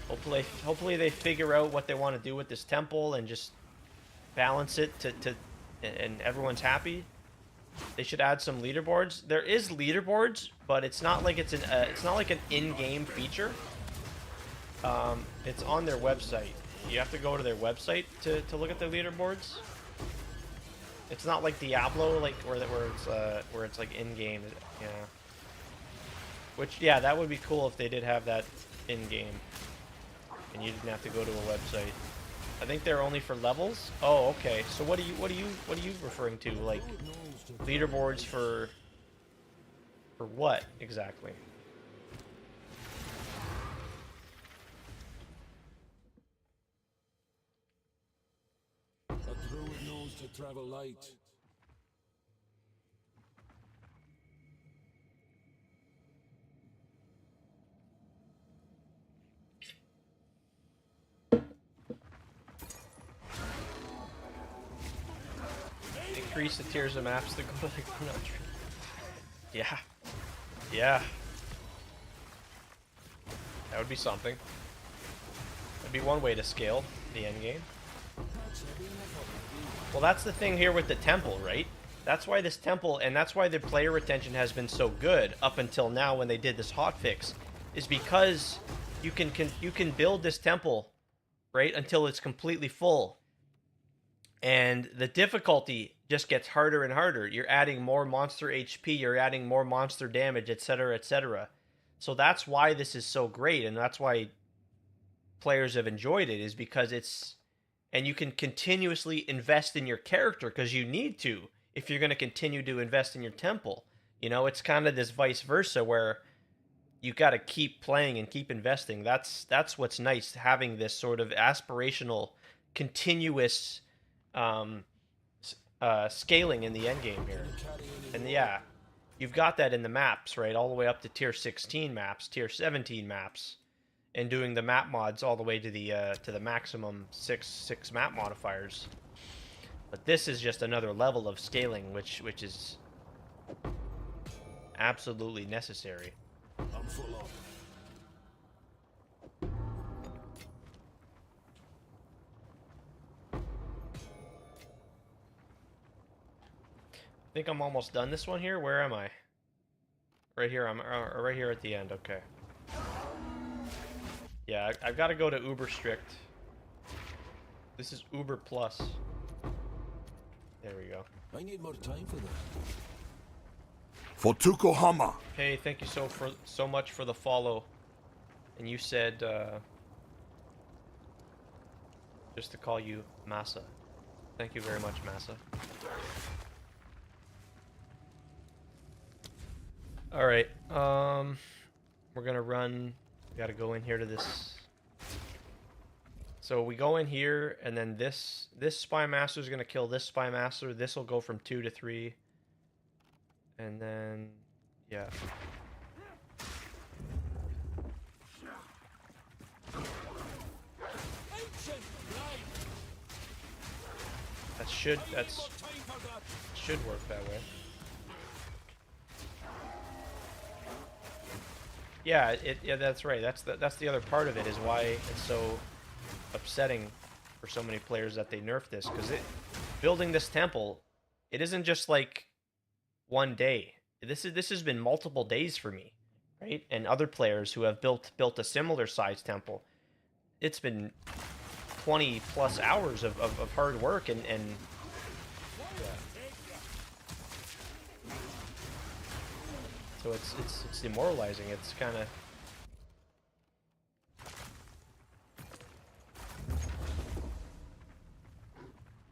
Hopefully they figure out what they want to do with this temple and just balance it and everyone's happy. They should add some leaderboards. There is leaderboards, but it's not like it's not like an in-game feature. It's on their website. You have to go to their website to look at the leaderboards. It's not like Diablo, like where it's like in-game. Yeah. Which, yeah, that would be cool if they did have that in-game, and you didn't have to go to a website. I think they're only for levels. Oh, okay. So what are you referring to? Like leaderboards for what exactly? A druid knows to travel light. Increase the tiers of maps to go to the Chrono Tree. Yeah. Yeah. That would be something. That'd be one way to scale the end game. Well, that's the thing here with the temple, right? That's why this temple, and that's why the player retention has been so good up until now when they did this hotfix, is because you can build this temple, right, until it's completely full. And the difficulty just gets harder and harder. You're adding more monster HP, you're adding more monster damage, etc., etc. So that's why this is so great, and that's why players have enjoyed it, is because it's, and you can continuously invest in your character because you need to if you're going to continue to invest in your temple. You know, it's kind of this vice versa where you got to keep playing and keep investing. That's what's nice, having this sort of aspirational, continuous scaling in the end game here. And yeah, you've got that in the maps, right? All the way up to tier 16 maps, tier 17 maps, and doing the map mods all the way to the maximum six map modifiers. But this is just another level of scaling, which is absolutely necessary. I'm full up. I think I'm almost done this one here. Where am I? Right here. I'm right here at the end. Okay. Yeah, I've got to go to Uber Strict. This is Uber Plus. There we go. I need more time for that. For Tukohama. Hey, thank you so much for the follow. And you said just to call you Massa. Thank you very much, Massa. All right. We're gonna run. We gotta go in here to this. So we go in here, and then this Spy Master is gonna kill this Spy Master. This will go from 2 to 3, and then yeah. That should work that way. Yeah, yeah, that's right. That's the other part of it, is why it's so upsetting for so many players that they nerf this, because building this temple, it isn't just like one day. This has been multiple days for me, right? And other players who have built a similar size temple, it's been 20 plus hours of hard work and yeah. So it's demoralizing. It's kind of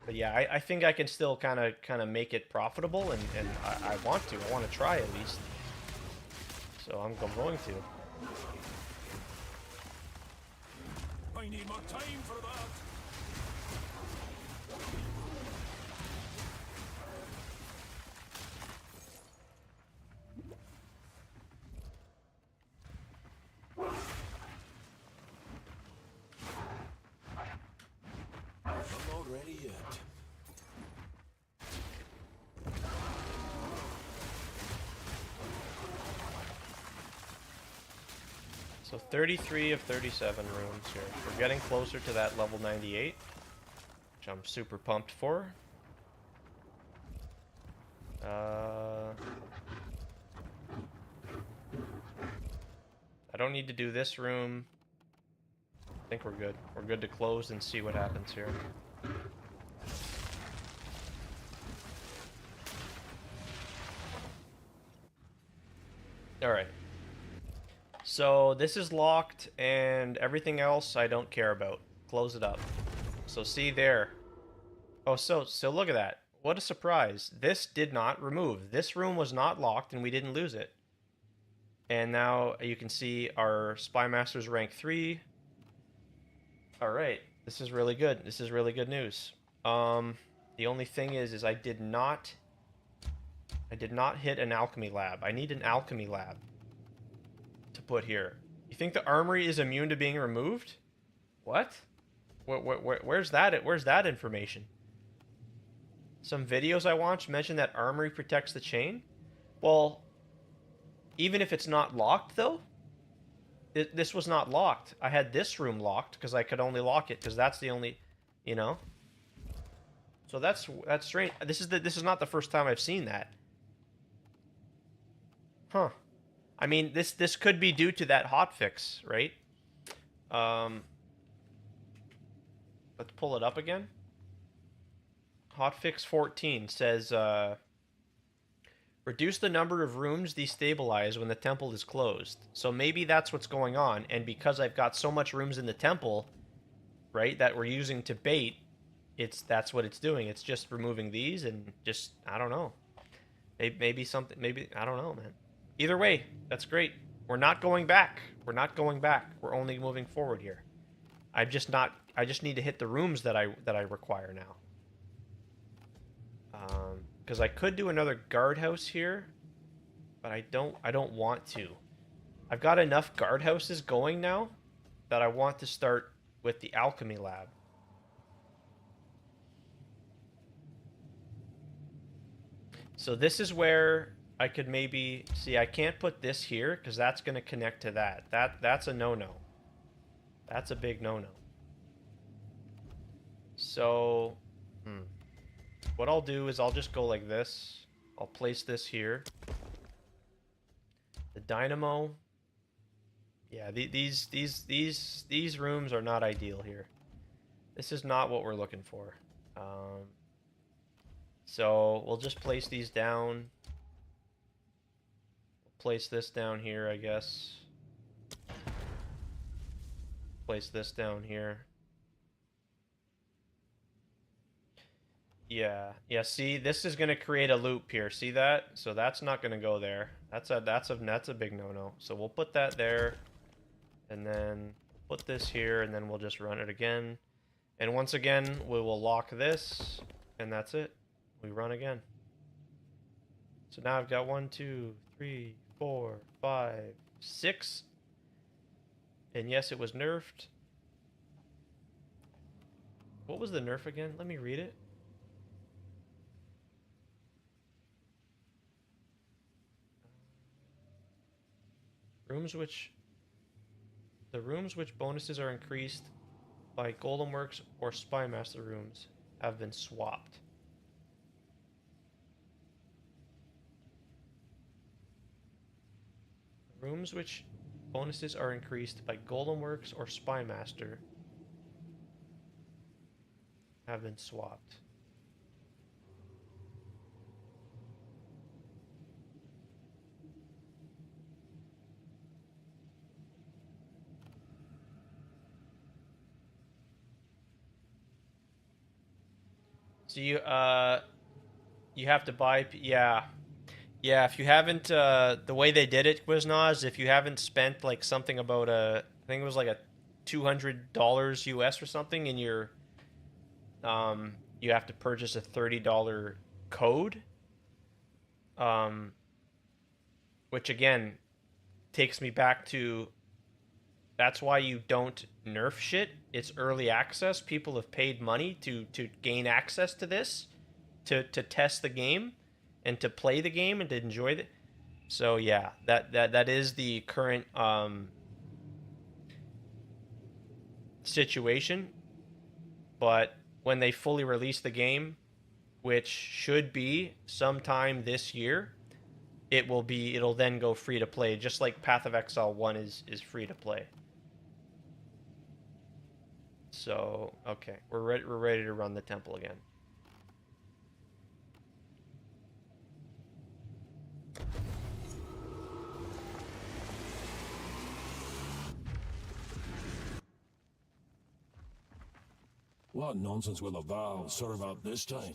but yeah, I think I can still kind of make it profitable, and I want to. I want to try at least. So I'm going to. I need more time for that. I'm not ready yet. So 33 of 37 rooms here. We're getting closer to that level 98, which I'm super pumped for. I don't need to do this room. I think we're good. We're good to close and see what happens here. Alright. So this is locked, and everything else I don't care about. Close it up. So see there. Oh, so look at that. What a surprise. This did not remove. This room was not locked, and we didn't lose it. And now you can see our Spy Master's rank 3. Alright. This is really good. This is really good news. The only thing is I did not hit an alchemy lab. I need an alchemy lab to put here. You think the armory is immune to being removed? What? Where's that? Where's that information? Some videos I watched mention that armory protects the chain. Well, even if it's not locked, though, this was not locked. I had this room locked because I could only lock it because that's the only, you know. So that's strange. This is not the first time I've seen that. Huh. I mean, this could be due to that hotfix, right? Let's pull it up again. Hotfix 14 says, reduce the number of rooms destabilized when the temple is closed. So maybe that's what's going on, and because I've got so much rooms in the temple, right, that we're using to bait, that's what it's doing. It's just removing these and just, I don't know. Maybe something, maybe, I don't know, man. Either way, that's great. We're not going back. We're not going back. We're only moving forward here. I just need to hit the rooms that I require now. Because I could do another guardhouse here, but I don't want to. I've got enough guardhouses going now that I want to start with the alchemy lab. So this is where I could maybe see. I can't put this here because that's going to connect to that. That's a no-no. That's a big no-no. So, what I'll do is I'll just go like this. I'll place this here. The dynamo. Yeah, these rooms are not ideal here. This is not what we're looking for. So we'll just place these down. Place this down here, I guess. Place this down here. Yeah, see, this is gonna create a loop here. See that? So that's not gonna go there. That's a big no-no. So we'll put that there, and then put this here, and then we'll just run it again. And once again, we will lock this, and that's it. We run again. So now I've got 1, 2, 3, 4, 5, 6. And yes, it was nerfed. What was the nerf again? Let me read it. The rooms which bonuses are increased by Golden Works or Spymaster rooms have been swapped. Rooms which bonuses are increased by Golden Works or Spymaster have been swapped. So you have to buy, yeah, if you haven't, the way they did it, Quiznoz, if you haven't spent like something about I think it was like a $200 US or something, and you have to purchase a $30 code, which again takes me back to, that's why you don't nerf shit. It's early access. People have paid money to gain access to this, to test the game, and to play the game, and to enjoy it. So yeah, that is the current situation. But when they fully release the game, which should be sometime this year, it'll then go free to play, just like Path of Exile 1 is free to play. So, okay, we're ready to run the temple again. What nonsense will the valves serve out this time?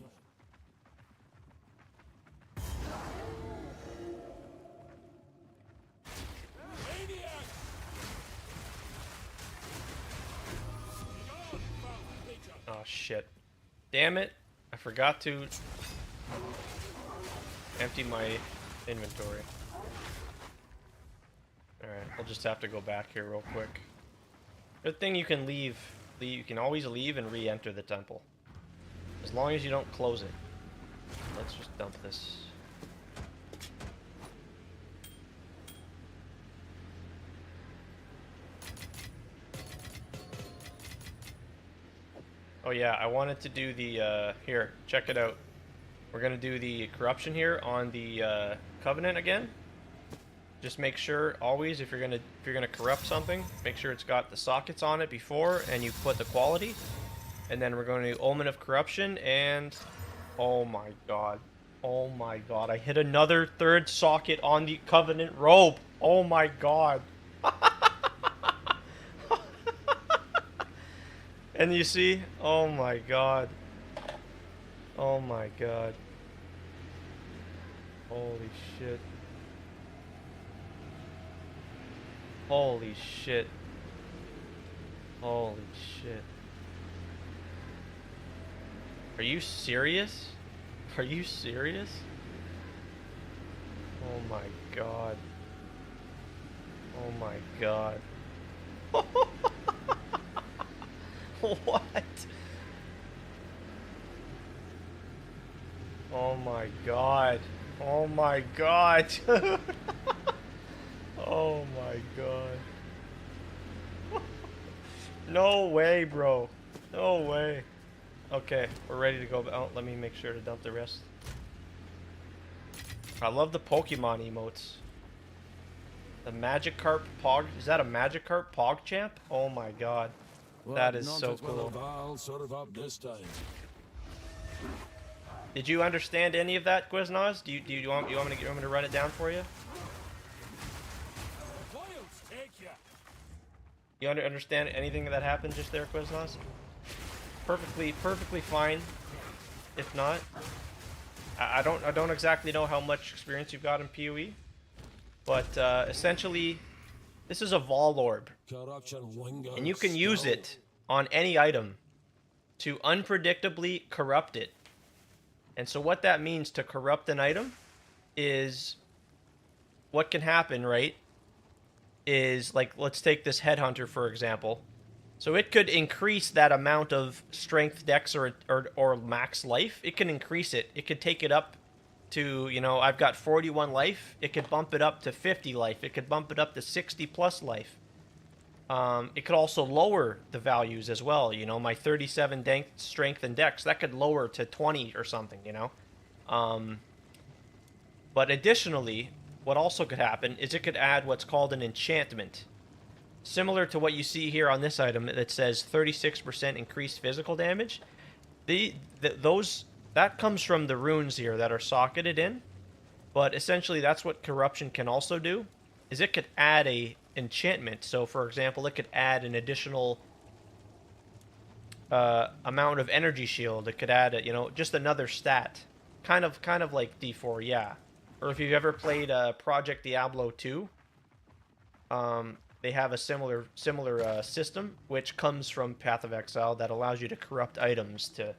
Oh shit. Damn it. I forgot to empty my inventory. Alright, I'll just have to go back here real quick. Good thing you can leave. You can always leave and re-enter the temple. As long as you don't close it. Let's just dump this. Oh yeah, I wanted to do the, here, check it out. We're gonna do the corruption here on the Covenant again. Just make sure always, if you're gonna corrupt something, make sure it's got the sockets on it before, and you put the quality. And then we're going to do Omen of Corruption, and oh my god, I hit another third socket on the Covenant robe. Oh my god. And you see, oh my god, holy shit. Holy shit. Holy shit. Are you serious? Are you serious? Oh my god. Oh my god. What? Oh my god. Oh my god. Oh my god. No way, bro. No way. Okay, we're ready to go. Oh, let me make sure to dump the rest. I love the Pokemon emotes. The Magikarp Pog. Is that a Magikarp Pogchamp? Oh my god. That is Not so as well cool. a Val sort of up this time. Did you understand any of that, Quiznoz? Do you want me to run it down for you? Wilds take ya. You understand anything that happened just there, Quiznoz? Perfectly fine. If not, I don't exactly know how much experience you've got in PoE, but essentially, this is a Vol Orb, Corruption lingers and you can use still. it on any item to unpredictably corrupt it. And so what that means to corrupt an item is what can happen, right? Is like, let's take this Headhunter for example. So it could increase that amount of strength, dex, or max life. It can increase it. It could take it up to, you know, I've got 41 life. It could bump it up to 50 life. It could bump it up to 60 plus life. It could also lower the values as well. You know, my 37 strength and dex, that could lower to 20 or something, you know. But additionally, what also could happen is it could add what's called an enchantment. Similar to what you see here on this item that says 36% increased physical damage. That comes from the runes here that are socketed in. But essentially that's what corruption can also do. Is it could add a enchantment. So for example, it could add an additional amount of energy shield. It could add a, you know, just another stat. Kind of like D4, yeah. Or if you've ever played Project Diablo 2, they have a similar system which comes from Path of Exile that allows you to corrupt items to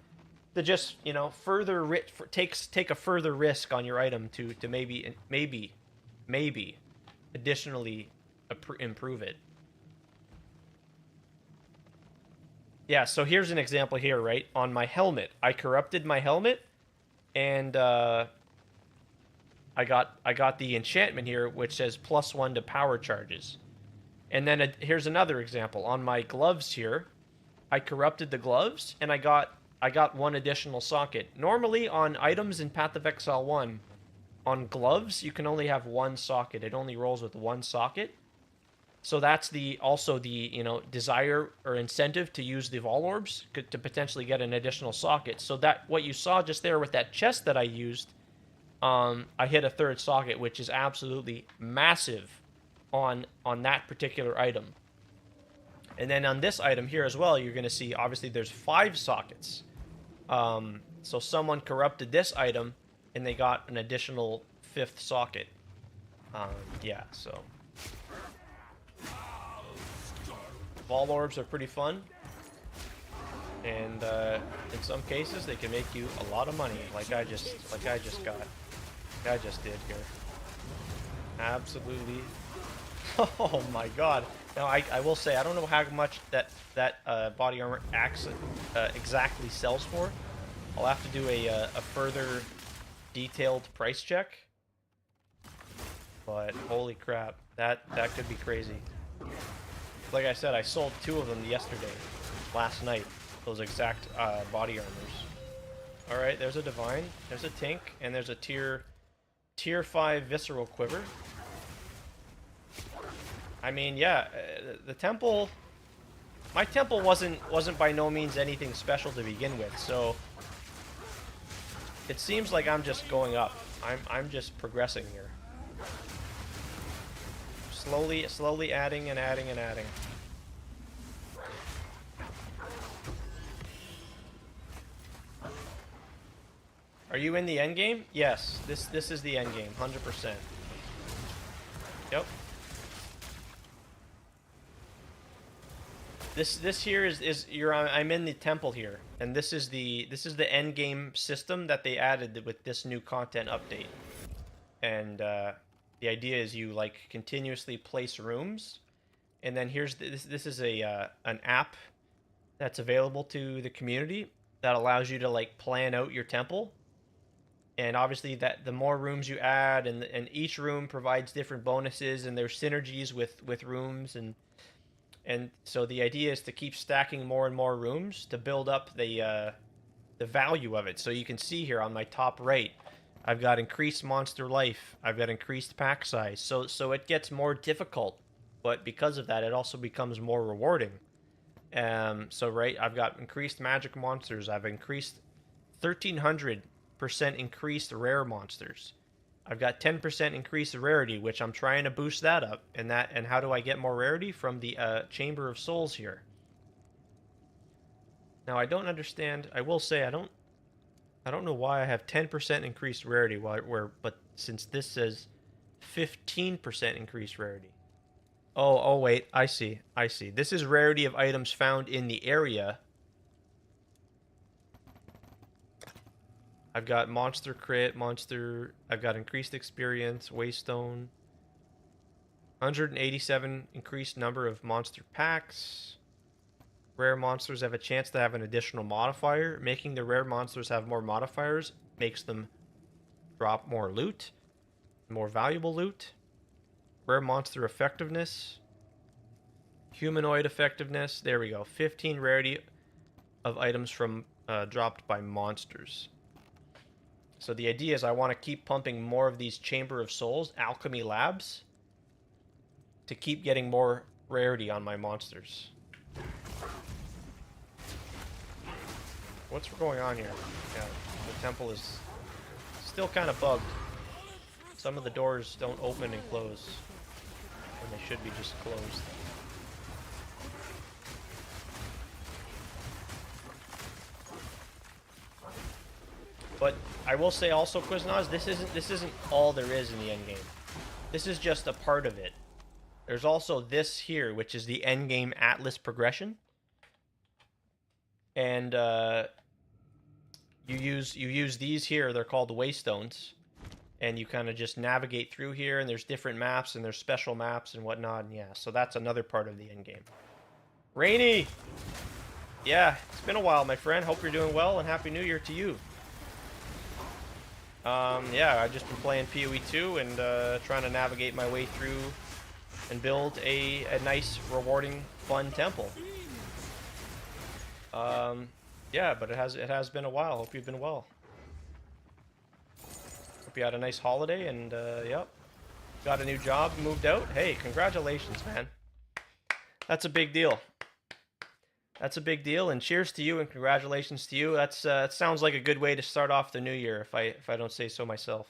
just, you know, further take a further risk on your item to maybe additionally improve it. Yeah, so here's an example here, right? On my helmet, I corrupted my helmet, and I got the enchantment here, which says +1 to power charges. And then here's another example. On my gloves here, I corrupted the gloves, and I got one additional socket. Normally, on items in Path of Exile 1, on gloves, you can only have one socket. It only rolls with one socket. So that's also the, you know, desire or incentive to use the Vol Orbs to potentially get an additional socket. So that what you saw just there with that chest that I used, I hit a third socket, which is absolutely massive on that particular item. And then on this item here as well, you're going to see obviously there's 5 sockets. So someone corrupted this item and they got an additional 5th socket. Yeah, so Vol Orbs are pretty fun, and in some cases they can make you a lot of money, like I just did here. Absolutely. Oh my god. Now I will say I don't know how much that body armor exactly sells for. I'll have to do a further detailed price check. But holy crap, that could be crazy. Like I said, I sold 2 of them last night. Those exact body armors. All right, there's a divine, there's a tink, and there's a tier 5 visceral quiver. I mean, yeah, the temple. My temple wasn't by no means anything special to begin with, so it seems like I'm just going up. I'm just progressing here. Slowly adding and adding and adding. Are you in the end game? Yes, this is the end game, 100%. Yep. This here is I'm in the temple here, and this is the end game system that they added with this new content update. and the idea is you like continuously place rooms, and then here's this is a an app that's available to the community that allows you to like plan out your temple. And obviously that the more rooms you add, and each room provides different bonuses, and there's synergies with rooms, and so the idea is to keep stacking more and more rooms to build up the value of it. So you can see here on my top right, I've got increased monster life, I've got increased pack size, so it gets more difficult, but because of that it also becomes more rewarding. So right, I've got increased magic monsters, I've increased 1300% increased rare monsters. I've got 10% increased rarity, which I'm trying to boost that up. And how do I get more rarity? From the Chamber of Souls here. Now I don't understand. I will say I don't know why I have 10% increased rarity but since this says 15% increased rarity. Oh wait, I see. This is rarity of items found in the area. I've got monster crit, I've got increased experience, waystone. 187 increased number of monster packs. Rare monsters have a chance to have an additional modifier. Making the rare monsters have more modifiers makes them drop more loot, more valuable loot. Rare monster effectiveness. Humanoid effectiveness. There we go. 15 rarity of items from dropped by monsters. So the idea is I want to keep pumping more of these Chamber of Souls, Alchemy Labs, to keep getting more rarity on my monsters. What's going on here? Yeah, the temple is still kind of bugged. Some of the doors don't open and close when they should be just closed. But I will say also, Quiznoz, this isn't all there is in the endgame. This is just a part of it. There's also this here, which is the endgame Atlas progression. And you use these here, they're called waystones. And you kind of just navigate through here, and there's different maps, and there's special maps and whatnot, and yeah, so that's another part of the endgame. Rainy! Yeah, it's been a while, my friend. Hope you're doing well, and Happy New Year to you. Yeah, I've just been playing PoE 2 and trying to navigate my way through and build a nice, rewarding, fun temple. Yeah, but it has been a while. Hope you've been well. Hope you had a nice holiday, and yep, got a new job, moved out. Hey, congratulations, man. That's a big deal. That's a big deal, and cheers to you and congratulations to you. That sounds like a good way to start off the new year, if I don't say so myself.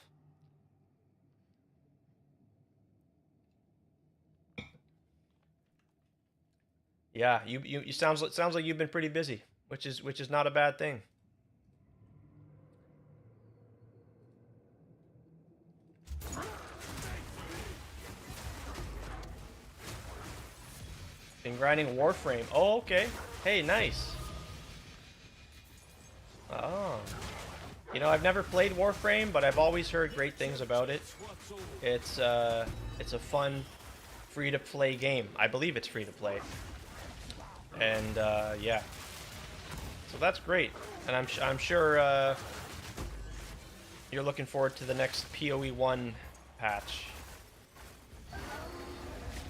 Yeah, you sounds like you've been pretty busy, which is not a bad thing. Been grinding Warframe. Oh, okay. Hey, nice. Oh. You know, I've never played Warframe, but I've always heard great things about it. It's a fun, free-to-play game. I believe it's free-to-play. And, yeah. So that's great. And I'm sure, you're looking forward to the next PoE 1 patch.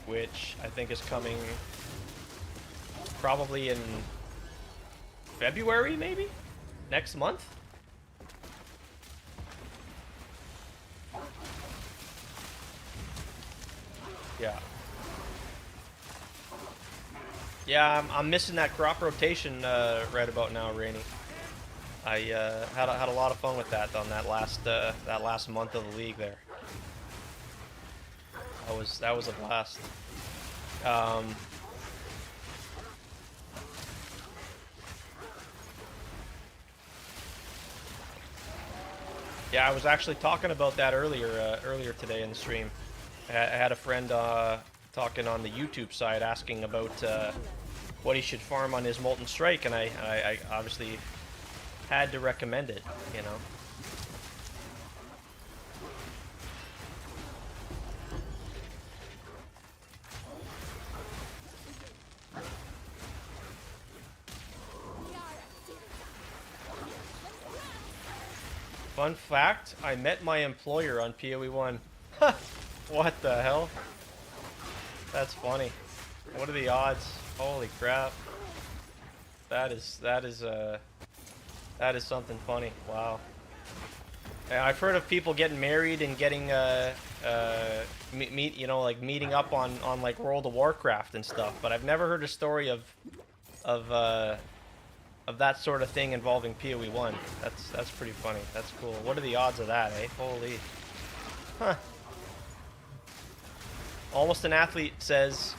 Which I think is coming probably in February, maybe? Next month? Yeah. Yeah, I'm missing that crop rotation right about now, Rainy. I had a lot of fun with that on that last month of the league there. That was a blast. Yeah, I was actually talking about that earlier today in the stream. I had a friend talking on the YouTube side asking about what he should farm on his Molten Strike, and I obviously had to recommend it, you know. Fun fact, I met my employer on PoE 1. What the hell? That's funny. What are the odds? Holy crap. That is something funny. Wow. And I've heard of people getting married and getting you know, like meeting up on like World of Warcraft and stuff, but I've never heard a story of that sort of thing involving PoE 1. That's pretty funny. That's cool. What are the odds of that, eh? Holy. Huh. Almost an Athlete says,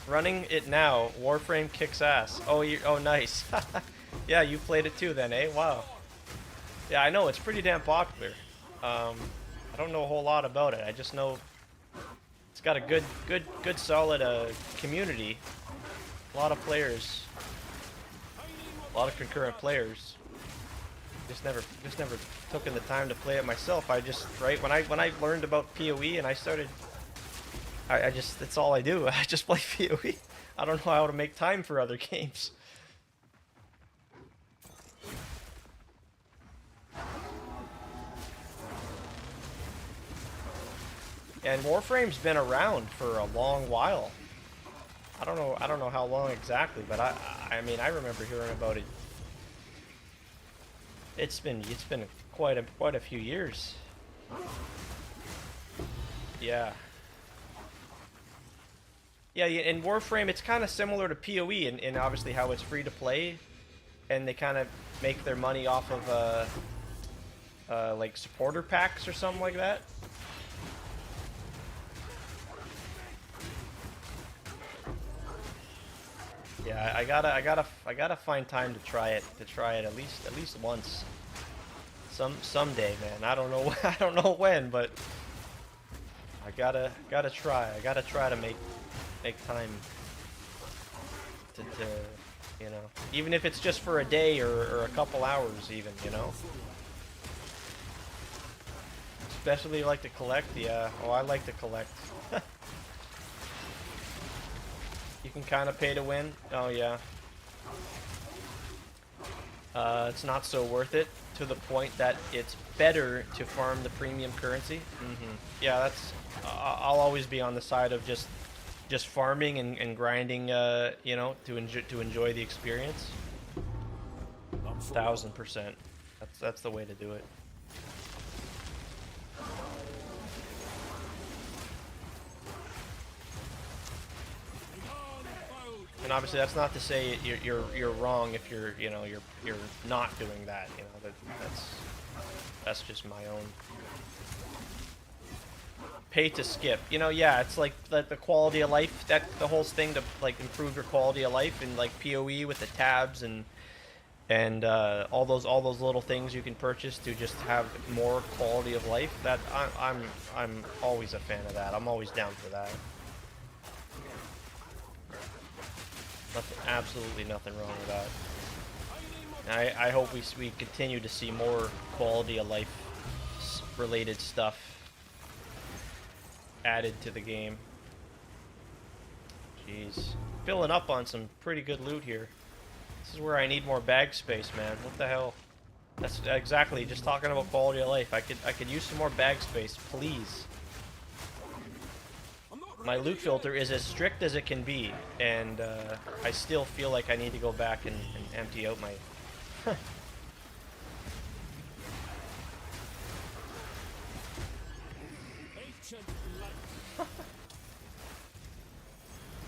running it now. Warframe kicks ass. Oh, oh, nice. Yeah, you played it too then, eh? Wow. Yeah, I know it's pretty damn popular. I don't know a whole lot about it. I just know it's got a good solid community. A lot of players. A lot of concurrent players. Just never taken the time to play it myself. I just when I learned about PoE and I started, I just that's all I do. I just play PoE. I don't know how to make time for other games. And Warframe's been around for a long while. I don't know how long exactly, but I mean I remember hearing about it. It's been quite a few years. Yeah. Yeah, in Warframe it's kind of similar to PoE in obviously how it's free to play, and they kind of make their money off of like supporter packs or something like that. Yeah, I gotta find time to try it at least once. Someday, man. I don't know when, but I gotta try. I gotta try to make time to you know, even if it's just for a day or a couple hours even, you know. Especially like to collect, yeah. Oh, I like to collect. You can kind of pay to win. Oh yeah. It's not so worth it to the point that it's better to farm the premium currency. Yeah, that's. I'll always be on the side of just farming and grinding. You know, to enjoy the experience. 1000%. That's the way to do it. And obviously, that's not to say you're wrong if you're not doing that. You know, that's just my own pay to skip. You know, yeah, it's like the quality of life. That the whole thing to like improve your quality of life in like PoE with the tabs and all those little things you can purchase to just have more quality of life. That I'm always a fan of that. I'm always down for that. Absolutely nothing wrong with that. And I hope we continue to see more quality of life related stuff added to the game. Jeez, filling up on some pretty good loot here. This is where I need more bag space, man. What the hell? That's exactly just talking about quality of life. I could use some more bag space, please. My loot filter is as strict as it can be, and I still feel like I need to go back and empty out my...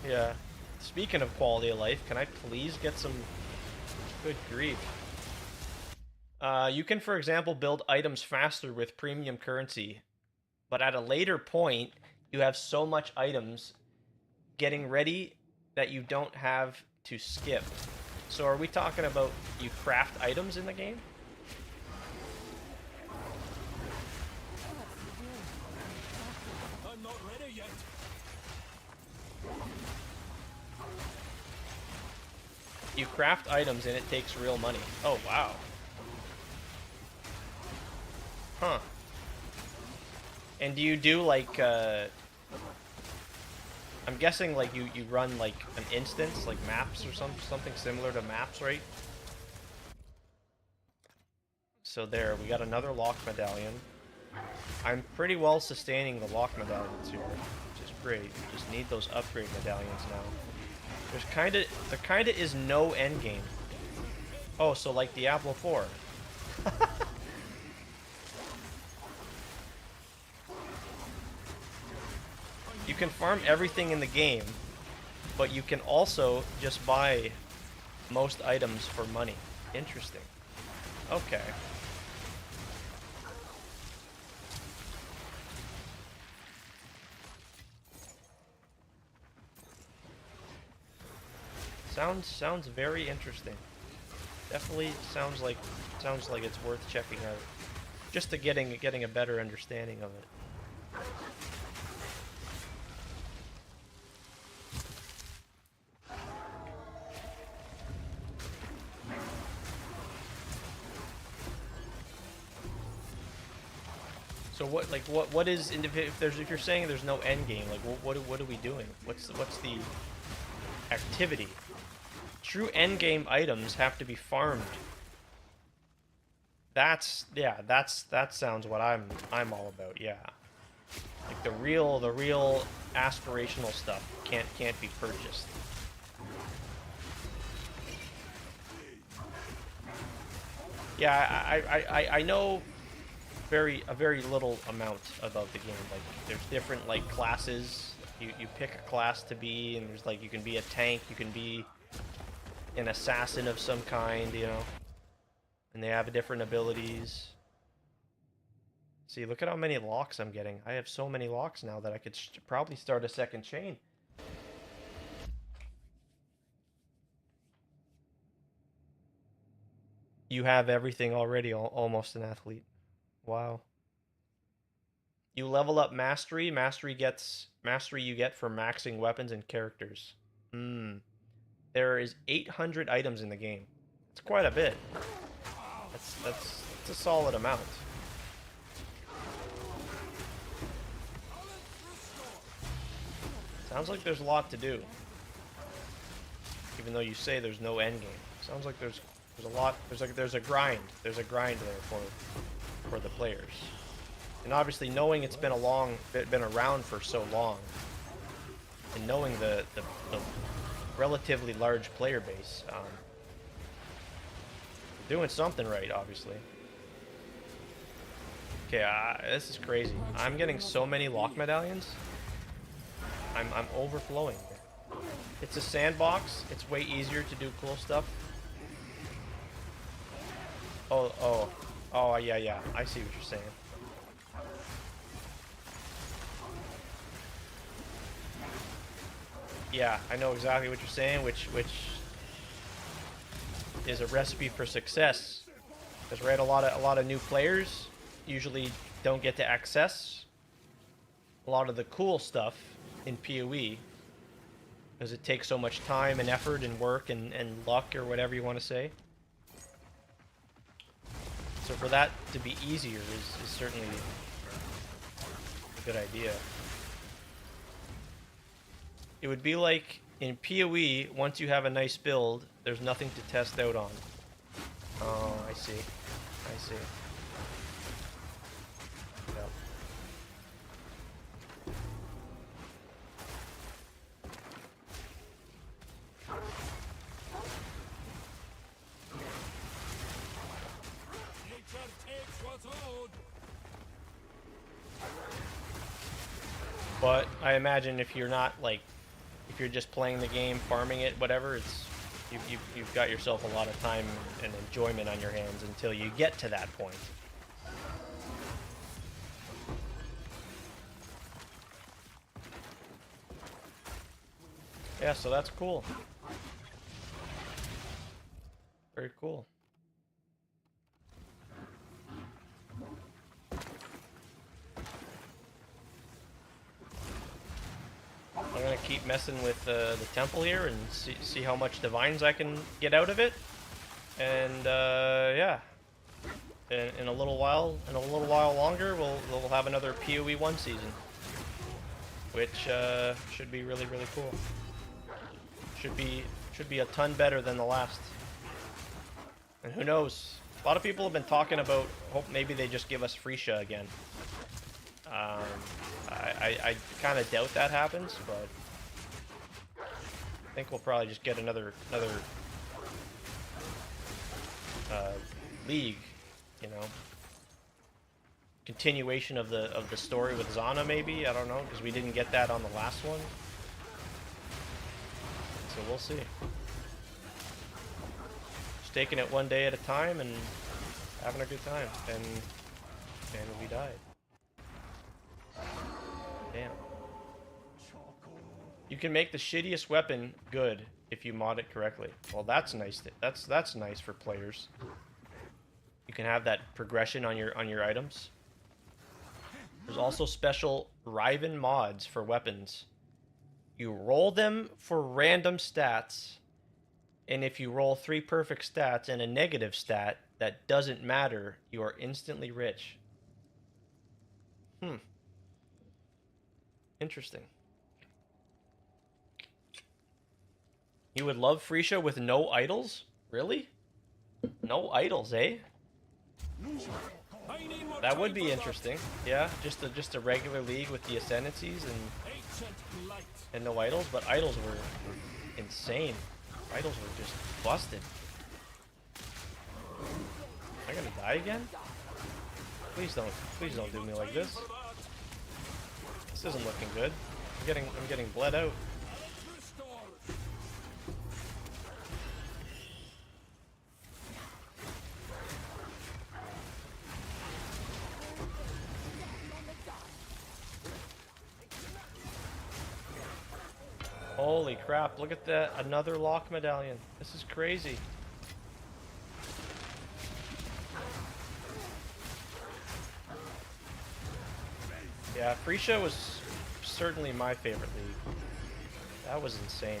Yeah. Speaking of quality of life, can I please get some... Good grief. You can, for example, build items faster with premium currency, but at a later point, you have so much items getting ready that you don't have to skip. So are we talking about you craft items in the game? I'm not ready yet. You craft items and it takes real money. Oh, wow. Huh. And do you do like I'm guessing like you run like an instance, like maps or something similar to maps, right? So there, we got another lock medallion. I'm pretty well sustaining the lock medallions here, which is great. Just need those upgrade medallions now. There kinda is no end game. Oh, so like Diablo 4. You can farm everything in the game, but you can also just buy most items for money. Interesting. Okay. Sounds very interesting. Definitely sounds like it's worth checking out. Just to getting a better understanding of it. So what is if you're saying there's no end game, like what are we doing? What's the activity? True end game items have to be farmed. That sounds what I'm all about. Yeah, like the real aspirational stuff can't be purchased. Yeah, I know a very little amount about the game. Like there's different like classes. You pick a class to be, and there's like you can be a tank, you can be an assassin of some kind, you know. And they have different abilities. See, look at how many locks I'm getting. I have so many locks now that I could probably start a second chain. You have everything already, almost an athlete. Wow. You level up mastery. Mastery you get for maxing weapons and characters. There is 800 items in the game. It's quite a bit. That's a solid amount. Sounds like there's a lot to do. Even though you say there's no end game. Sounds like there's a lot. There's a grind. There's a grind there for the players. And obviously knowing it's been been around for so long, and knowing the relatively large player base, doing something right, obviously. Okay, this is crazy. I'm getting so many lock medallions. I'm overflowing. It's a sandbox. It's way easier to do cool stuff. Oh, yeah. I see what you're saying. Yeah, I know exactly what you're saying, which is a recipe for success. Because right, a lot of new players usually don't get to access a lot of the cool stuff in PoE because it takes so much time and effort and work and luck or whatever you want to say. So for that to be easier is certainly a good idea. It would be like in PoE, once you have a nice build, there's nothing to test out on. Oh, I see. Yep. But I imagine if you're not like, if you're just playing the game, farming it, whatever, it's you've got yourself a lot of time and enjoyment on your hands until you get to that point. Yeah, so that's cool. Very cool. I'm gonna keep messing with the temple here and see how much divines I can get out of it, and yeah, in a little while longer, we'll have another PoE 1 season, which should be really cool. Should be a ton better than the last, and who knows, A lot of people have been talking about hope maybe they just give us Freesia again. I kind of doubt that happens, but I think we'll probably just get another league, you know, continuation of the story with Zana maybe. I don't know, because we didn't get that on the last one, so we'll see. Just taking it one day at a time and having a good time, and we died. Damn. You can make the shittiest weapon good if you mod it correctly. Well, that's nice. That's nice for players. You can have that progression on your items. There's also special Riven mods for weapons. You roll them for random stats, and if you roll 3 perfect stats and a negative stat that doesn't matter, you are instantly rich. Interesting. You would love Freesia with no idols? Really? No idols, eh? That would be interesting. Yeah, just a regular league with the ascendancies and no idols, but idols were insane. Idols were just busted. Am I gonna die again? Please don't do me like this. This isn't looking good. I'm getting bled out. Holy crap, look at that. Another lock medallion. This is crazy. Yeah, Freesia was certainly my favorite league. That was insane,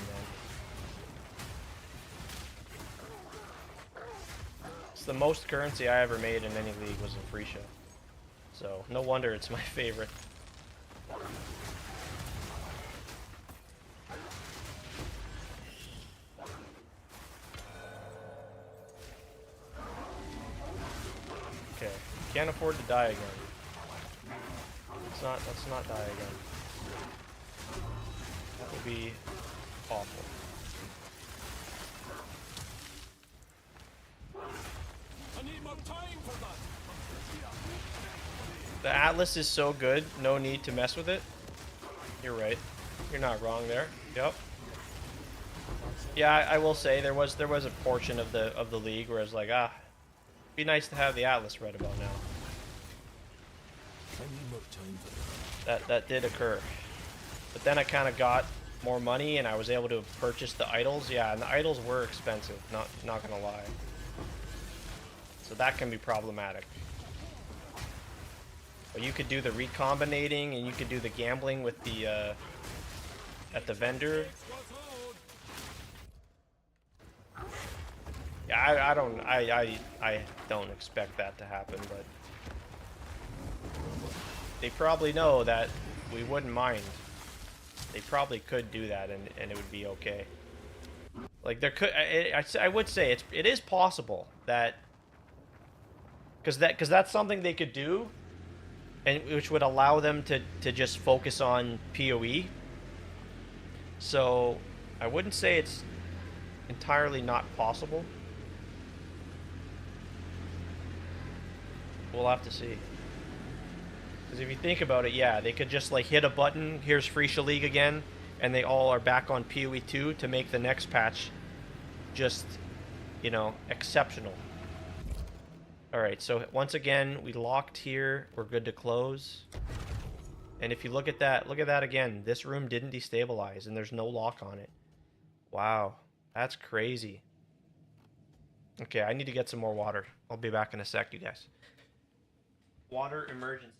man. It's the most currency I ever made in any league was in Freesia. So, no wonder it's my favorite. Okay, can't afford to die again. Let's not die again. That would be awful. I need more time for that. The Atlas is so good, no need to mess with it. You're right. You're not wrong there. Yep. Yeah, I will say there was a portion of the league where I was like, it'd be nice to have the Atlas right about now. I need more time for that. That did occur. But then I kind of got more money and I was able to purchase the idols. Yeah, and the idols were expensive, not gonna lie. So that can be problematic. But you could do the recombinating and you could do the gambling with the at the vendor. Yeah, I don't expect that to happen, but they probably know that we wouldn't mind. They probably could do that and it would be okay. Like there could, I would say it is possible that, because that's something they could do, and which would allow them to just focus on PoE. So I wouldn't say it's entirely not possible. We'll have to see. Because if you think about it, yeah, they could just like hit a button, here's Freesia League again, and they all are back on PoE 2 to make the next patch just, you know, exceptional. Alright, so once again, we locked here. We're good to close. And if you look at that again. This room didn't destabilize, and there's no lock on it. Wow, that's crazy. Okay, I need to get some more water. I'll be back in a sec, you guys. Water emergency.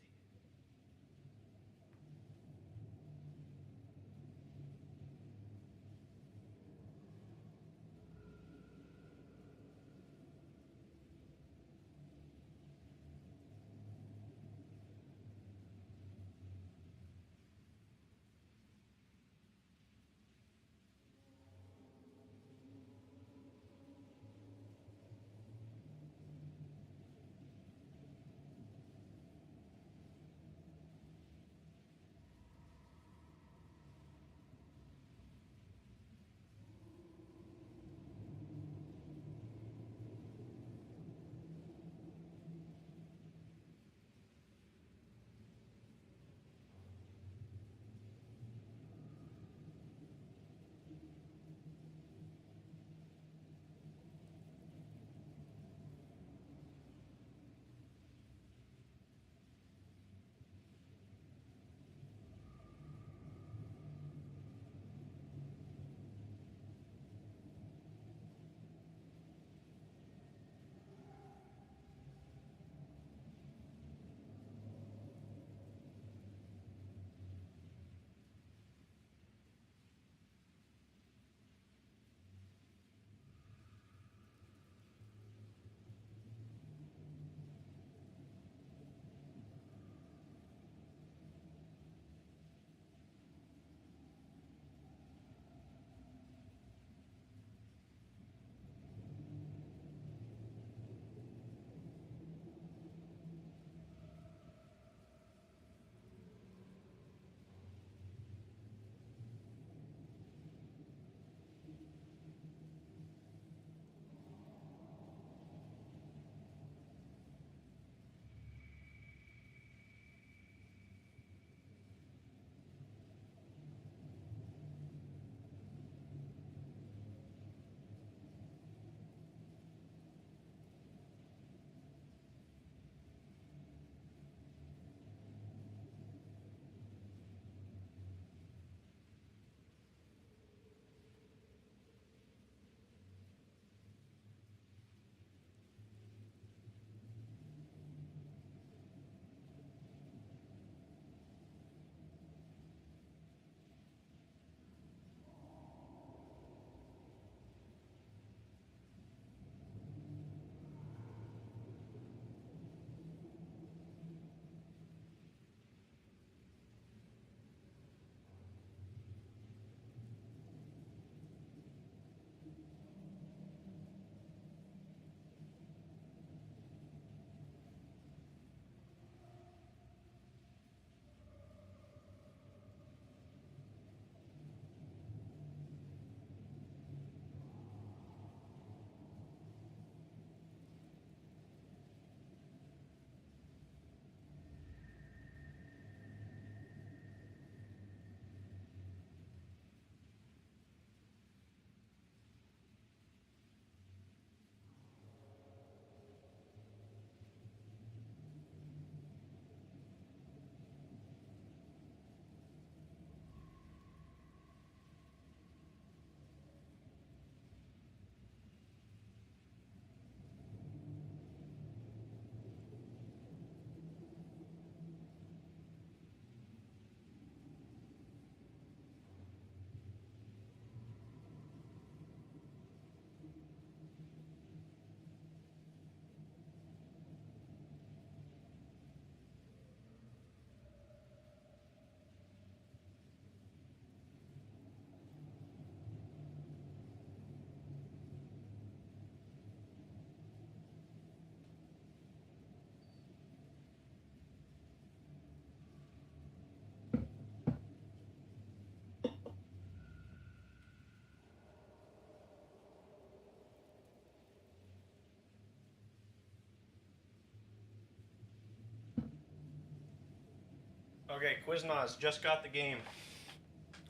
Okay, Quiznos, just got the game.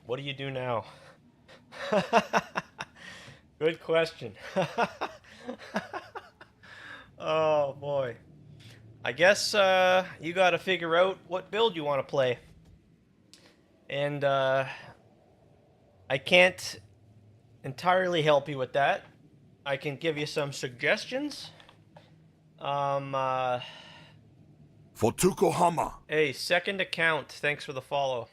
What do you do now? Good question. Oh boy. I guess you gotta figure out what build you want to play. And I can't entirely help you with that. I can give you some suggestions. For Tukohama. Hey, second account, thanks for the follow.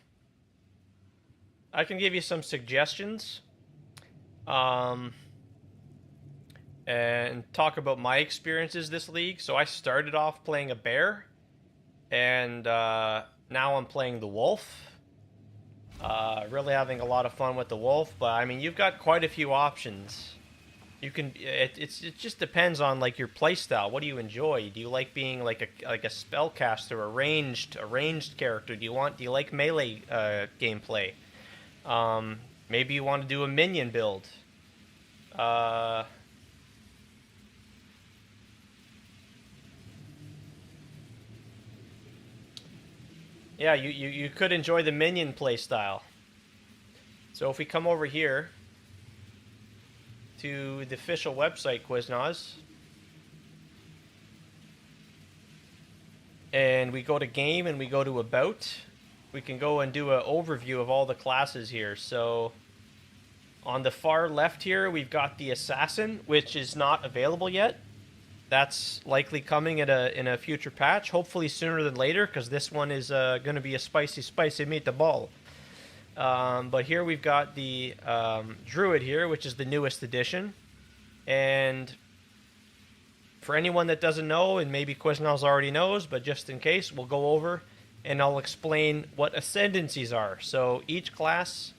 I can give you some suggestions. And talk about my experiences this league. So I started off playing a bear, and now I'm playing the wolf. Really having a lot of fun with the wolf, but I mean, you've got quite a few options. You can it just depends on like your playstyle. What do you enjoy? Do you like being like a spellcaster, a ranged character? Do you like melee gameplay? Maybe you want to do a minion build. Yeah, you could enjoy the minion playstyle. So if we come over here to the official website, Quiznos, and we go to game and we go to about, we can go and do an overview of all the classes here. So on the far left here, we've got the assassin, which is not available yet. That's likely coming in a future patch, hopefully sooner than later, because this one is going to be a spicy meatball. But here we've got the Druid here, which is the newest edition. And for anyone that doesn't know, and maybe Quiznos already knows, but just in case, we'll go over and I'll explain what ascendancies are. So each class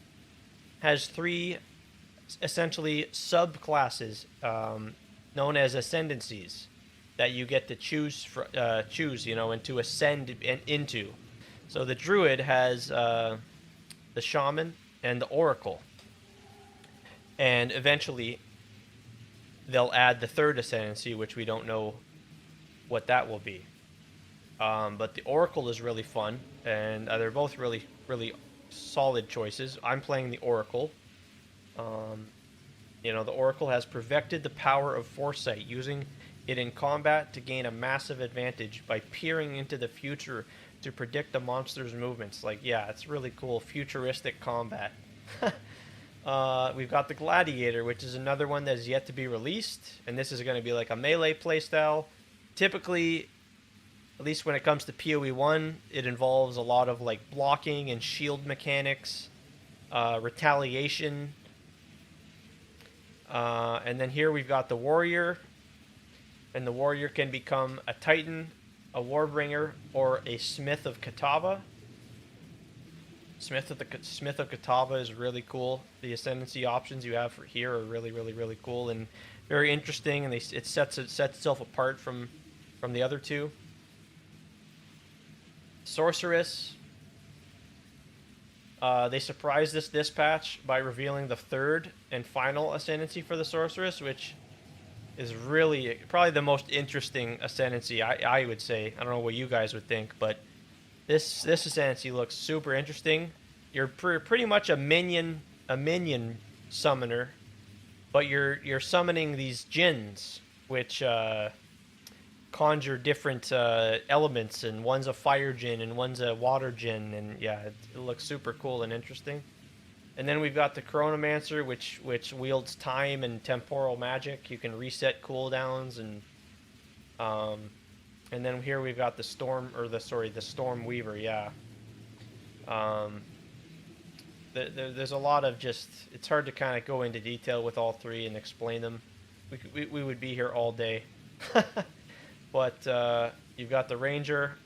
has 3 essentially subclasses known as ascendancies that you get to choose, and to ascend into. So the Druid has the Shaman and the Oracle, and eventually they'll add the 3rd ascendancy, which we don't know what that will be. But the Oracle is really fun, and they're both really solid choices. I'm playing the Oracle. The Oracle has perfected the power of foresight, using it in combat to gain a massive advantage by peering into the future to predict the monster's movements. Like, yeah, it's really cool, futuristic combat. We've got the Gladiator, which is another one that is yet to be released, and this is going to be like a melee playstyle. Typically, at least when it comes to PoE 1, it involves a lot of like blocking and shield mechanics, retaliation. And then here we've got the Warrior, and the Warrior can become a Titan, a Warbringer, or a Smith of Katava. Smith of Katava is really cool. The ascendancy options you have for here are really cool and very interesting, and it sets itself apart from the other two. Sorceress. They surprised us this patch by revealing the 3rd and final ascendancy for the Sorceress, which is really probably the most interesting ascendancy, I would say. I don't know what you guys would think, but this ascendancy looks super interesting. You're pretty much a minion summoner, but you're summoning these djinns, which conjure different elements, and one's a fire djinn and one's a water djinn, and yeah, it looks super cool and interesting. And then we've got the Chronomancer, which wields time and temporal magic. You can reset cooldowns, and then here we've got the Storm Weaver. Yeah. There's a lot of it's hard to kind of go into detail with all 3 and explain them. We would be here all day. But you've got the Ranger,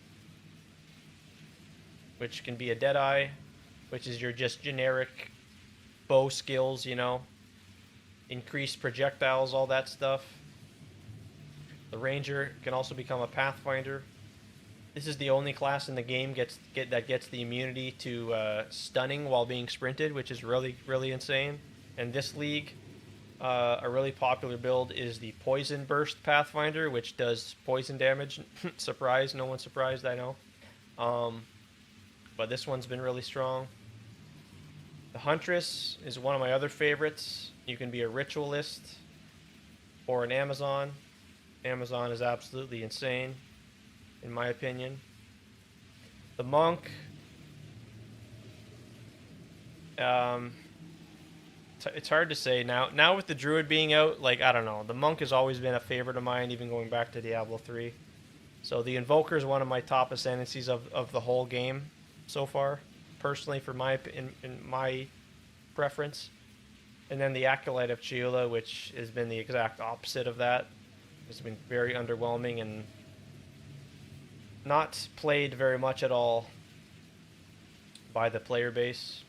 which can be a Deadeye, which is your just generic bow skills, increased projectiles, all that stuff. The Ranger can also become a Pathfinder. This is the only class in the game that gets the immunity to stunning while being sprinted, which is really insane. And this league, a really popular build is the Poison Burst Pathfinder, which does poison damage. Surprise, no one's surprised, I know. but this one's been really strong. The Huntress is one of my other favorites. You can be a ritualist or an Amazon. Amazon is absolutely insane, in my opinion. The Monk, it's hard to say now. Now with the Druid being out, like, I don't know. The Monk has always been a favorite of mine, even going back to Diablo 3. So the Invoker is one of my top ascendancies of the whole game so far, personally, for in my preference. And then the Acolyte of Chiola, which has been the exact opposite of that. It's been very underwhelming and not played very much at all by the player base.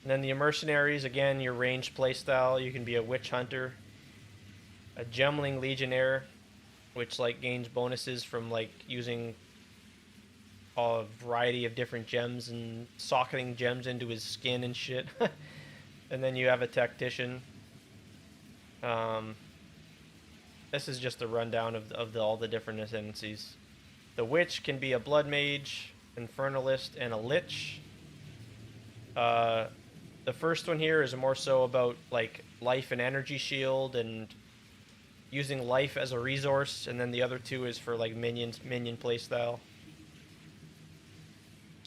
And then the Mercenaries, again, your ranged playstyle. You can be a Witch Hunter, a Gemling Legionnaire, which like gains bonuses from like using a variety of different gems and socketing gems into his skin and shit. And then you have a Tactician. This is just a rundown of all the different ascendancies. The Witch can be a Blood Mage, Infernalist, and a Lich. The first one here is more so about like life and energy shield and using life as a resource, and then the other two is for like minion playstyle.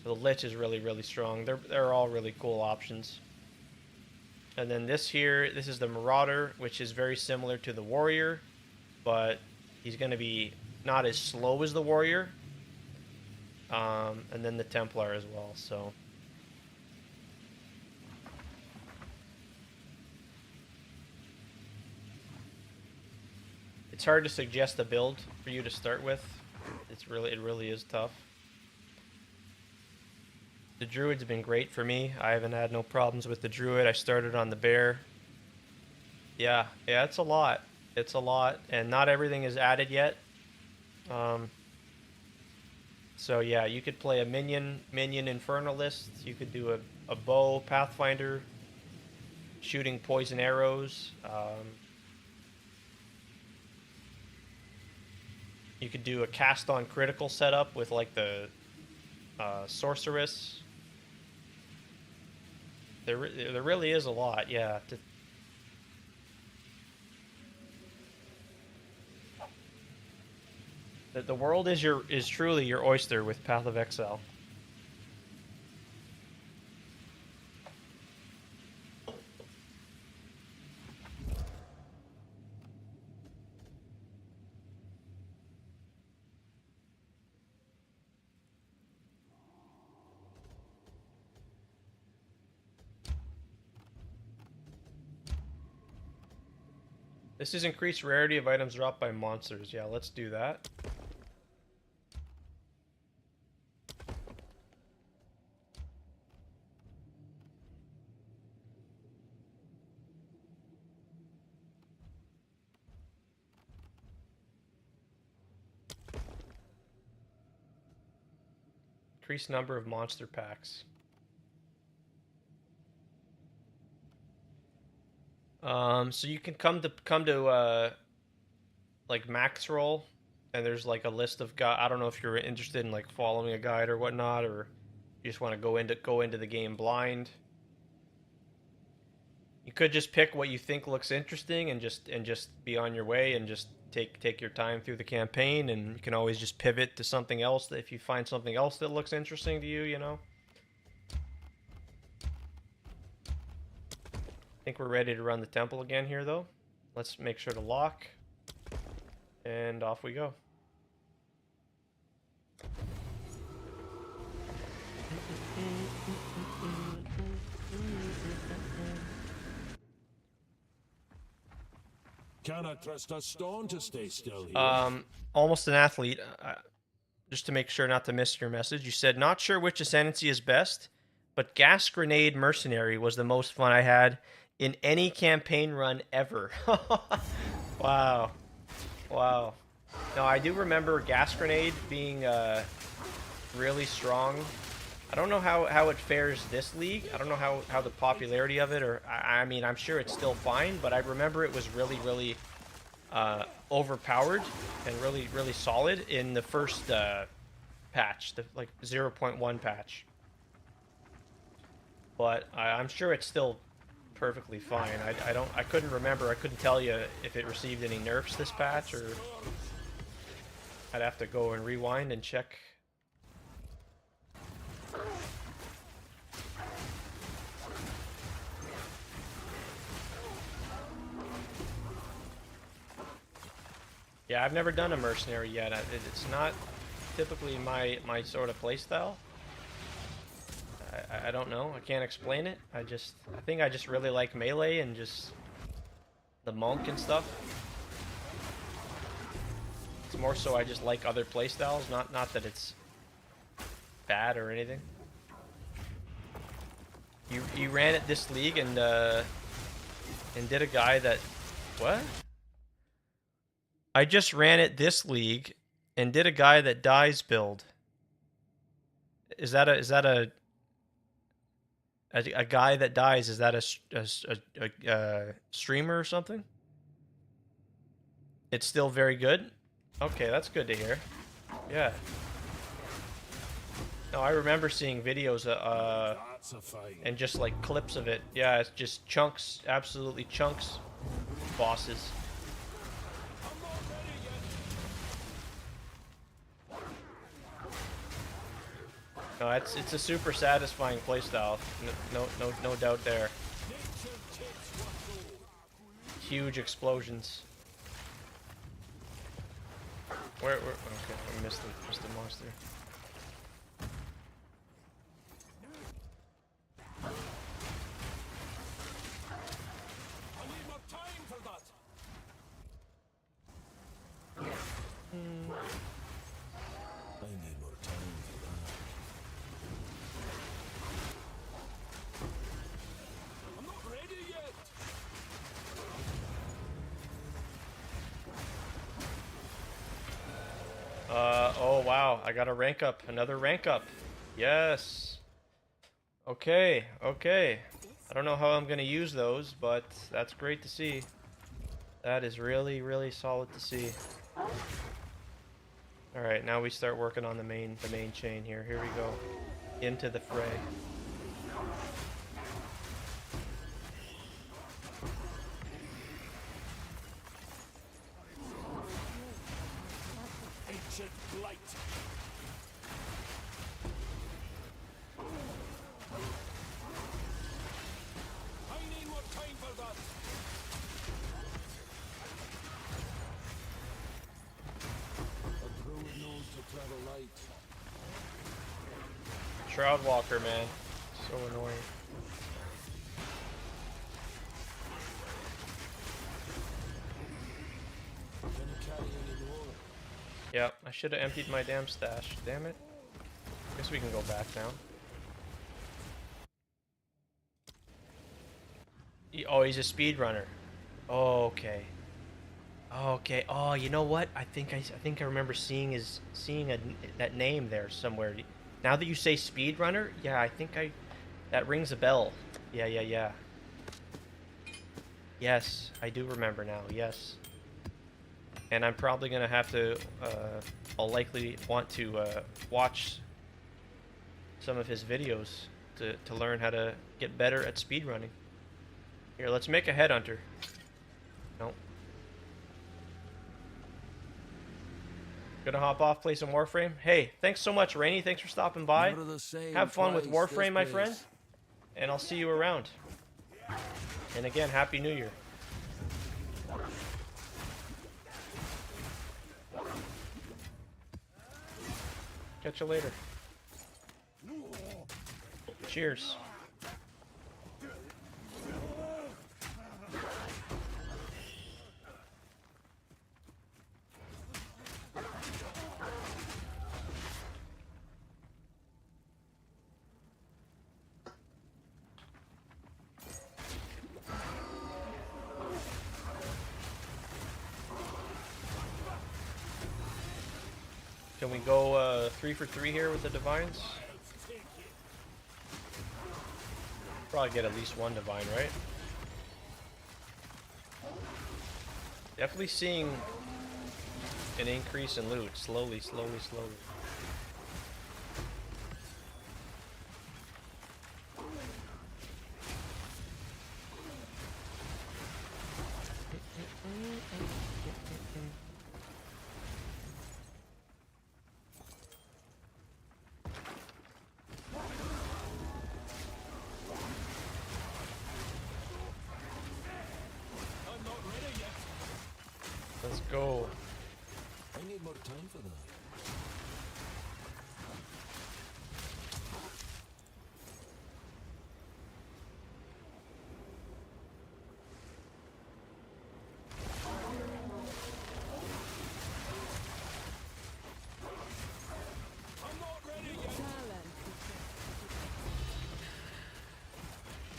The Lich is really, really strong. They're all really cool options. And then this is the Marauder, which is very similar to the Warrior, but he's going to be not as slow as the Warrior. And then the Templar as well, so... It's hard to suggest a build for you to start with. It really is tough. The Druid's been great for me. I haven't had no problems with the Druid. I started on the Bear. Yeah, it's a lot. It's a lot, and not everything is added yet. So yeah, you could play a minion Infernalist. You could do a bow Pathfinder, shooting poison arrows. You could do a cast on critical setup with like the Sorceress. There really is a lot, yeah. The world is truly your oyster with Path of Exile. This is increased rarity of items dropped by monsters. Yeah, let's do that. Increased number of monster packs. So you can come to like max roll, and there's like a list of I don't know if you're interested in like following a guide or whatnot, or you just want to go into the game blind. You could just pick what you think looks interesting and just be on your way and just take your time through the campaign, and you can always just pivot to something else if you find something else that looks interesting to you, you know. I think we're ready to run the temple again here, though. Let's make sure to lock, and off we go. Cannot trust a stone to stay still here. Almost an athlete. Just to make sure not to miss your message, you said, not sure which ascendancy is best, but Gas Grenade Mercenary was the most fun I had in any campaign run ever. Wow. Wow. No, I do remember Gas Grenade being really strong. I don't know how it fares this league. I don't know how the popularity of it, or I mean, I'm sure it's still fine, but I remember it was really overpowered and really solid in the first patch, the like 0.1 patch. but I'm sure it's still perfectly fine. I couldn't remember. I couldn't tell you if it received any nerfs this patch, or I'd have to go and rewind and check. Yeah, I've never done a mercenary yet. It's not typically my sort of playstyle. I don't know. I can't explain it. I think I just really like melee and just the monk and stuff. It's more so I just like other playstyles, not that it's bad or anything. You ran it this league and did a guy that what? I just ran it this league and did a guy that dies build. Is that a guy that dies? Is that a streamer or something? It's still very good. Okay, that's good to hear. Yeah. No, I remember seeing videos That's a fight. and just like clips of it. Yeah, it's just chunks, absolutely chunks, bosses. No, it's a super satisfying playstyle. No doubt there. Huge explosions. Where okay, I missed the monster. I need more time for that. I need more time for that. I'm not ready yet. Oh wow, I got a rank up, another rank up. Yes. Okay. I don't know how I'm gonna use those, but that's great to see. That is really solid to see. All right, now we start working on the main chain here. Here we go, into the fray. Ancient blight. I need more time for that. A druid knows to travel light. Shroud Walker, man, so annoying. Can you carry any more? Yep, I should have emptied my damn stash. Damn it. Guess we can go back now. Oh, he's a speedrunner. Oh, okay. Okay. Oh, you know what? I think I remember seeing that name there somewhere. Now that you say speedrunner, yeah, I think that rings a bell. Yeah. Yes, I do remember now. Yes. And I'm probably gonna have to. I'll likely want to watch some of his videos to learn how to get better at speedrunning. Here, let's make a headhunter. Nope. Gonna hop off, play some Warframe. Hey, thanks so much, Rainy. Thanks for stopping by. Never the same Have fun with twice, Warframe, my this friend. place. And I'll see you around. And again, Happy New Year. Catch you later. Cheers. Can we go 3 for 3 here with the divines? Probably get at least one divine, right? Definitely seeing an increase in loot. Slowly. time for that.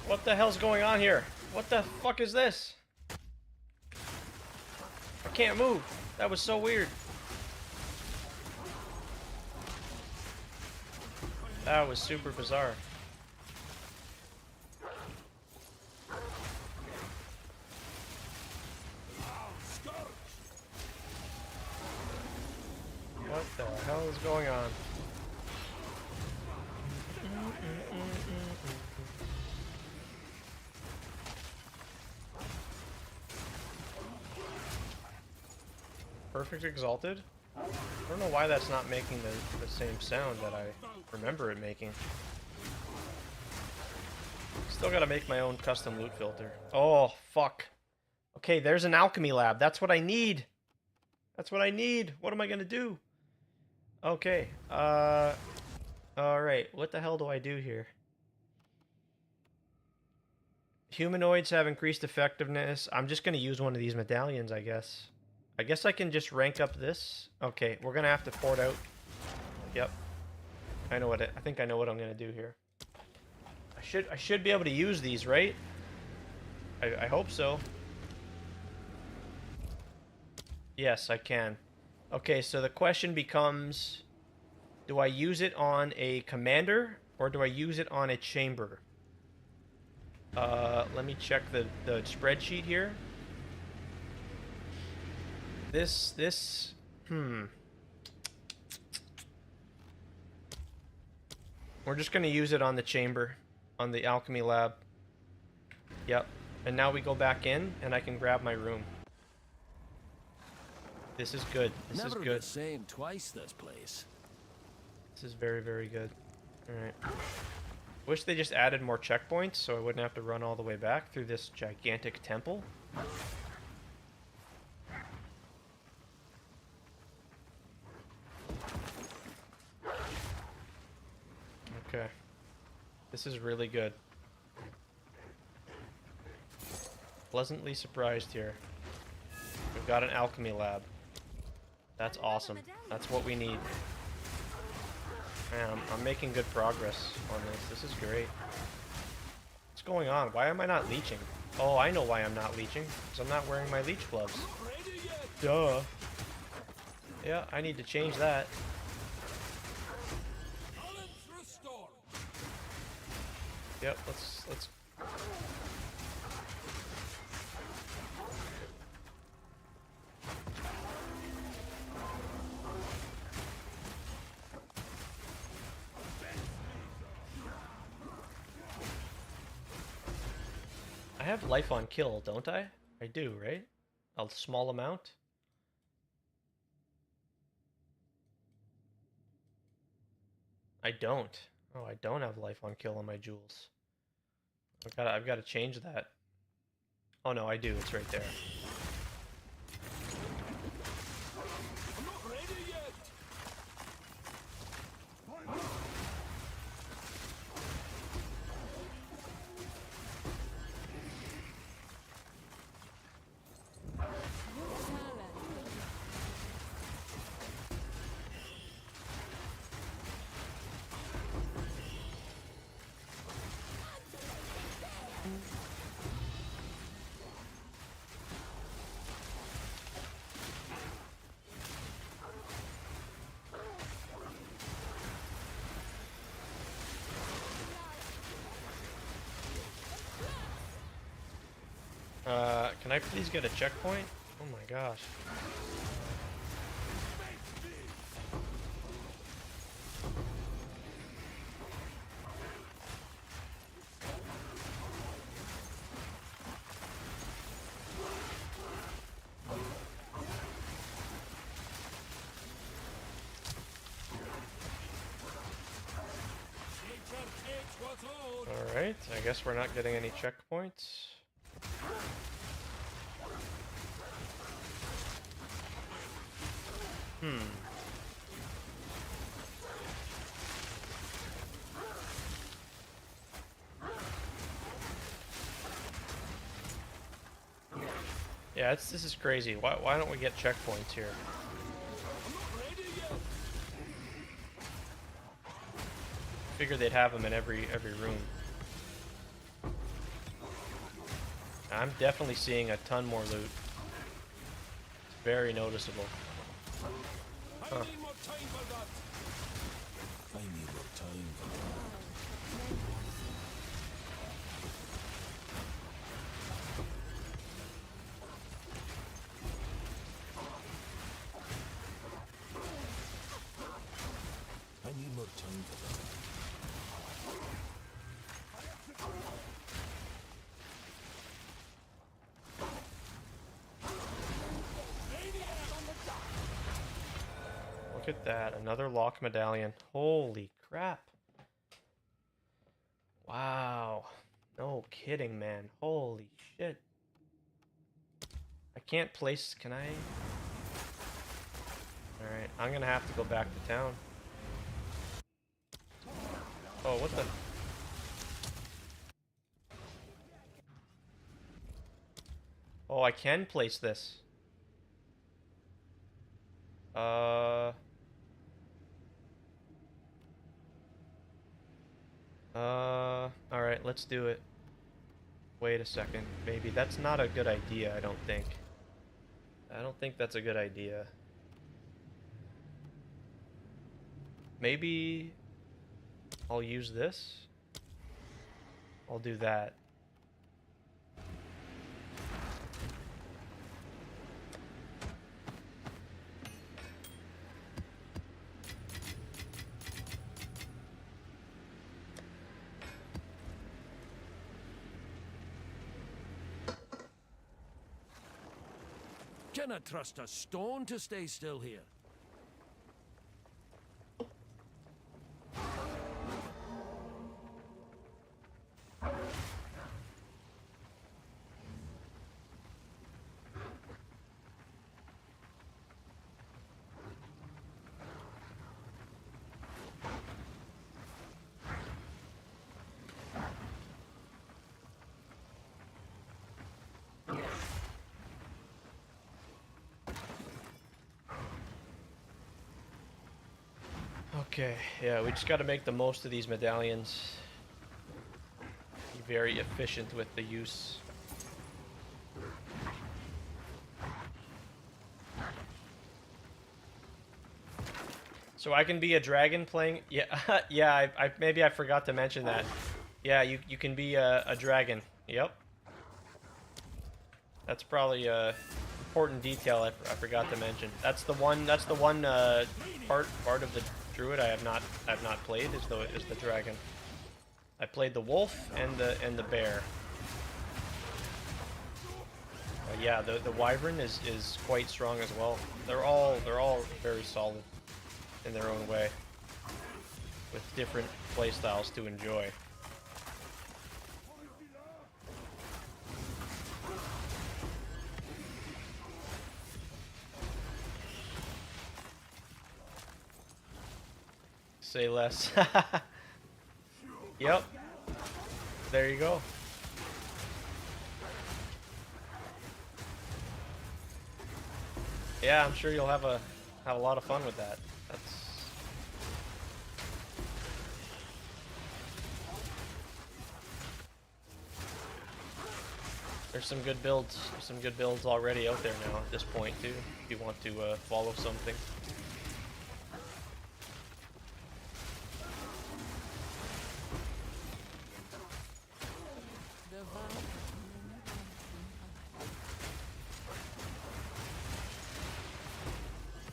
What the hell's going on here? What the fuck is this? I can't move. That was so weird. That was super bizarre. What the hell is going on? Perfect Exalted? I don't know why that's not making the same sound that I remember it making. Still gotta make my own custom loot filter. Oh, fuck. Okay, there's an alchemy lab. That's what I need. That's what I need. What am I gonna do? Okay, alright, what the hell do I do here? Humanoids have increased effectiveness. I'm just gonna use one of these medallions, I guess. I guess I can just rank up this. Okay, we're gonna have to port out. Yep. I think I know what I'm gonna do here. I should be able to use these, right? I hope so. Yes, I can. Okay, so the question becomes, do I use it on a commander or do I use it on a chamber? Let me check the spreadsheet here. We're just gonna use it on the chamber, on the alchemy lab. Yep. And now we go back in, and I can grab my room. This is good. This is Never good. the same twice, this place. This is very, very good. Alright. Wish they just added more checkpoints so I wouldn't have to run all the way back through this gigantic temple. Okay. This is really good. Pleasantly surprised here. We've got an alchemy lab. That's awesome. That's what we need. Man, I'm making good progress on this. This is great. What's going on? Why am I not leeching? Oh, I know why I'm not leeching. Because I'm not wearing my leech gloves. Duh. Yeah, I need to change that. Yep, let's I have life on kill, don't I? I do, right? A small amount? I don't. Oh, I don't have life on kill on my jewels. I've got to change that. Oh no, I do. It's right there. I'm not ready yet. Can I please get a checkpoint? Oh my gosh. Alright, I guess we're not getting any checkpoints. Yeah, this is crazy. Why don't we get checkpoints here? Figured they'd have them in every room. I'm definitely seeing a ton more loot. It's very noticeable. Huh. I need more time for that. I need more time for that. I need more time for that. Look at that, another lock medallion. Holy crap. Wow. No kidding, man. Holy shit. I can't place, can I? Alright, I'm gonna have to go back to town. Oh, what the? Oh, I can place this. Alright, let's do it. Wait a second. Maybe that's not a good idea, I don't think. I don't think that's a good idea. Maybe I'll use this. I'll do that. Cannot trust a stone to stay still here. Okay, yeah, we just got to make the most of these medallions. Be very efficient with the use. So I can be a dragon playing. Yeah, yeah. I maybe I forgot to mention that. Yeah, you can be a dragon. Yep. That's probably a important detail I forgot to mention. That's the one. That's the one part of the druid I have not played is the dragon. I played the wolf and the bear. Yeah, the wyvern is quite strong as well. They're all very solid in their own way, with different playstyles to enjoy. Say less. Yep. There you go. Yeah, I'm sure you'll have a lot of fun with that. There's some good builds. Some good builds already out there now at this point too. If you want to follow something.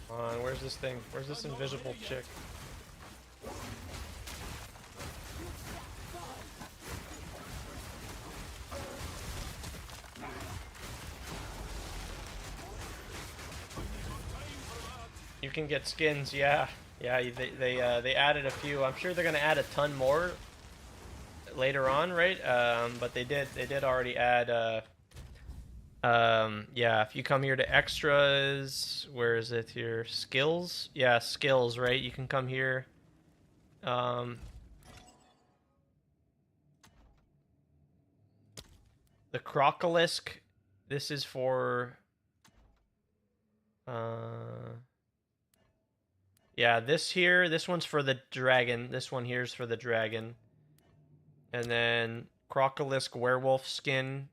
Come on, where's this thing? Where's this invisible chick? You can get skins, yeah. Yeah, they added a few. I'm sure they're gonna add a ton more later on, right? But they did already add yeah, if you come here to extras, where is it here? Skills? Yeah, skills, right? You can come here. The Crocolisk, This is for... yeah, this one's for the dragon. This one here's for the dragon. And then Crocolisk werewolf skin.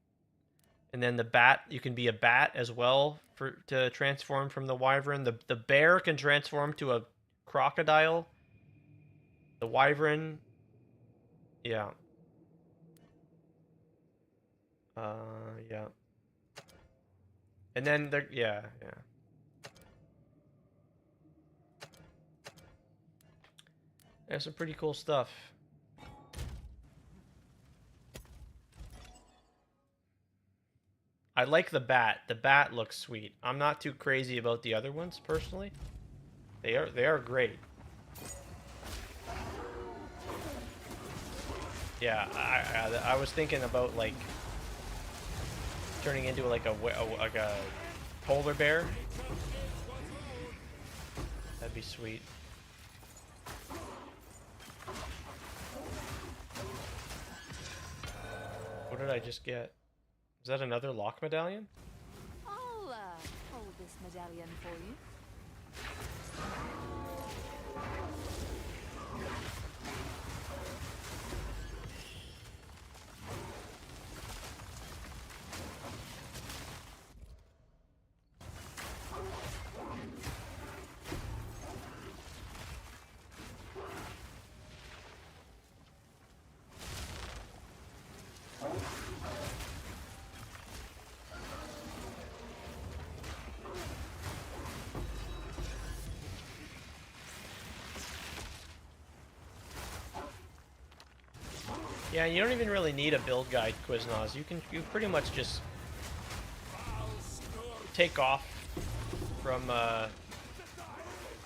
And then the bat, you can be a bat as well to transform from the wyvern. The bear can transform to a crocodile. The wyvern, yeah. Yeah. And then yeah. There's some pretty cool stuff. I like the bat. The bat looks sweet. I'm not too crazy about the other ones personally. They are great. Yeah, I was thinking about like turning into like a polar bear. That'd be sweet. What did I just get? Is that another lock medallion? I'll hold this medallion for you. Yeah, you don't even really need a build guide, Quiznos. You pretty much just take off from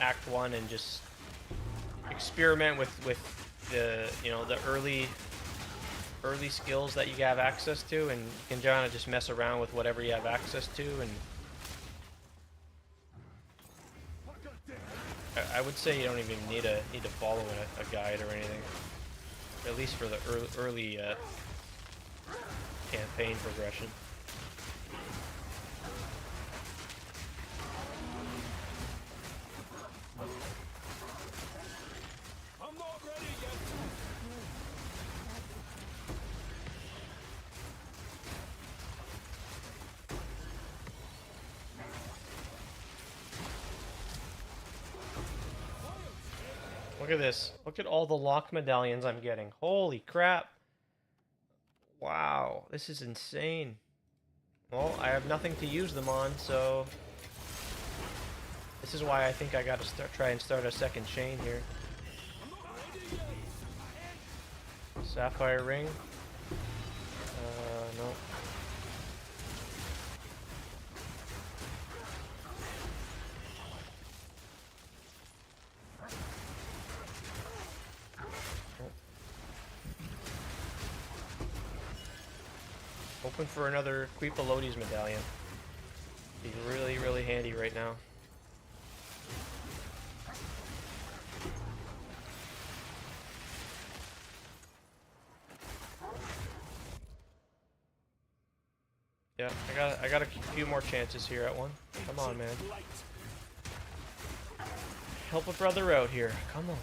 Act 1 and just experiment with the the early skills that you have access to, and you can kind of just mess around with whatever you have access to. And I would say you don't even need to follow a guide or anything. At least for the early campaign progression. I'm not ready yet. Look at this. Look at all the lock medallions I'm getting. Holy crap. Wow, this is insane. Well, I have nothing to use them on, so this is why I think I gotta try and start a second chain here. Sapphire ring. No. Hoping for another Quipolodes medallion. Be really, really handy right now. Yeah, I got a few more chances here at one. Come on, man. Help a brother out here. Come on.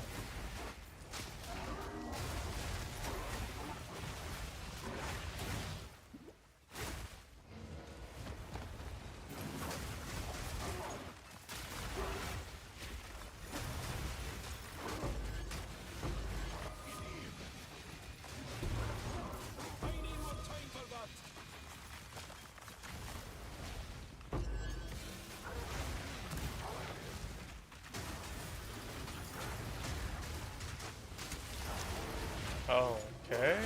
Oh, okay.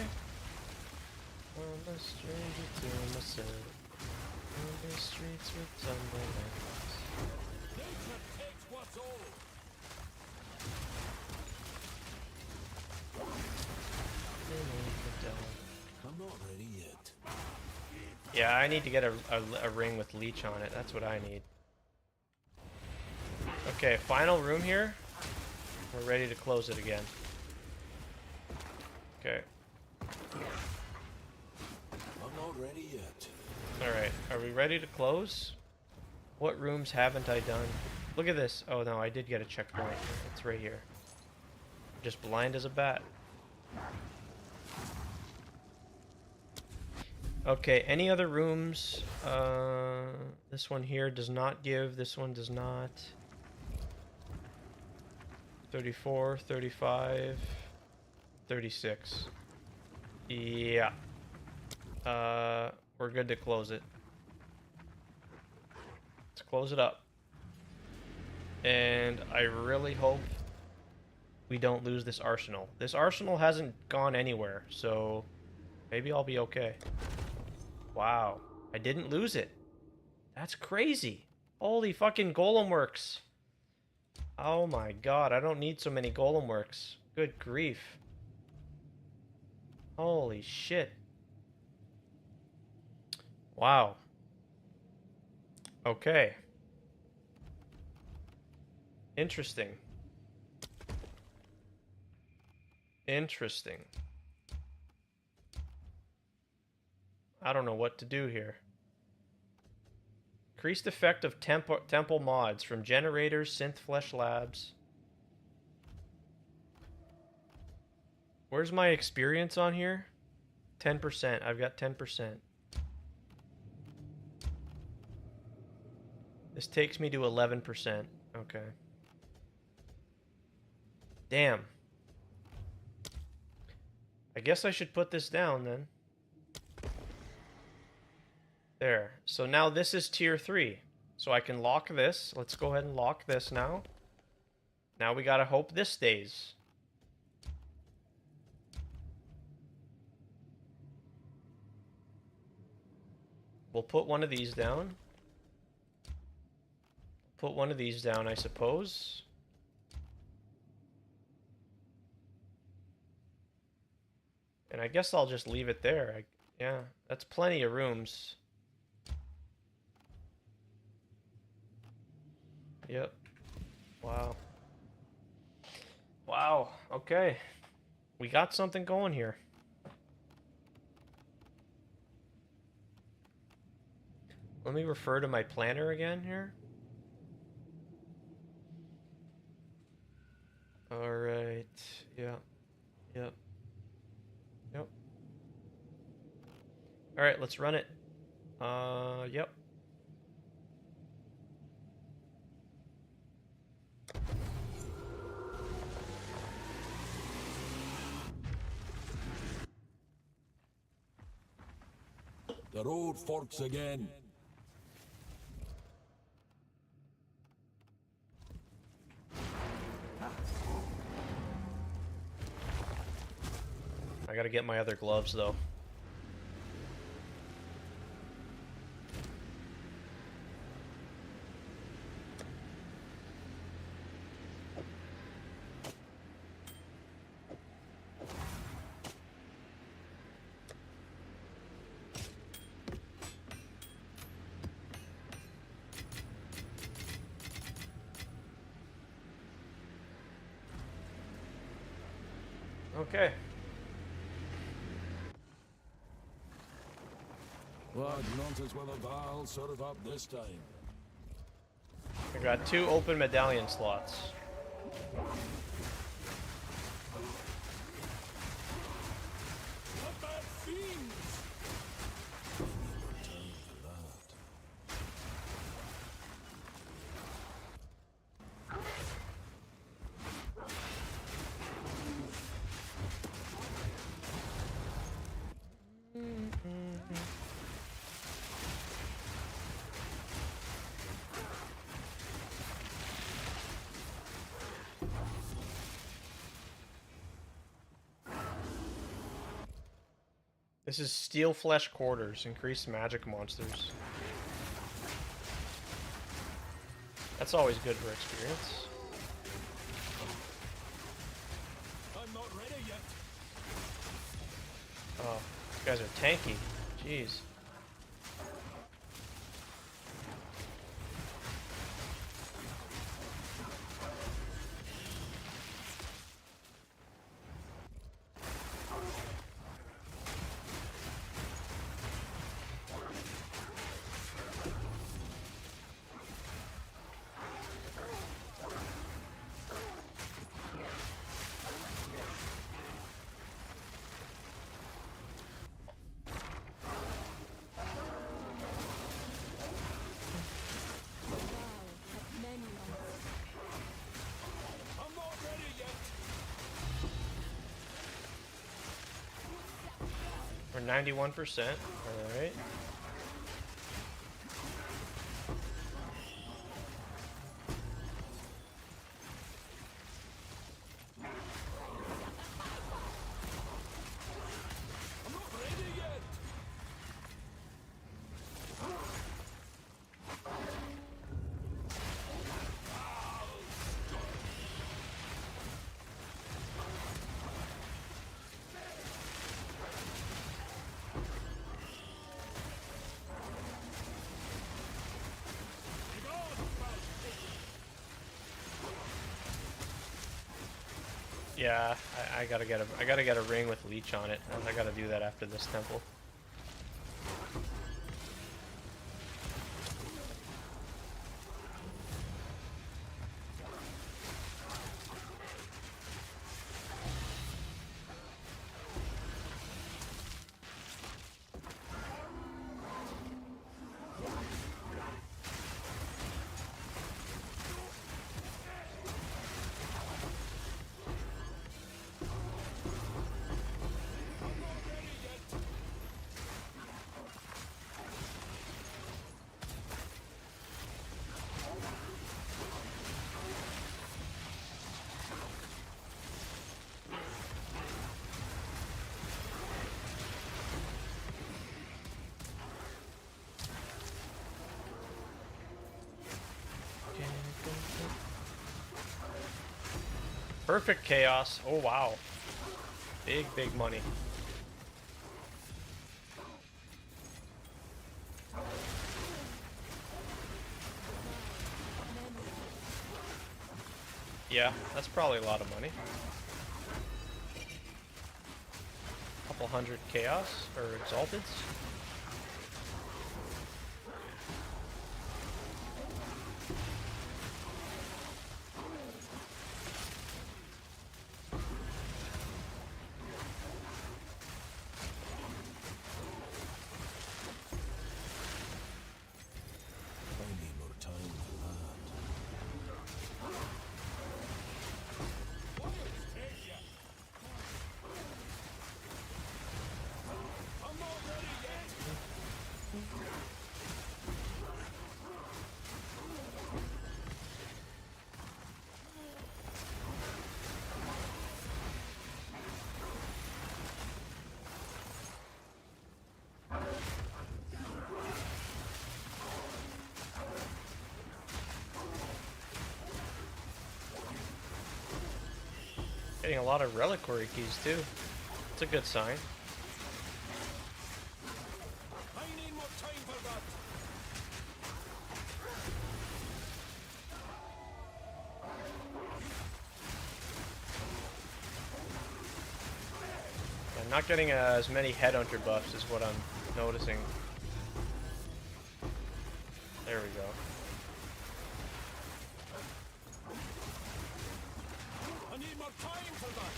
I'm a stranger to myself. On the streets with someone else. Nature takes what's old. I'm not ready yet. Yeah, I need to get a ring with leech on it. That's what I need. Okay, final room here. We're ready to close it again. Okay. I'm not ready yet. Alright, are we ready to close? What rooms haven't I done? Look at this. Oh no, I did get a checkpoint. It's right here. Just blind as a bat. Okay, any other rooms? This one here does not give. This one does not. 34, 35, 36. Yeah. We're good to close it. Let's close it up. And I really hope we don't lose this arsenal. This arsenal hasn't gone anywhere, so maybe I'll be okay. Wow. I didn't lose it. That's crazy. Holy fucking golem works. Oh my god, I don't need so many golem works. Good grief. Holy shit. Wow. Okay. Interesting. Interesting. I don't know what to do here. Increased effect of temple mods from generators, Synthflesh Labs. Where's my experience on here? 10%. I've got 10%. This takes me to 11%. Okay. Damn. I guess I should put this down then. There. So now this is tier 3. So I can lock this. Let's go ahead and lock this now. Now we gotta hope this stays. We'll put one of these down. Put one of these down, I suppose. And I guess I'll just leave it there. Yeah, that's plenty of rooms. Yep. Wow. Wow. Okay. We got something going here. Let me refer to my planner again here. All right. Yeah. Yep. Yep. All right, let's run it. Yep. The road forks again. I gotta get my other gloves though. Okay. Well, nonsense with a Val sort of up this time. I got 2 open medallion slots. What bad fiends! This is Steel Flesh Quarters. Increase magic monsters. That's always good for experience. I'm not ready yet. Oh, you guys are tanky. Jeez. We're 91%. Alright. I'm not ready yet. Yeah, I gotta get a ring with leech on it. And I gotta do that after this temple. Perfect chaos. Oh wow. Big money. Yeah, that's probably a lot of money. Couple hundred chaos or exalteds. I need more time for that. I'm not ready yet. Getting a lot of reliquary keys too. It's a good sign. I need more time for that. I'm not getting as many headhunter buffs is what I'm noticing. There we go. I need more time for that.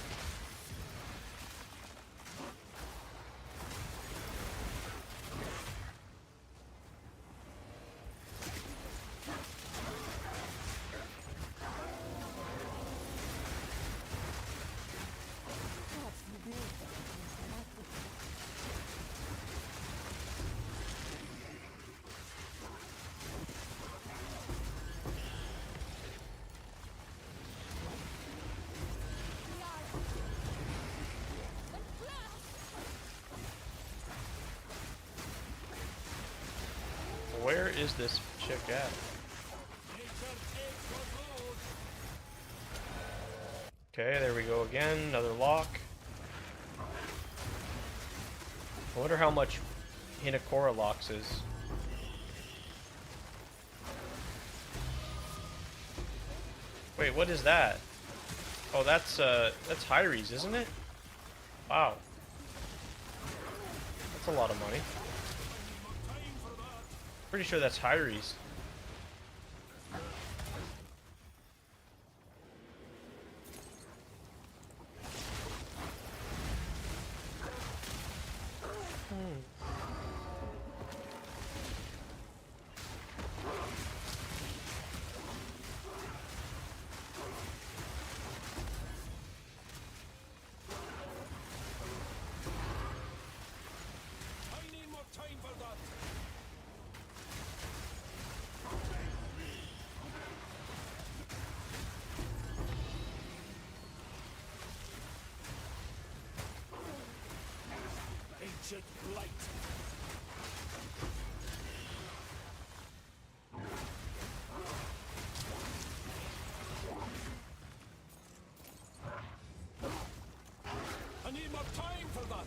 Where is this chick at? Okay, there we go again. Another lock. I wonder how much Hinakora locks is. Wait, what is that? Oh, that's Hyres, isn't it? Wow. That's a lot of money. Pretty sure that's Hyres. Wretched blight. I need more time for that.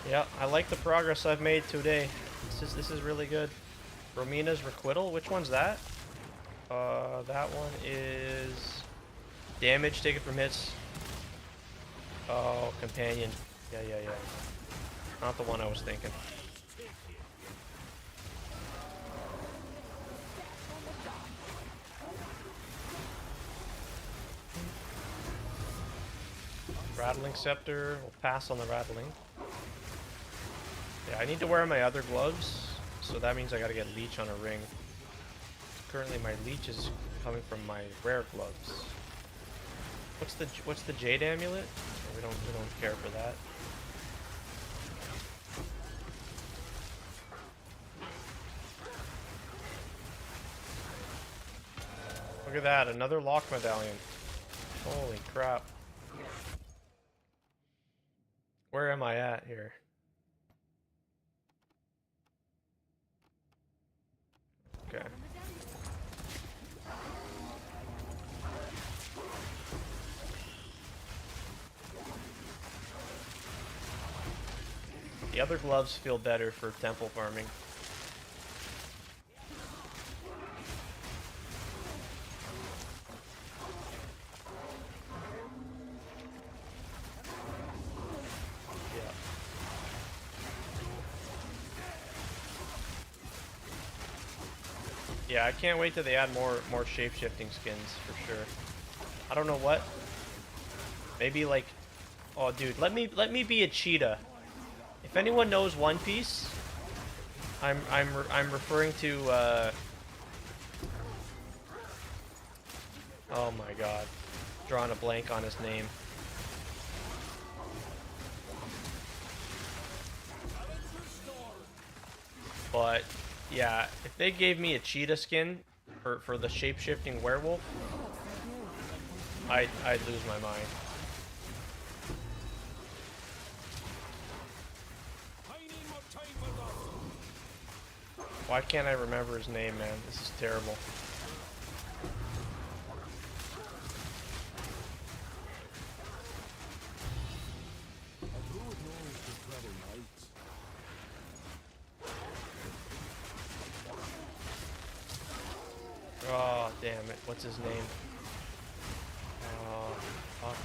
Yeah, I like the progress I've made today. This is really good. Romina's Requital, which one's that? That one is damage taken from hits. Oh, companion. Yeah. Not the one I was thinking. Rattling Scepter. We'll pass on the rattling. Yeah, I need to wear my other gloves, so that means I gotta get Leech on a ring. Currently, my Leech is coming from my rare gloves. What's the Jade Amulet? We don't care for that. Look at that, another lock medallion. Holy crap. Where am I at here? Okay. The other gloves feel better for temple farming. Yeah, I can't wait till they add more shape-shifting skins for sure. I don't know what. Maybe like, oh dude, let me be a cheetah. If anyone knows One Piece, I'm referring to oh my god, drawing a blank on his name. But yeah, if they gave me a cheetah skin for the shape-shifting werewolf, I'd lose my mind. Why can't I remember his name, man? This is terrible. Oh, damn it. What's his name? Oh, fuck.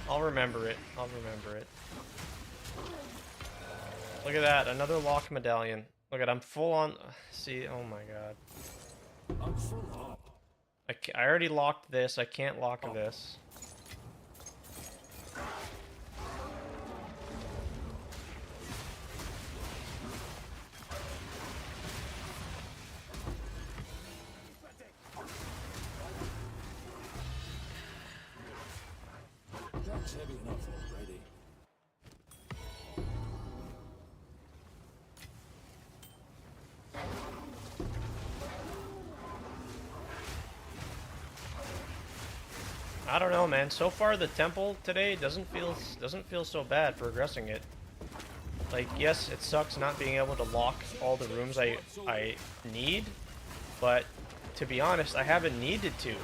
I'll remember it. I'll remember it. Look at that. Another lock medallion. Look at, I'm full on. See, oh my god. I'm full up. I already locked this. I can't lock this. That's heavy enough already. I don't know, man. So far, the temple today doesn't feel so bad progressing it. Like, yes, it sucks not being able to lock all the rooms I need, but to be honest, I haven't needed to.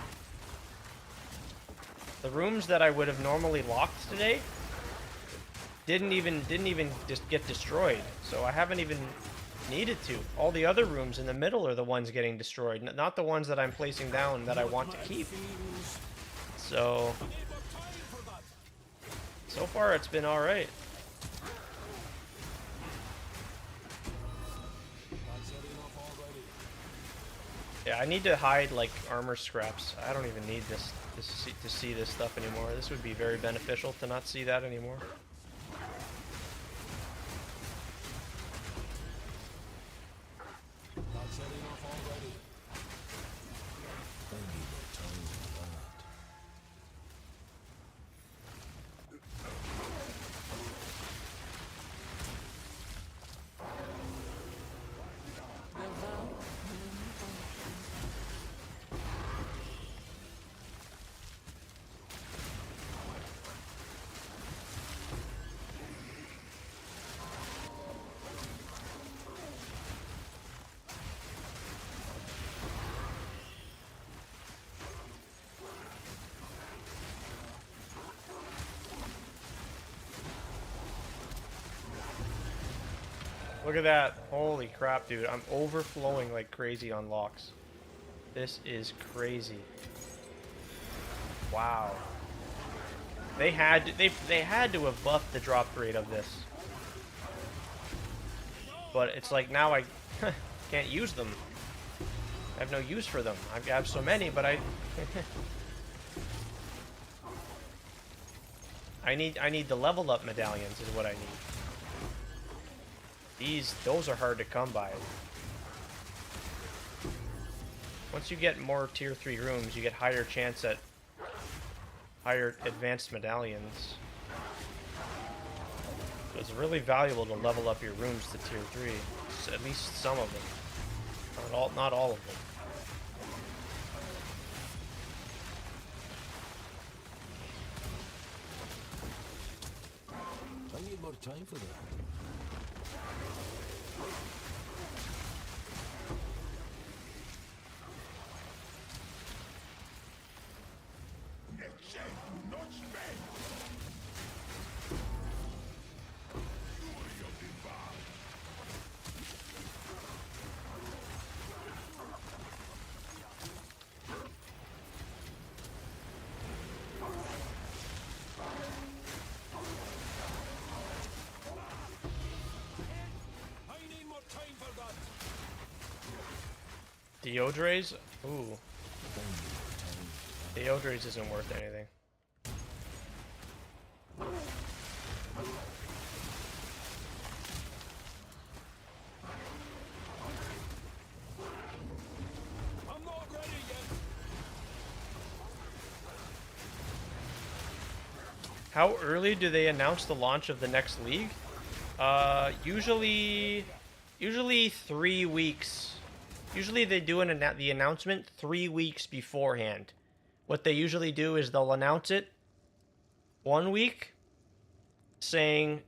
The rooms that I would have normally locked today didn't even just get destroyed, so I haven't even needed to. All the other rooms in the middle are the ones getting destroyed, not the ones that I'm placing down that I want to keep. So far it's been alright. Yeah, I need to hide like armor scraps. I don't even need this to see this stuff anymore. This would be very beneficial to not see that anymore. Not setting off already. I need more time. Look at that. Holy crap, dude. I'm overflowing like crazy on locks. This is crazy. Wow. They had to have buffed the drop rate of this. But it's like now I can't use them. I have no use for them. I have so many, but I I need the level up medallions is what I need. Those are hard to come by. Once you get more tier 3 rooms, you get higher chance at higher advanced medallions. So it's really valuable to level up your rooms to tier 3. At least some of them. Not all of them. I need more time for that. Deodres? Ooh. Deodres isn't worth anything. I'm not ready yet. How early do they announce the launch of the next league? Usually 3 weeks. Usually they do the announcement 3 weeks beforehand. What they usually do is they'll announce it 1 week, saying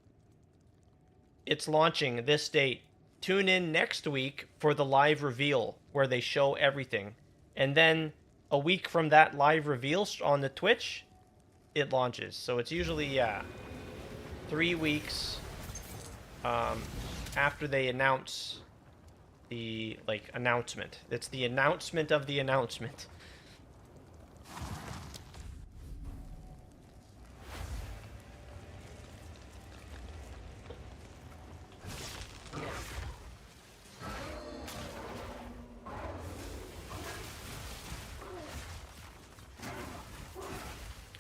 it's launching this date. Tune in next week for the live reveal where they show everything. And then a week from that live reveal on the Twitch, it launches. So it's usually, yeah, 3 weeks after they announce the announcement. It's the announcement of the announcement.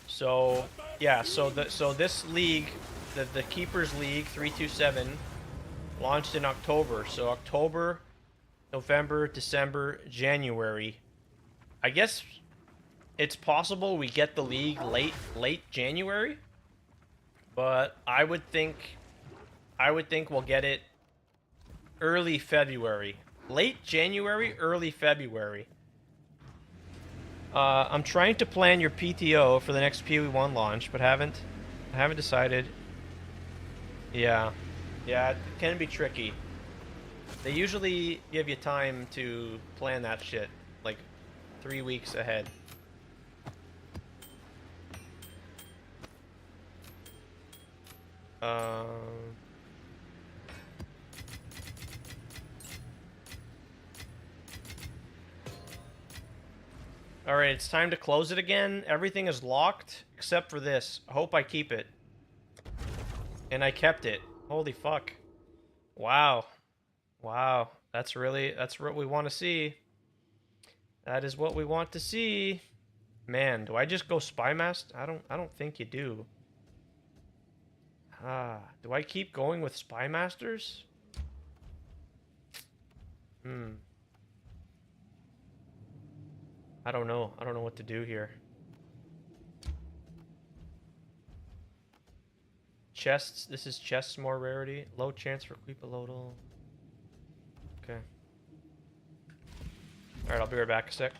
So yeah, so this league, the Keepers League 327, launched in October. So October, November, December, January. I guess it's possible we get the league late January, but I would think we'll get it early February. Late January, early February. I'm trying to plan your PTO for the next PoE1 launch, but I haven't decided. Yeah, it can be tricky. They usually give you time to plan that shit, like 3 weeks ahead. Alright, it's time to close it again. Everything is locked except for this. I hope I keep it. And I kept it. Holy fuck. Wow. Wow. That's what we want to see. That is what we want to see. Man, do I just go Spymaster? I don't think you do. Do I keep going with Spymasters? I don't know. I don't know what to do here. Chests. This is chests more rarity. Low chance for Queepalodal. Okay. Alright, I'll be right back a sec.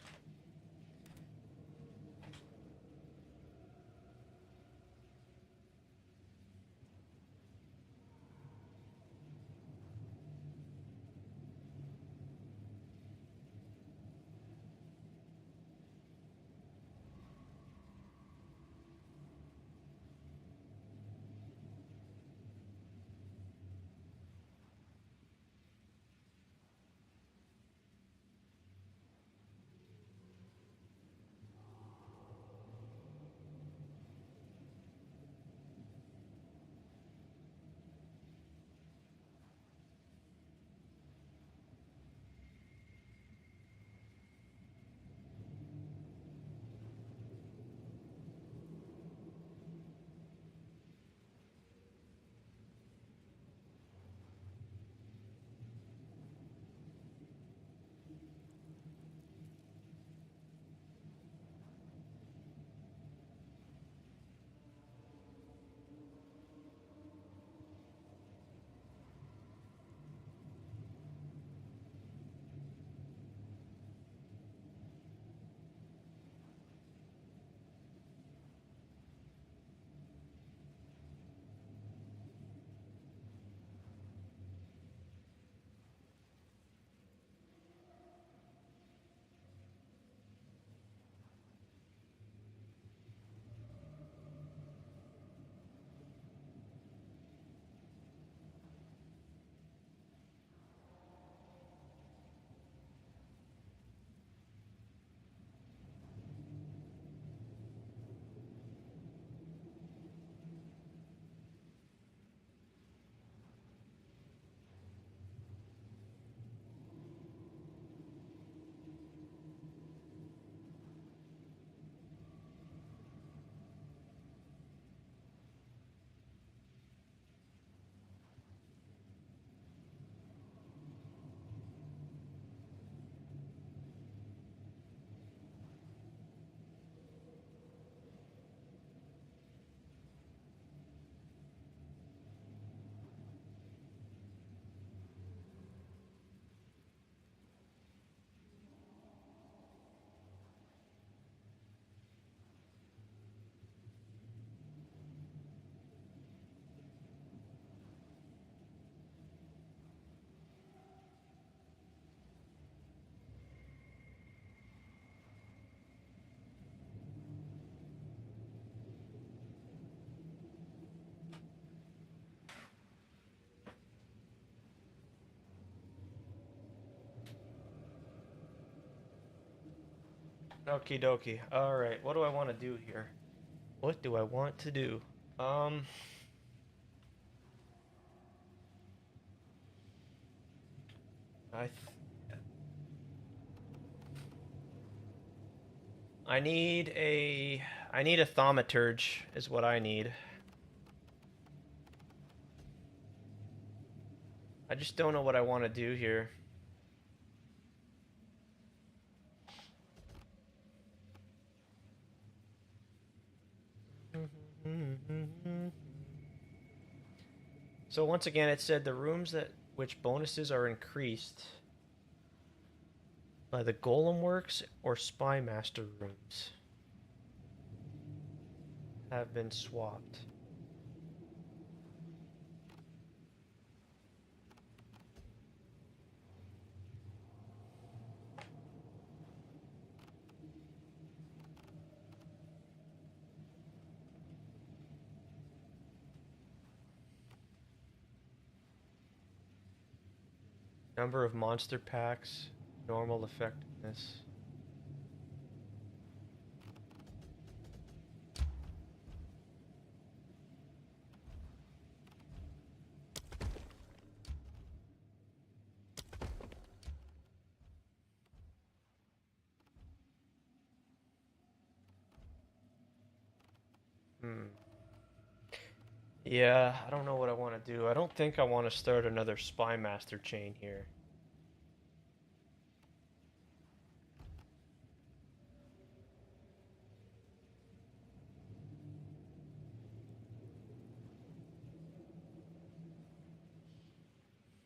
Okie dokie. Alright, what do I want to do here? What do I want to do? I I need a thaumaturge is what I need. I just don't know what I want to do here. So once again, it said the rooms that which bonuses are increased by the Golem Works or Spy Master rooms have been swapped. Number of monster packs, normal effectiveness. Yeah, I don't know what I want to do. I don't think I want to start another Spy Master chain here.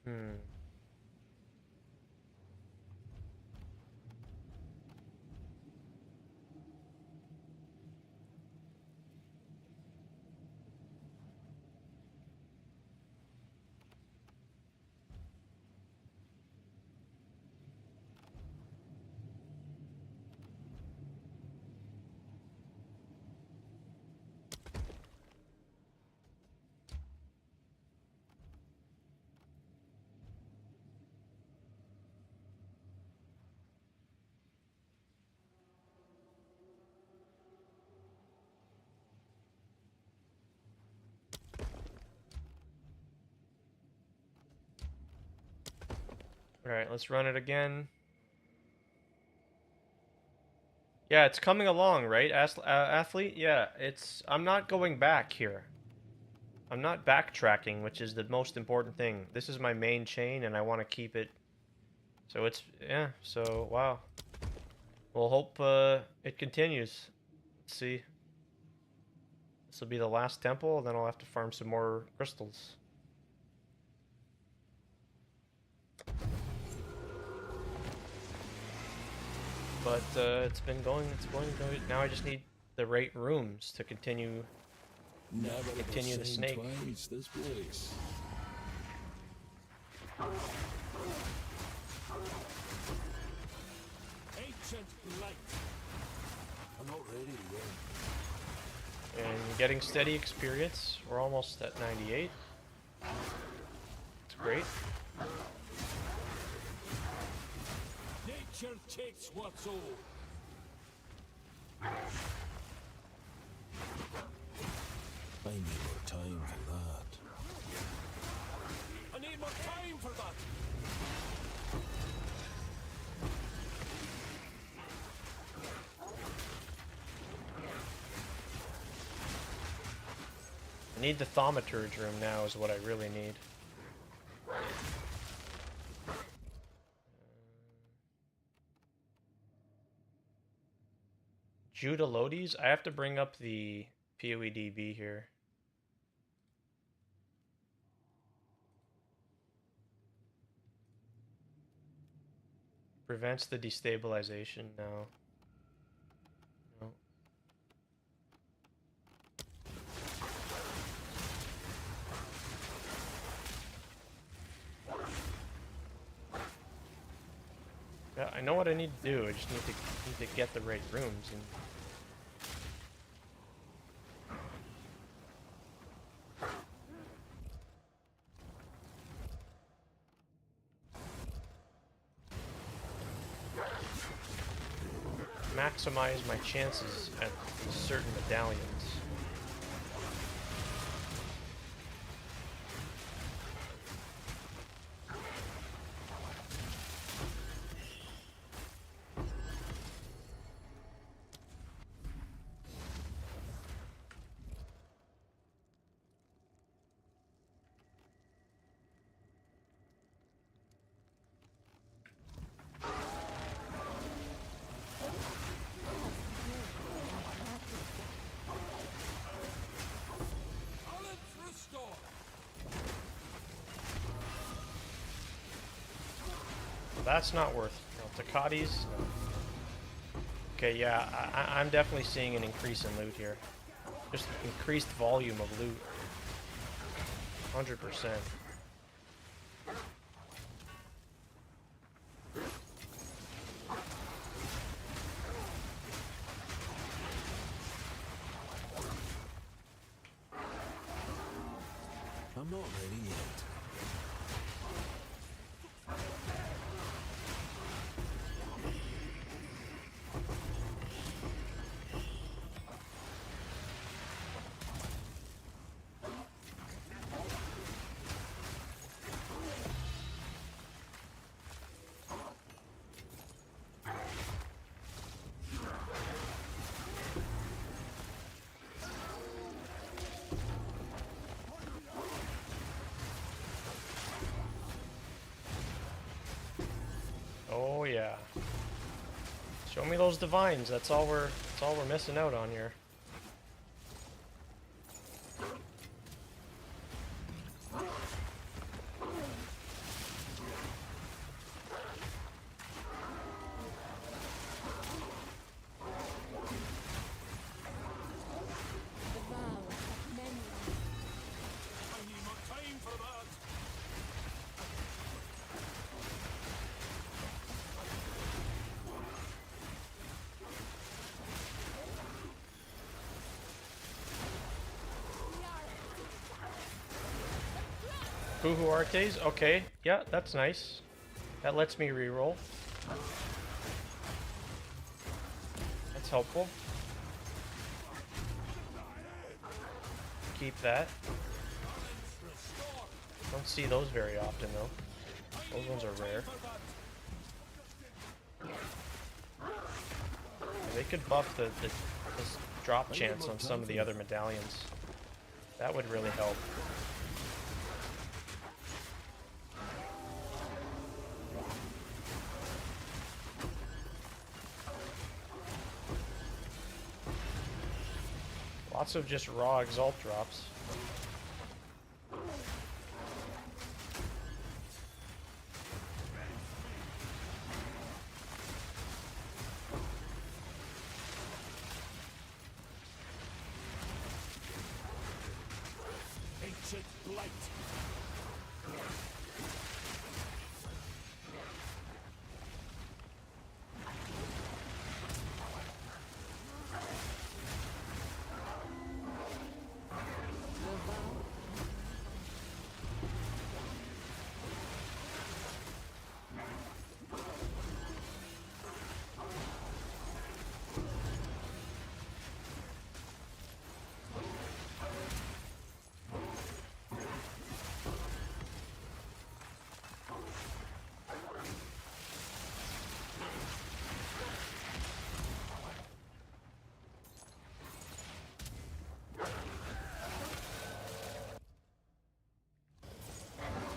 Hmm. Alright, let's run it again. Yeah, it's coming along, right, athlete? Yeah, it's... I'm not going back here. I'm not backtracking, which is the most important thing. This is my main chain, and I want to keep it... So it's... Yeah, so, wow. We'll hope it continues. Let's see. This will be the last temple, and then I'll have to farm some more crystals. But it's going good. Now I just need the right rooms to continue the snake. Twice, this place. Ancient light. I'm not ready yet. And getting steady experience. We're almost at 98. It's great. Nature takes what's old. I need more time for that. I need more time for that. I need the thaumaturge room now is what I really need. Judah Lodi's? I have to bring up the PoEDB here. Prevents the destabilization now. No. Yeah, I know what I need to do. I just need to get the right rooms and. maximize my chances at certain medallions. That's not worth it. No, Takati's. No. Okay, yeah, I'm definitely seeing an increase in loot here. Just increased volume of loot. 100%. I'm not ready yet. Oh yeah. Show me those divines. That's all we're missing out on here. Buhu Artes, okay, yeah, that's nice. That lets me reroll. That's helpful. Keep that. Don't see those very often though. Those ones are rare. They could buff the drop chance on some of the other medallions. That would really help. Lots of just raw exalt drops. Ancient blight.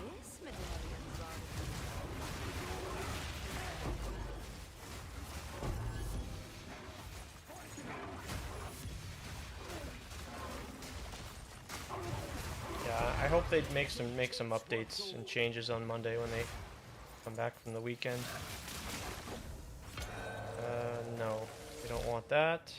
This medallion's on. Yeah, I hope they make some updates and changes on Monday when they come back from the weekend. No, we don't want that.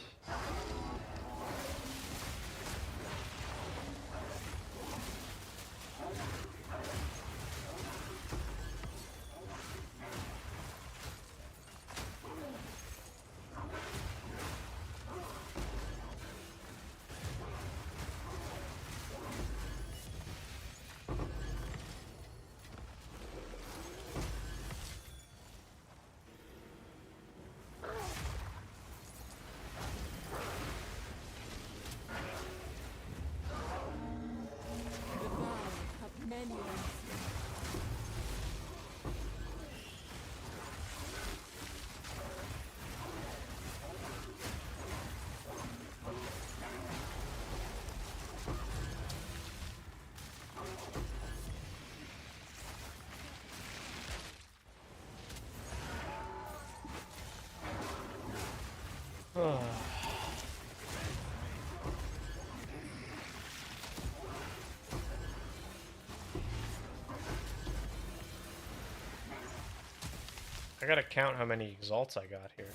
I gotta count how many exalts I got here.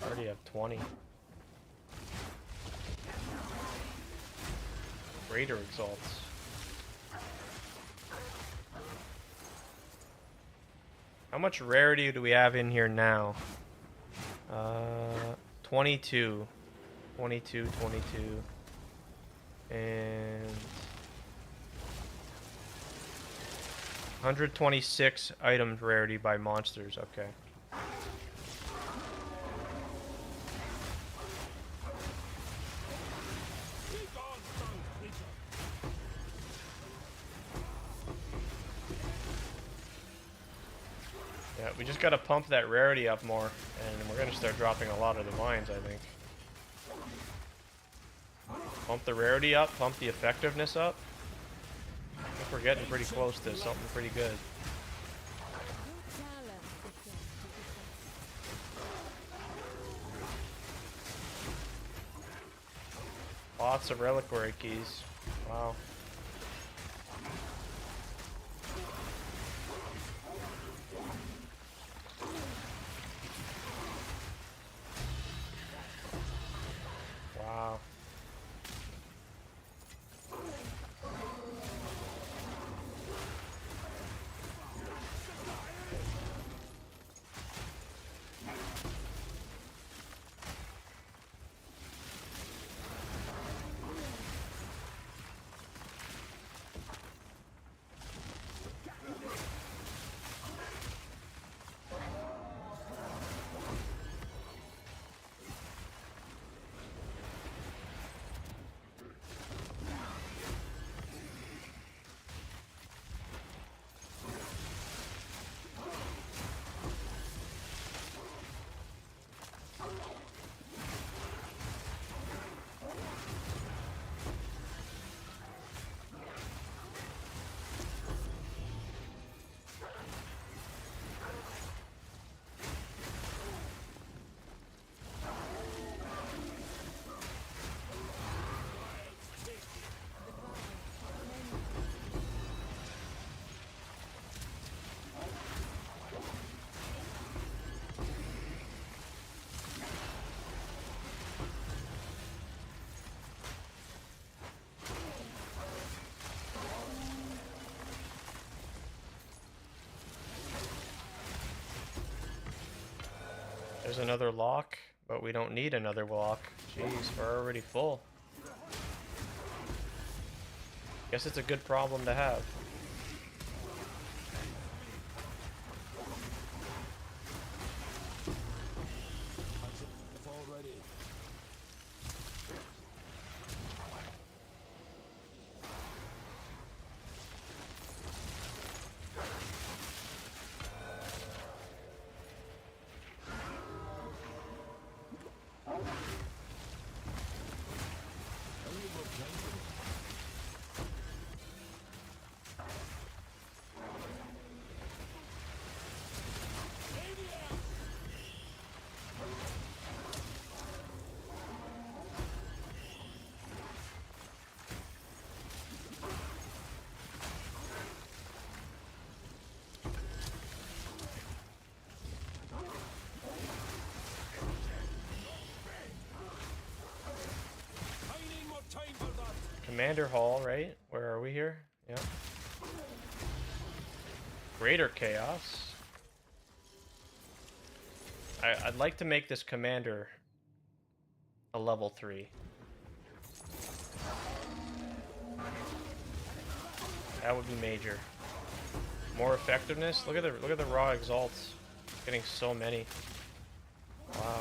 I already have 20. Greater exalts. How much rarity do we have in here now? 22. 22, 22. And 126 items rarity by monsters. Okay. Yeah, we just gotta pump that rarity up more, and we're gonna start dropping a lot of the mines, I think. Pump the rarity up, pump the effectiveness up. I think we're getting pretty close to something pretty good. Lots of reliquary keys. Wow. Wow. There's another lock, but we don't need another lock. Jeez, we're already full. Guess it's a good problem to have. Already. Commander Hall, right? Where are we here? Yep. Greater Chaos. I'd like to make this commander a level 3. That would be major. More effectiveness. Look at the raw exalts. Getting so many. Wow.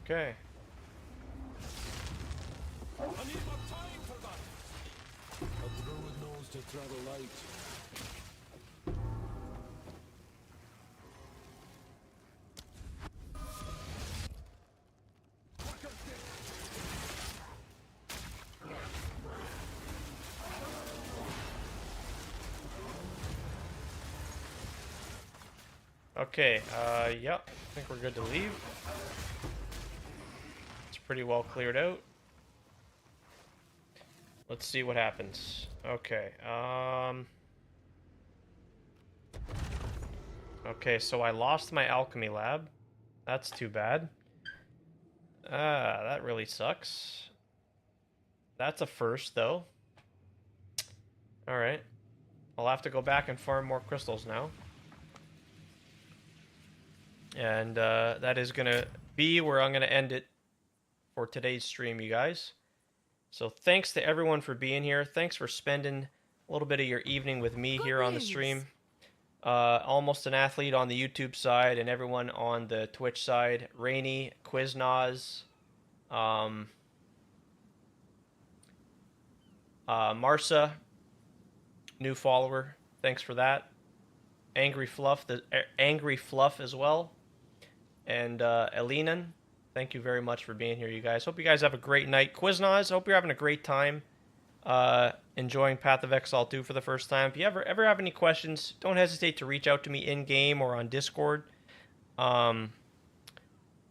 Okay. I need more time for that. A druid knows to tread a light. Okay, yep. I think we're good to leave. It's pretty well cleared out. Let's see what happens. Okay. Okay, so I lost my alchemy lab. That's too bad. That really sucks. That's a first, though. Alright. I'll have to go back and farm more crystals now. And that is going to be where I'm going to end it for today's stream, you guys. So thanks to everyone for being here. Thanks for spending a little bit of your evening with me here on the stream. Almost an Athlete on the YouTube side and everyone on the Twitch side. Rainy, Quiznoz, Marsa, new follower. Thanks for that. Angry Fluff as well. And Elinan, thank you very much for being here, you guys. Hope you guys have a great night. Quiznoz, hope you're having a great time enjoying Path of Exile 2 for the first time. If you ever have any questions, don't hesitate to reach out to me in-game or on Discord.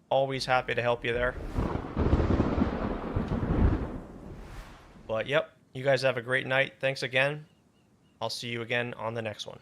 Always happy to help you there. But, yep, you guys have a great night. Thanks again. I'll see you again on the next one.